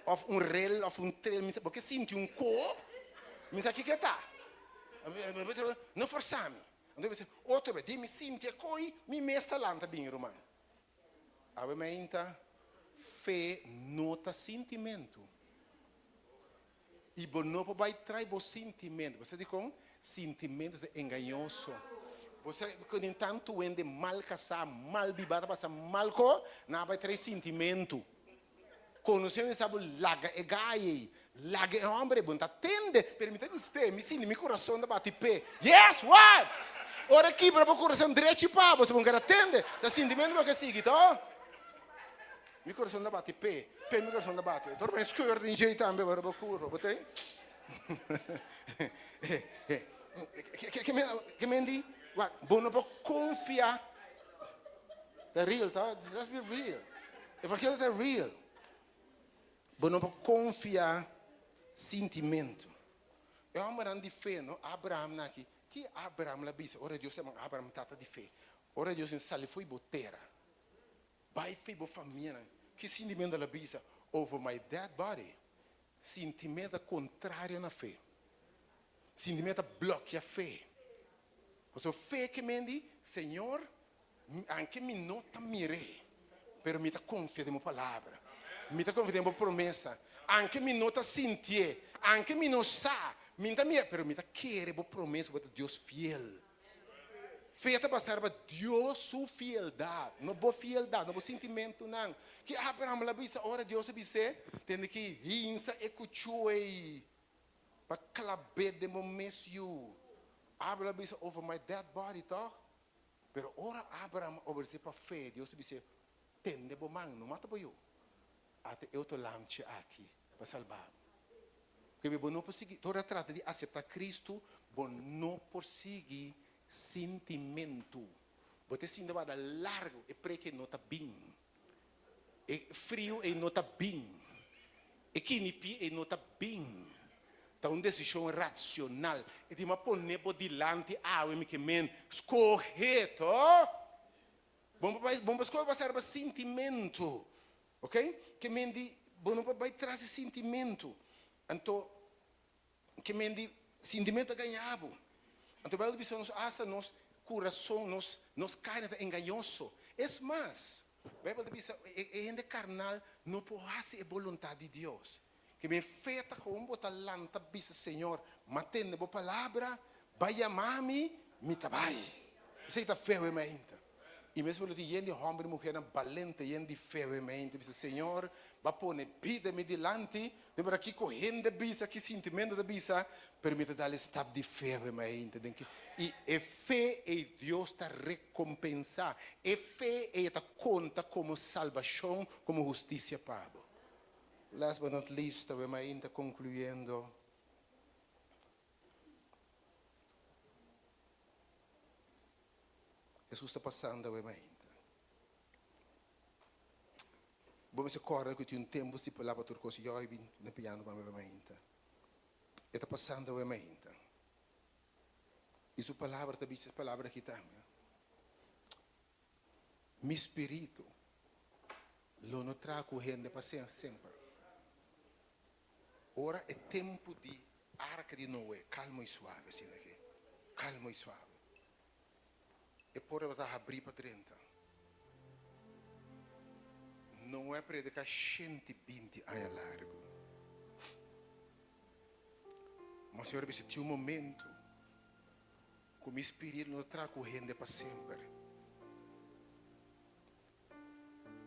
ou rel, ou trail, porque sinto coco. Mensagem que está. Não forçar-me. Outra vez, me sinto coi, me mesta lá tá bem, romano. Obviamente, fé nota sentimento. E você não vai trazer o sentimento. Você diz com sentimentos de enganoso. Você, quando tanto vende mal casar, mal vivada, passa mal com, não vai trazer sentimento. Conhecendo sabe laga é gai, laga é homem, bom tá tende, permita me ste, me sinto meu coração da bate pé. Yes, what? Ora aqui para o coração direito para você não quer atender, tá sentimento porque sigue, tá? Meu coração da bate pé, meu coração da bate. Dorme escuro de jeito também para o curro, botei? Que me diz, bom não pode confiar. É real, tá? Let's be real. Evangelho é real. Bom não pode confiar sentimento. É uma grande de fé, não? Abraão aqui. Que Abraão lá disse, ora Deus é Abraão tata de fé. Ora Deus sali foi botera. Vai foi bo família. Que sentimento ela disse over my dead body. Sentimento contrário na fé. Sentimento bloqueia a fé. Porque a fé que me diz, Senhor, anche me nota mire, pero me confia nella palavra. Me confia nella promessa. Anche me nota sentir, anche me non sa, pero me quer a promessa de Deus fiel. Feita passar para Deus sua fieldade, não boa fieldade, não boa sentimento não. Que Abraão lá disse, ora Deus disse, tem que rinsa e cuchue para clabe de momento. Abraão disse over my dead body, tá? Pero ora Abraão obedece para fé, Deus disse, tem de bom mano, não mata eu. Até eu te lance aqui para salvar. Porque eu não consegui, toda trata de aceitar Cristo, eu não consegui sentimento. Você se ainda vai dar largo e para que não está bem. É frio e não está bem. E que nipi e nota bem. Tá uma decisão racional. E de uma poner por delante a o que men escorreto. Vamos escolher passar para sentimento. Ok? Que men di bom vai trazer sentimento. Então que men di sentimento ganhado. Então vai dizer hasta nos coração nos carne enganoso. Es mais, vai dizer gente carnal não pode fazer a vontade de Deus. Que me feita com um talanta bisa Senhor, matendo a palavra, vai amar-me, me trabalhe. Isso está feio ainda. E mesmo que gente homem e mulher valente, gente feio ainda, bisa Senhor, vai pôr vida me delante, depois aqui correndo bisa, que sentimento da bisa, permite dar estado de feio ainda. E a fé é Deus está recompensar. A fé é está conta como salvação, como justiça para. Last but not least, estamos ainda concluindo. Jesus está passando ainda. Vamos se acordar que tem um tempo de palavra turcos e eu vim no piano para ainda. Está passando ainda. E sua palavra também é palavra que também. Meu espírito lo não traz correndo para sempre. Ora é tempo de arca de Noé, calmo e suave, assim aqui. Calmo e suave. E por ela abrir para 30. Não é predicar 120 anos largo. Mas Senhor, você tinha um momento que o meu espírito não traz correndo para sempre.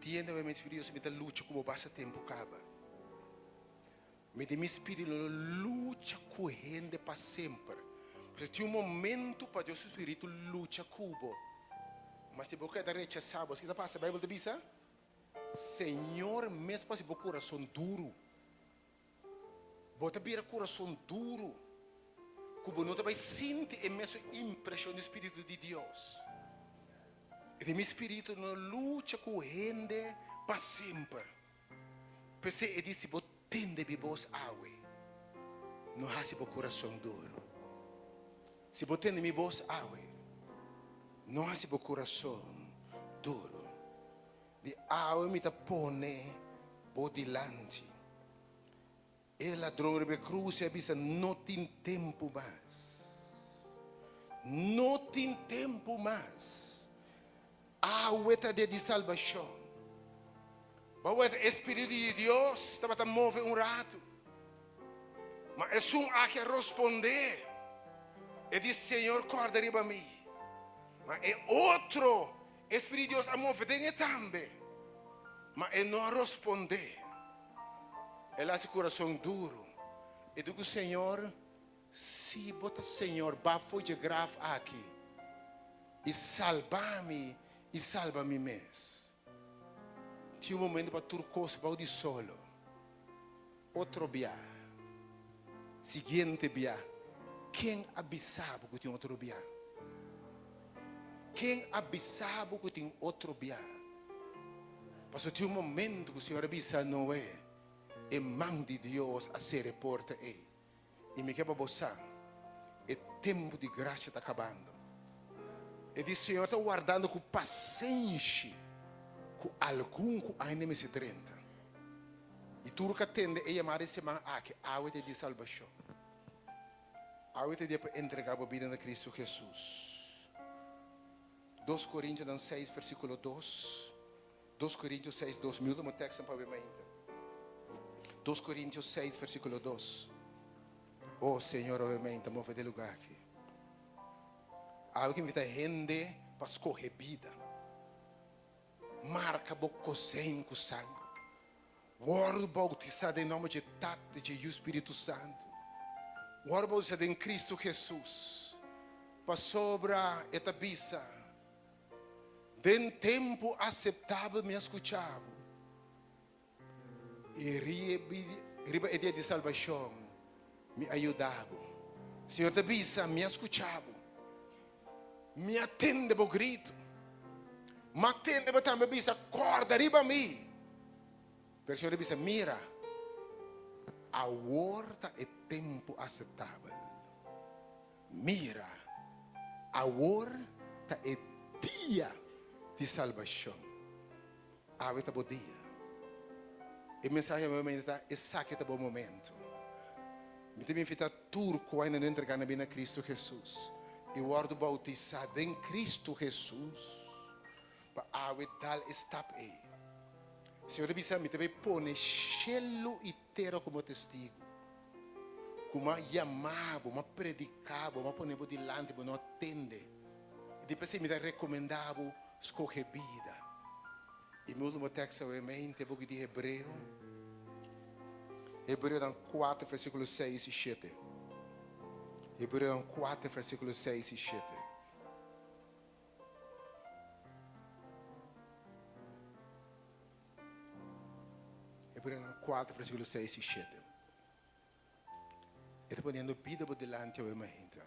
Tiende o meu espírito, você me luta como passa tempo acaba. Mas meu espírito luta correndo para sempre. Porque tinha um momento para Deus, o espírito luta cubo. Mas se você quer rechazar, você está passando a Bíblia de Bisa? Senhor, mesmo se você coração duro. Você vira coração duro. Cubo não vai sentir a mesma impressão do Espírito de Deus. E meu espírito não luta correndo para sempre. Porque ele disse, tende de vos água, não há seu coração duro. Se você tende de vos água, não há seu coração duro. De água me tapone por delante. E ladrão de cruz e avisa, não tem tempo mais. Não tem tempo mais. Água está de salvação. O Espírito de Deus estava a mover rato. Mas é a que responder. E diz, Senhor, corda riba mim. Mas é outro Espírito de Deus a mover também. Mas ele não responder. Ele faz o coração duro. E digo, Senhor, se bota Senhor, bafo de grave aqui. E salva-me, e salva-me mesmo. Tinha um momento para turcos, para o de solo. Outro bia. Seguinte bia. Quem avisava que tinha outro bia? Quem avisava que tinha outro bia? Porque tinha um momento que o Senhor avisa Noé. E mão de Deus a ser porta aí. E me quebra você. É tempo de graça está acabando. E diz, Senhor, está guardando com paciência. Com algum que ainda me se 30. E tudo que atende é chamar esse man aqui, a água de salvação. A água de para entregar a vida de Cristo Jesus. 2 Coríntios 6, versículo 2. 2 Coríntios 6, 2. Muda o texto para ver ainda. 2 Coríntios 6, versículo 2. Oh Senhor, obviamente, move de lugar aqui. Algo que invita a gente para escorrer vida. Marca boco sem com sangue. Word bautizado em nome de Tati de Espírito Santo. Word bautizado em Cristo Jesus. Para sobre esta bisa. De tempo aceitável me escutava. E riba a dia de salvação me ajudava. Senhor da bisa me escutava. Me atende para o grito. Matende para também bisa corda riba me. Pero Senhor bisa mira. ahora é tempo aceitável. Mira, agora é dia de salvação. Agora é o dia. E a mensagem é esse é o bom momento. Me tem invitado turco ainda não entregar na vida a Cristo Jesus. E o ordo bautizado em Cristo Jesus. Para agora tal estap aí. Senhor, me também põe cielo inteiro como testigo. Como chamava, como predicava, como poneva delante, como não atende. Depois me recomendava escolher vida. E meu último texto é o book de Hebreu. Hebreu 4, versículos 6 e 7. Hebreu 4, versículos 6 e 7. Hebreu 4, versículos 6 e 7. Ele está ponendo vida por delante da mente.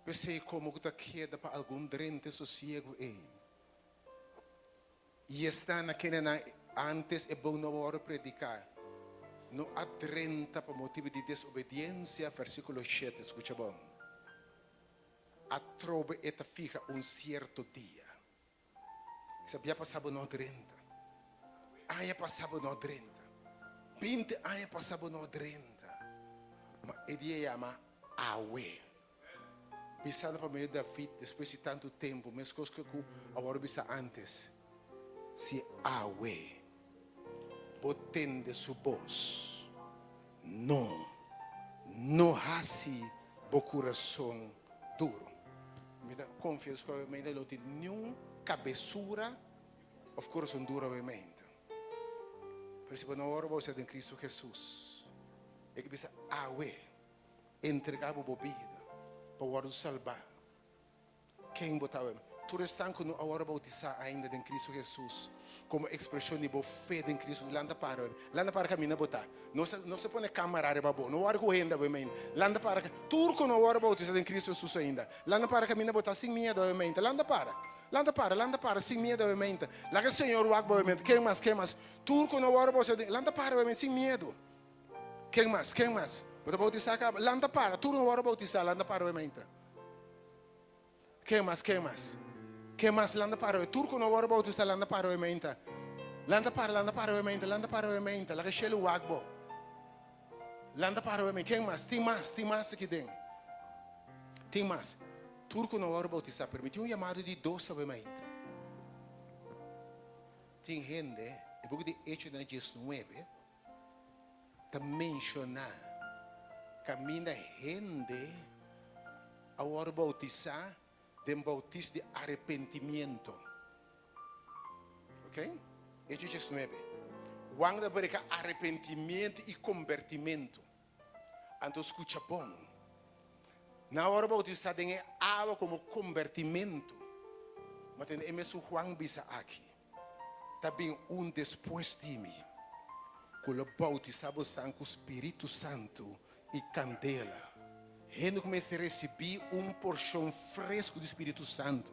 Pensei como que queda para algum drente sossego aí. E está naquele antes é bom na hora predicar. Não adrenta por motivo de desobediência, versículo 7, escuta bom. A trova eta fija certo dia. Sabia passava no adrenta. Aia passava no adrenta. 20 anos passava no 30. Mas ele chama Awe. Pensando para mim, David, depois de tanto tempo, mas coisas que agora bisa antes. Se Awe botende sua voz, não hasi o coração duro. Me dá confiança que a mente não tem nenhuma cabeçura of coração duro a mente. Por isso, na hora você tem Cristo Jesus, é que bisa Awe entregar a bebida para o ordo salvar. Quem botava? Tu estão com a hora bautizar ainda em Cristo Jesus, como expressão de boa fé em Cristo. Landa para caminhar botar. Não se põe camarada para bom. Não hora correndo bem. Landa para. Tu com a hora bautizar em Cristo Jesus ainda. Landa para caminhar botar sem medo bem. Landa para, sem medo bem. Lá que o Senhor o água bem. Quem mais? Tu com a hora bautizar. Landa para bem sem medo. Quem mais? Bota bautizar acaba. Landa para. Tu com a hora bautizar. Landa para bem. Quem mais? Que mais landa para o turco não vai bautizar landa para o menta. Landa para o menta. Lá que chega o agbo. Landa para o menta. Quem mais? Tem mais aqui dentro. Tem mais. Turco não vai bautizar. Permitiu chamado de 12 ao menta. Tem gente, é pouco de Hechos 19, tá mencionar caminha gente a hora bautizar. De bautismo de arrependimento. Ok? Hechos 19. Quando aparece arrependimento e convertimento. Então escuta bom. Na hora bautizar tem água como convertimento. Mas tem emerso Juan bisa aqui. Também depois de mim. Quando bautizamos com o Espírito Santo e candela. Ele começa a receber porção fresco do Espírito Santo.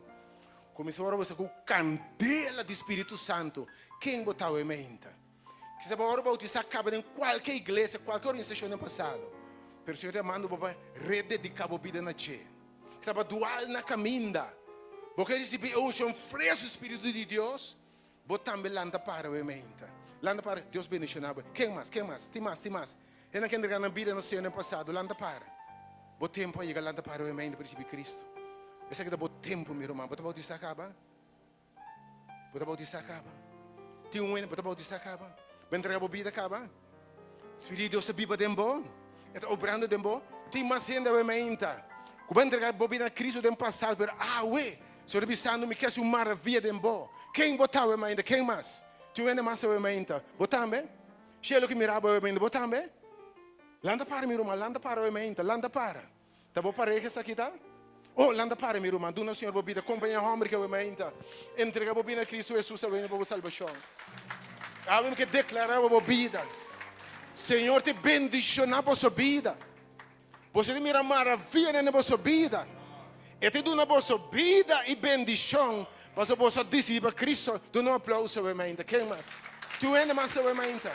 Começou a orar com candela do Espírito Santo. Quem botou em mente? Que se agora bautizar acaba em qualquer igreja, qualquer organização no passado. Pero o Senhor manda para rededicar a vida na che. Que se dual na caminha. Porque receber porção fresco do Espírito de Deus, botamos landa para a mente. Landa para Deus bendicionava. Quem mais? Tem mais. Ele não quer entregar na vida no Senhor no passado. Landa para. Bom tempo aí, galera, para o mente para receber Cristo. Esse aqui dá bom tempo, meu irmão. Bota bautizar acaba. Tem ano, bota bautizar acaba. Vai entregar a vida acaba. Espírito de Deus viva de bom. Está obrando de bom. Tem mais gente a mente. Como entregar a vida a Cristo do passado, pero ué, se revisando me quer uma maravilha de bom. Quem botava a mente? Quem mais? Tem ano mais a mente. Botamos? Cheio que mirava a mente. Botamos? Landa para, meu irmão, landa para o mente, landa para. Tá bom para essa aqui, tá? Oh, landa para, meu irmão, dona Senhor bobida, acompanha a homem que o mente. Entrega a bobina a Cristo Jesus, a bobina para a salvação. Há que declarar a bobida. Senhor te bendiciona para a sua vida. Você te mira maravilha na sua vida. E te dá na sua vida e bendição. Para você dizer para Cristo, dá um aplauso a mente. Quem mais? Tu ainda mais sabe mainta.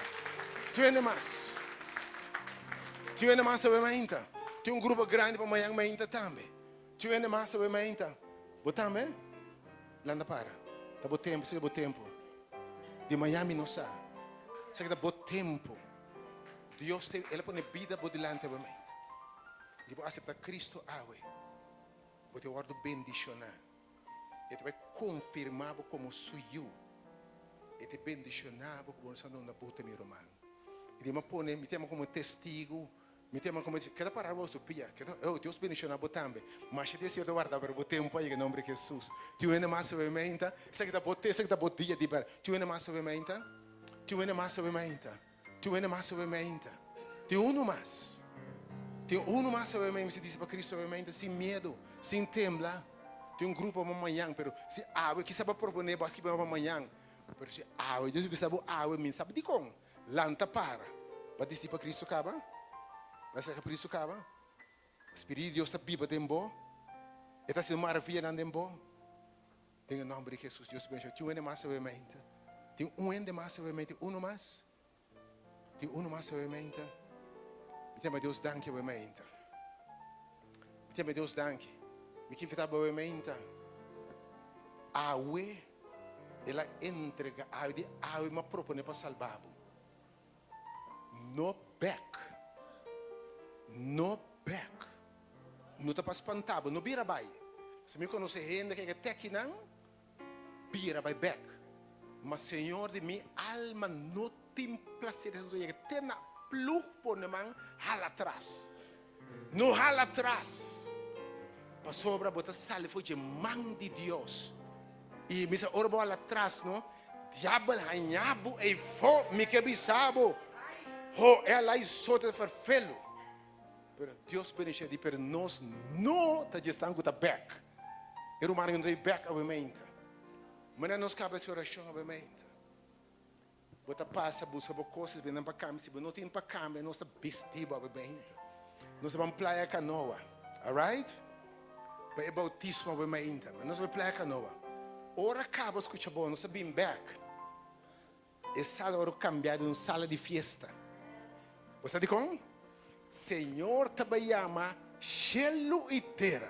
Tu ainda mais. Tu ainda mais sabe mainta. Tem grupo grande para amanhã mainta também. Tu ainda mais sabe mainta. Botame? Landa para. Tá bom tempo, se bom tempo. De Miami não sa. Se tá bom tempo. Deus tem, ela põe vida por delante para mim. E vou aceitar Cristo awe. Vou te guardo bendicionar. E te vai confirmar como suyo. E te bendicionar como se não na puta meu irmão. E me põe, me tema como testigo. Me tema como cada palavra você pia. Oh, Deus bendicionar também. Mas se Deus te guarda para o tempo aí em nome de Jesus. Tu ainda mais sabe menta. Se que tá bote, se que tá botia de bar. Tu ainda mais sabe menta. Tu ainda mais sabe menta. Tu ainda mais sabe menta. Tem um mais. Tem um mais sabe menta. Se diz para Cristo sabe menta sem medo, sem temblar. Tem grupo amanhã, pero se awe que sabe proponer bas que amanhã. Pero se awe, Deus sabe awe, min sabe de como. Lanta para. Para dizer para Cristo acaba. Vai ser por isso acaba. Espírito de Deus está vivo tempo. Está sendo maravilha no tempo. Em nome de Jesus, Deus te bendiga. Tu ainda mais sabe menta. Tem ainda mais sabe menta. Um mais. Tem mais sabe menta. Me tema Deus danke sabe menta. Me tema Deus danke. Me que fita sabe menta. Awe, ela entrega awe ma propone para salvar. No back. No back. Não está para espantar, não vira vai. Se me conhece gente que até aqui não, vira vai back. Mas Senhor de minha alma não tem prazer de ter na plug por nemang hala atrás. Não hala atrás. Para sobra botar salvo de mão de Deus. E me ora bola atrás, não? Diabo hanhabu e fo me que bisabo. Ho ela isota farfelo. Pero Deus bendice di per nós não tá gestando com a back. Era uma não tem back obviamente. Mas nós cabe essa oração obviamente. Bota passa busca por coisas bem para cá, se não tem para cá, nós tá vestido obviamente. Nós vamos praia canoa, alright? Para o bautismo obviamente, mas nós vamos praia canoa. Ora acaba escuta bom, nós bem back. Essa hora cambiar de uma sala de festa. Você de como? Senhor trabalhama chelo e terra.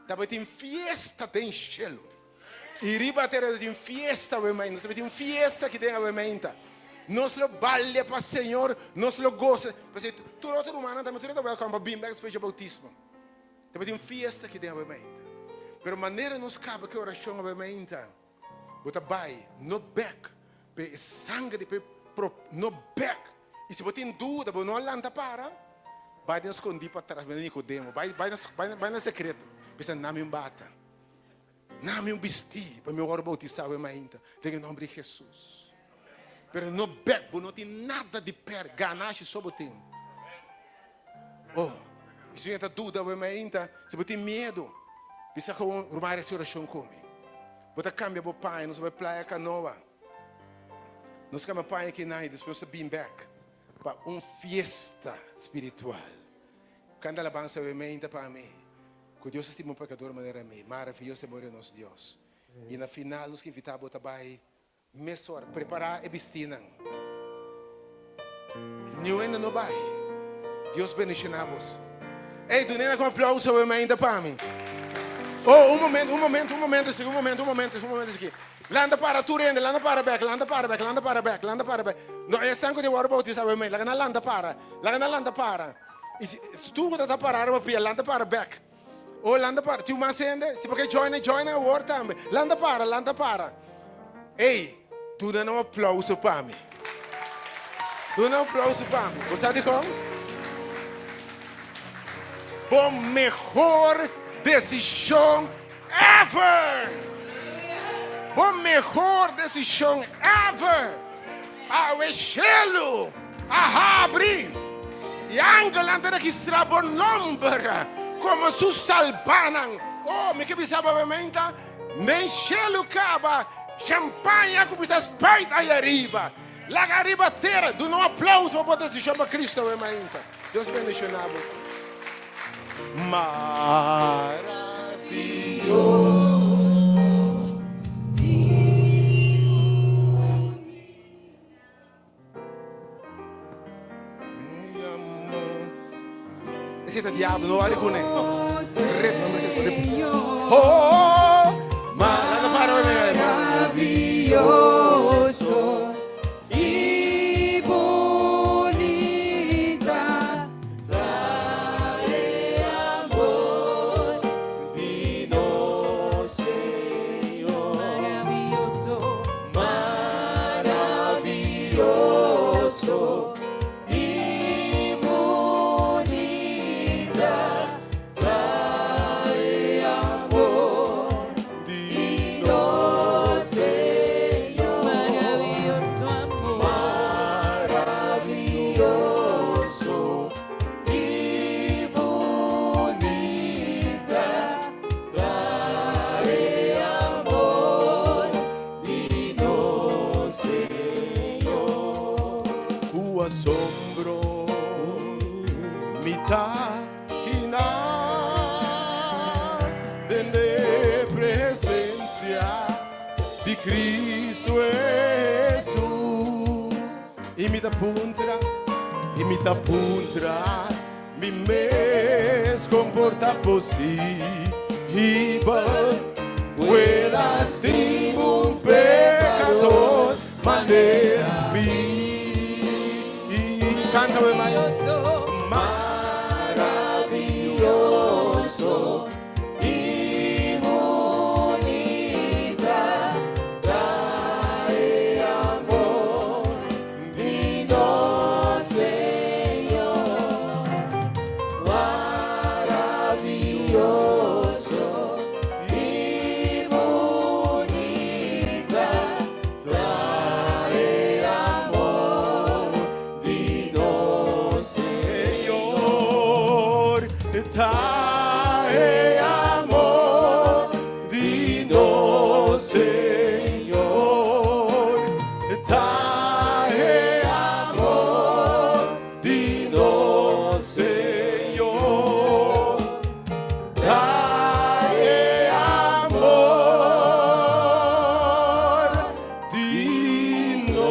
Também tem fiesta tem chelo. E riba terra tem fiesta obviamente. Nós tem fiesta que tem obviamente. Nós lo baile para Senhor, nós lo goza. Porque tu outro humano também tu trabalha com a bimba depois do bautismo. Também tem fiesta que tem obviamente. Pero maneira nos cabe que oração obviamente. Bota bai, no back, pe sangue de pe no back. E se você tem dúvida, você não lanta para, vai nos esconder para trás, vai Nicodemo, vai no secreto. Pensa, não me bata, não me vestir, para me agora bautizar ainda, em nome de Jesus. Pero no back, você não tem nada de per, ganache sobre o tempo. Oh, e se você tem dúvida ainda, se você tem medo, pensa que eu vou essa oração comigo. Você cambia o pai, nós vamos praia canoa. Nós vamos praia aqui na depois de being back. Para uma fiesta espiritual. Quando a alabança obviamente para mim, que Deus estima um pecador de maneira mim, maravilhoso é morrer nosso Deus. E na final nos que invitamos a trabalhar, mesor, preparar e vestir. Não ainda não vai. Deus bendicionamos. Ei, do nena com aplauso obviamente para mim. Oh, um momento aqui. Landa para tu rende, landa para back. No, é sangue de water bautismo, obviamente. Landa para. E se tu está parar, landa para back. Ou landa para, tu mais ainda, se porque join a war também. Landa para. Ei, tu dá um aplauso para mim. Você sabe como? Bom, melhor decisão ever. A melhor decisão ever. A chelo, a abrir. E Angolanda registra o nome como su salvanan. Oh, me que pensava obviamente, nem chelo caba, champanhe que precisa espalhar aí arriba. Lá arriba terra, do um aplauso para decisão para Cristo obviamente. Deus bendicione. Maravilhoso. Resiste diabo, no hay con él. Oh, maravilloso y bonita, trae amor divino, Señor. Maravilloso, maravilloso y bonita, trae amor divino, Señor. Maravilloso amor, maravilloso y bonita, trae amor divino, Señor. Tu asombro, mitad de presencia de Cristo Jesús. Imita puntra, mi mes comporta posible. Puedas ser un pecador, manera mí. Cántame, Maravilloso, maravilloso y bonita, trae amor divino, Señor. Maravilloso y bonita, trae amor divino, Señor, trae amor divino, Señor, trae amor divino, Señor, trae amor divino,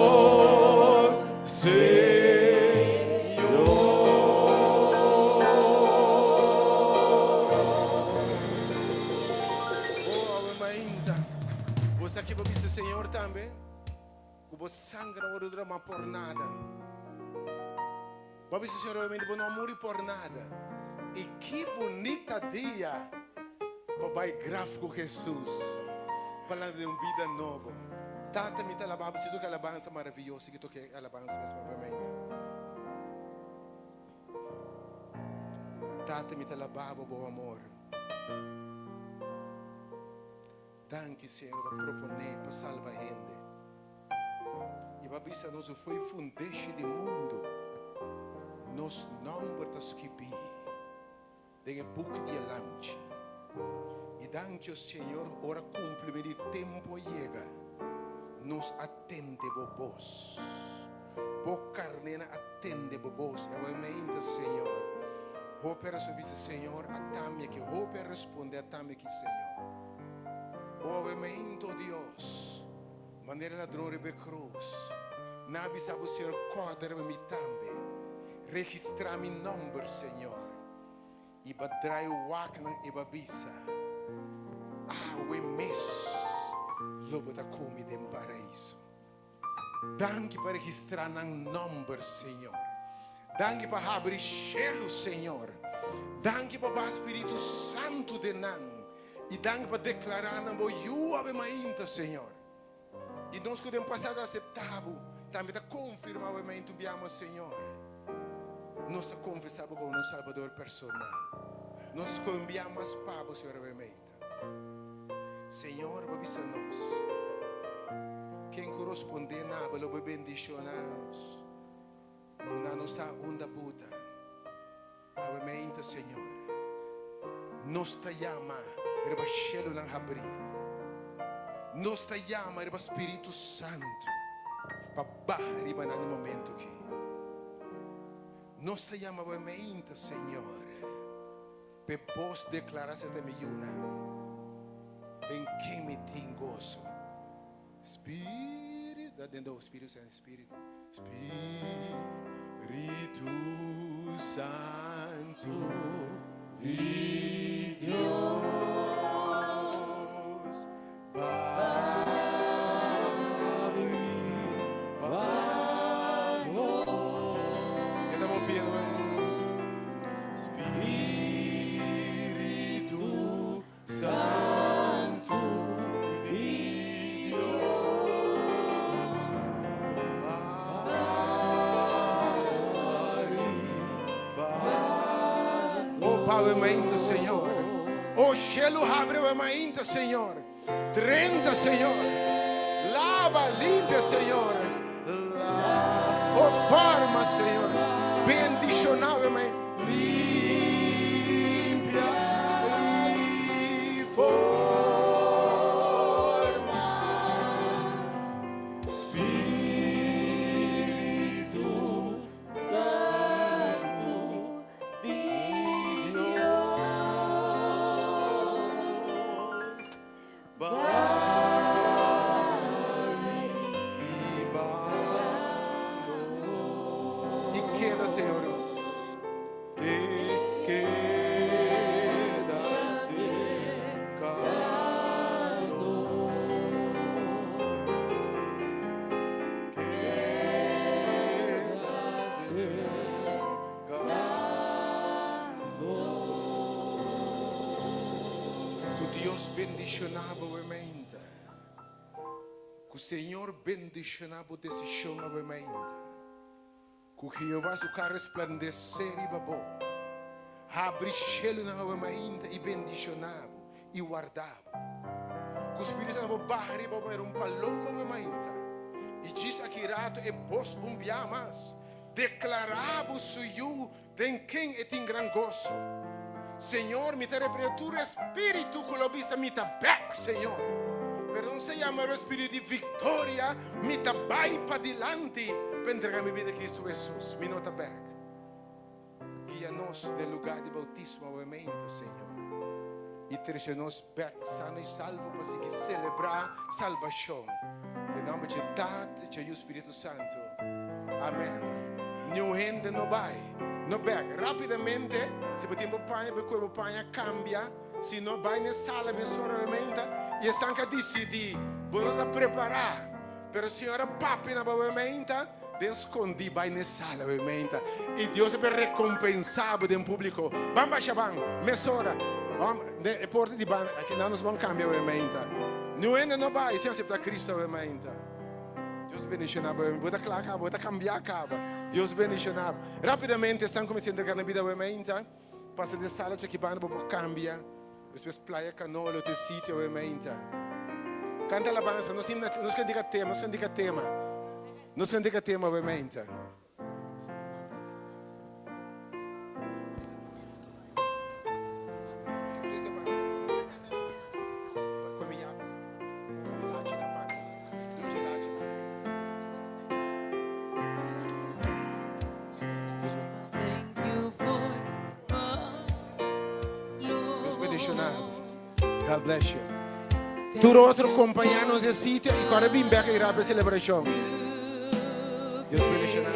Você aqui vai ser Senhor também. O sangue não vai durar por nada. Vai ser Senhor realmente não morrer por nada. E que bonita dia. Papai gráfico Jesus. Falando de uma vida nova. Tata me alabava, se tu que alabança maravilhosa, que tu que alabança mesmo obviamente. Tata me alabava, bom amor. Danke, Senhor, para proponer, para salvar a gente. E para ver nós foi fundeixe do mundo. Nós não vamos escrever. Tem um pouco de lanche. E danke, Senhor, ora cumprimento de tempo chega. Nos atende vos. Bo carnena atende vos. E obviamente, Senhor. Hope sobre Senhor, atame que hope responde atame que Senhor. Obviamente, Deus, maneira ladrone be cruz, nabi sabe o Senhor corda-me também, registrar meu nome, Senhor, e badrai o waknan e babisa, o mes, lobo da comida em paraíso. Danke para registrar meu nome, Senhor. Danke para abrir cielo, Senhor. Danke para o Espírito Santo de nós. E danke para declarar na boa ainda, Senhor. E nós podemos passar a aceitável, também está confirmamente o Senhor. Nós confessamos como nosso Salvador personal. Nós enviamos para o Senhor, obviamente. Senhor, avisa nós. Quem corresponde na boa, vai bendicionar-nos. Na nossa onda Buda. Obviamente, Senhor. Nos te chama. Era cielo lang abrir. Nos te llama era Espírito Santo. Para riba no momento que. Nos te llama obviamente, Senhor. Para vos declararse de miluna. En que me tem gozo. Espírito, dentro do Espírito Santo, Espírito Santo. Estamos viendo. Espíritu Santo de Dios, oh pavimento, Senhor. Oh cielo abre pavimento, Senhor. 30, Senhor. Lava, limpia, Senhor. Oh forma, Senhor. Bendicionável, mãe. Limpia e forma. Espírito Santo de Deus. E queda, Senhor. Queda cercado. Queda cercado. O Deus bendicionava o mente. O Senhor bendicionava o decisão novamente. Que Jeová se quer resplandecer e babou. Abre cielo novamente e bendicionava e guardava. Que o Espírito Santo barre e babou era paloma novamente. E diz aqui rato e pos biamas. Declarava o suyo tem quem é tem gran gozo. Senhor, me te repretura espírito que lo vista me back, Senhor. Pero não se chama o espírito de vitória, me te vai para dilante. Para entregar minha vida a Cristo Jesus, me nota back. Guia-nos do lugar de bautismo, obviamente, Senhor. E trazer-nos back, sano e salvo, para seguir celebrar salvação. Em nome de Tate, de Espírito Santo. Amém. Não rende, não vai. Não back. Rapidamente, se podemos apanhar, porque o apanhar cambia. Se não vai na sala, obviamente, e estão a decidir, vamos preparar. Pero a senhora papi na obviamente, Deus escondi vai na sala, obviamente. E Deus é recompensar o público. Vamos baixar, mesora. Vamos, a porta de ban, que não nos vão cambiar, obviamente. Não ainda não vai, se aceitar Cristo, obviamente. Deus bendicionar, bota claro, bota cambiar, acaba. Deus bendicionar. Rapidamente estão começando a entregar na vida, obviamente. Passa de sala, que vai, cambia. Depois playa canolo, outro sítio, obviamente. Canta alabanza, non candica tema, ovviamente. God bless you. Tu outro companheiro nos sítio e agora bem back e para a celebração. Deus bendicionar.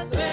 The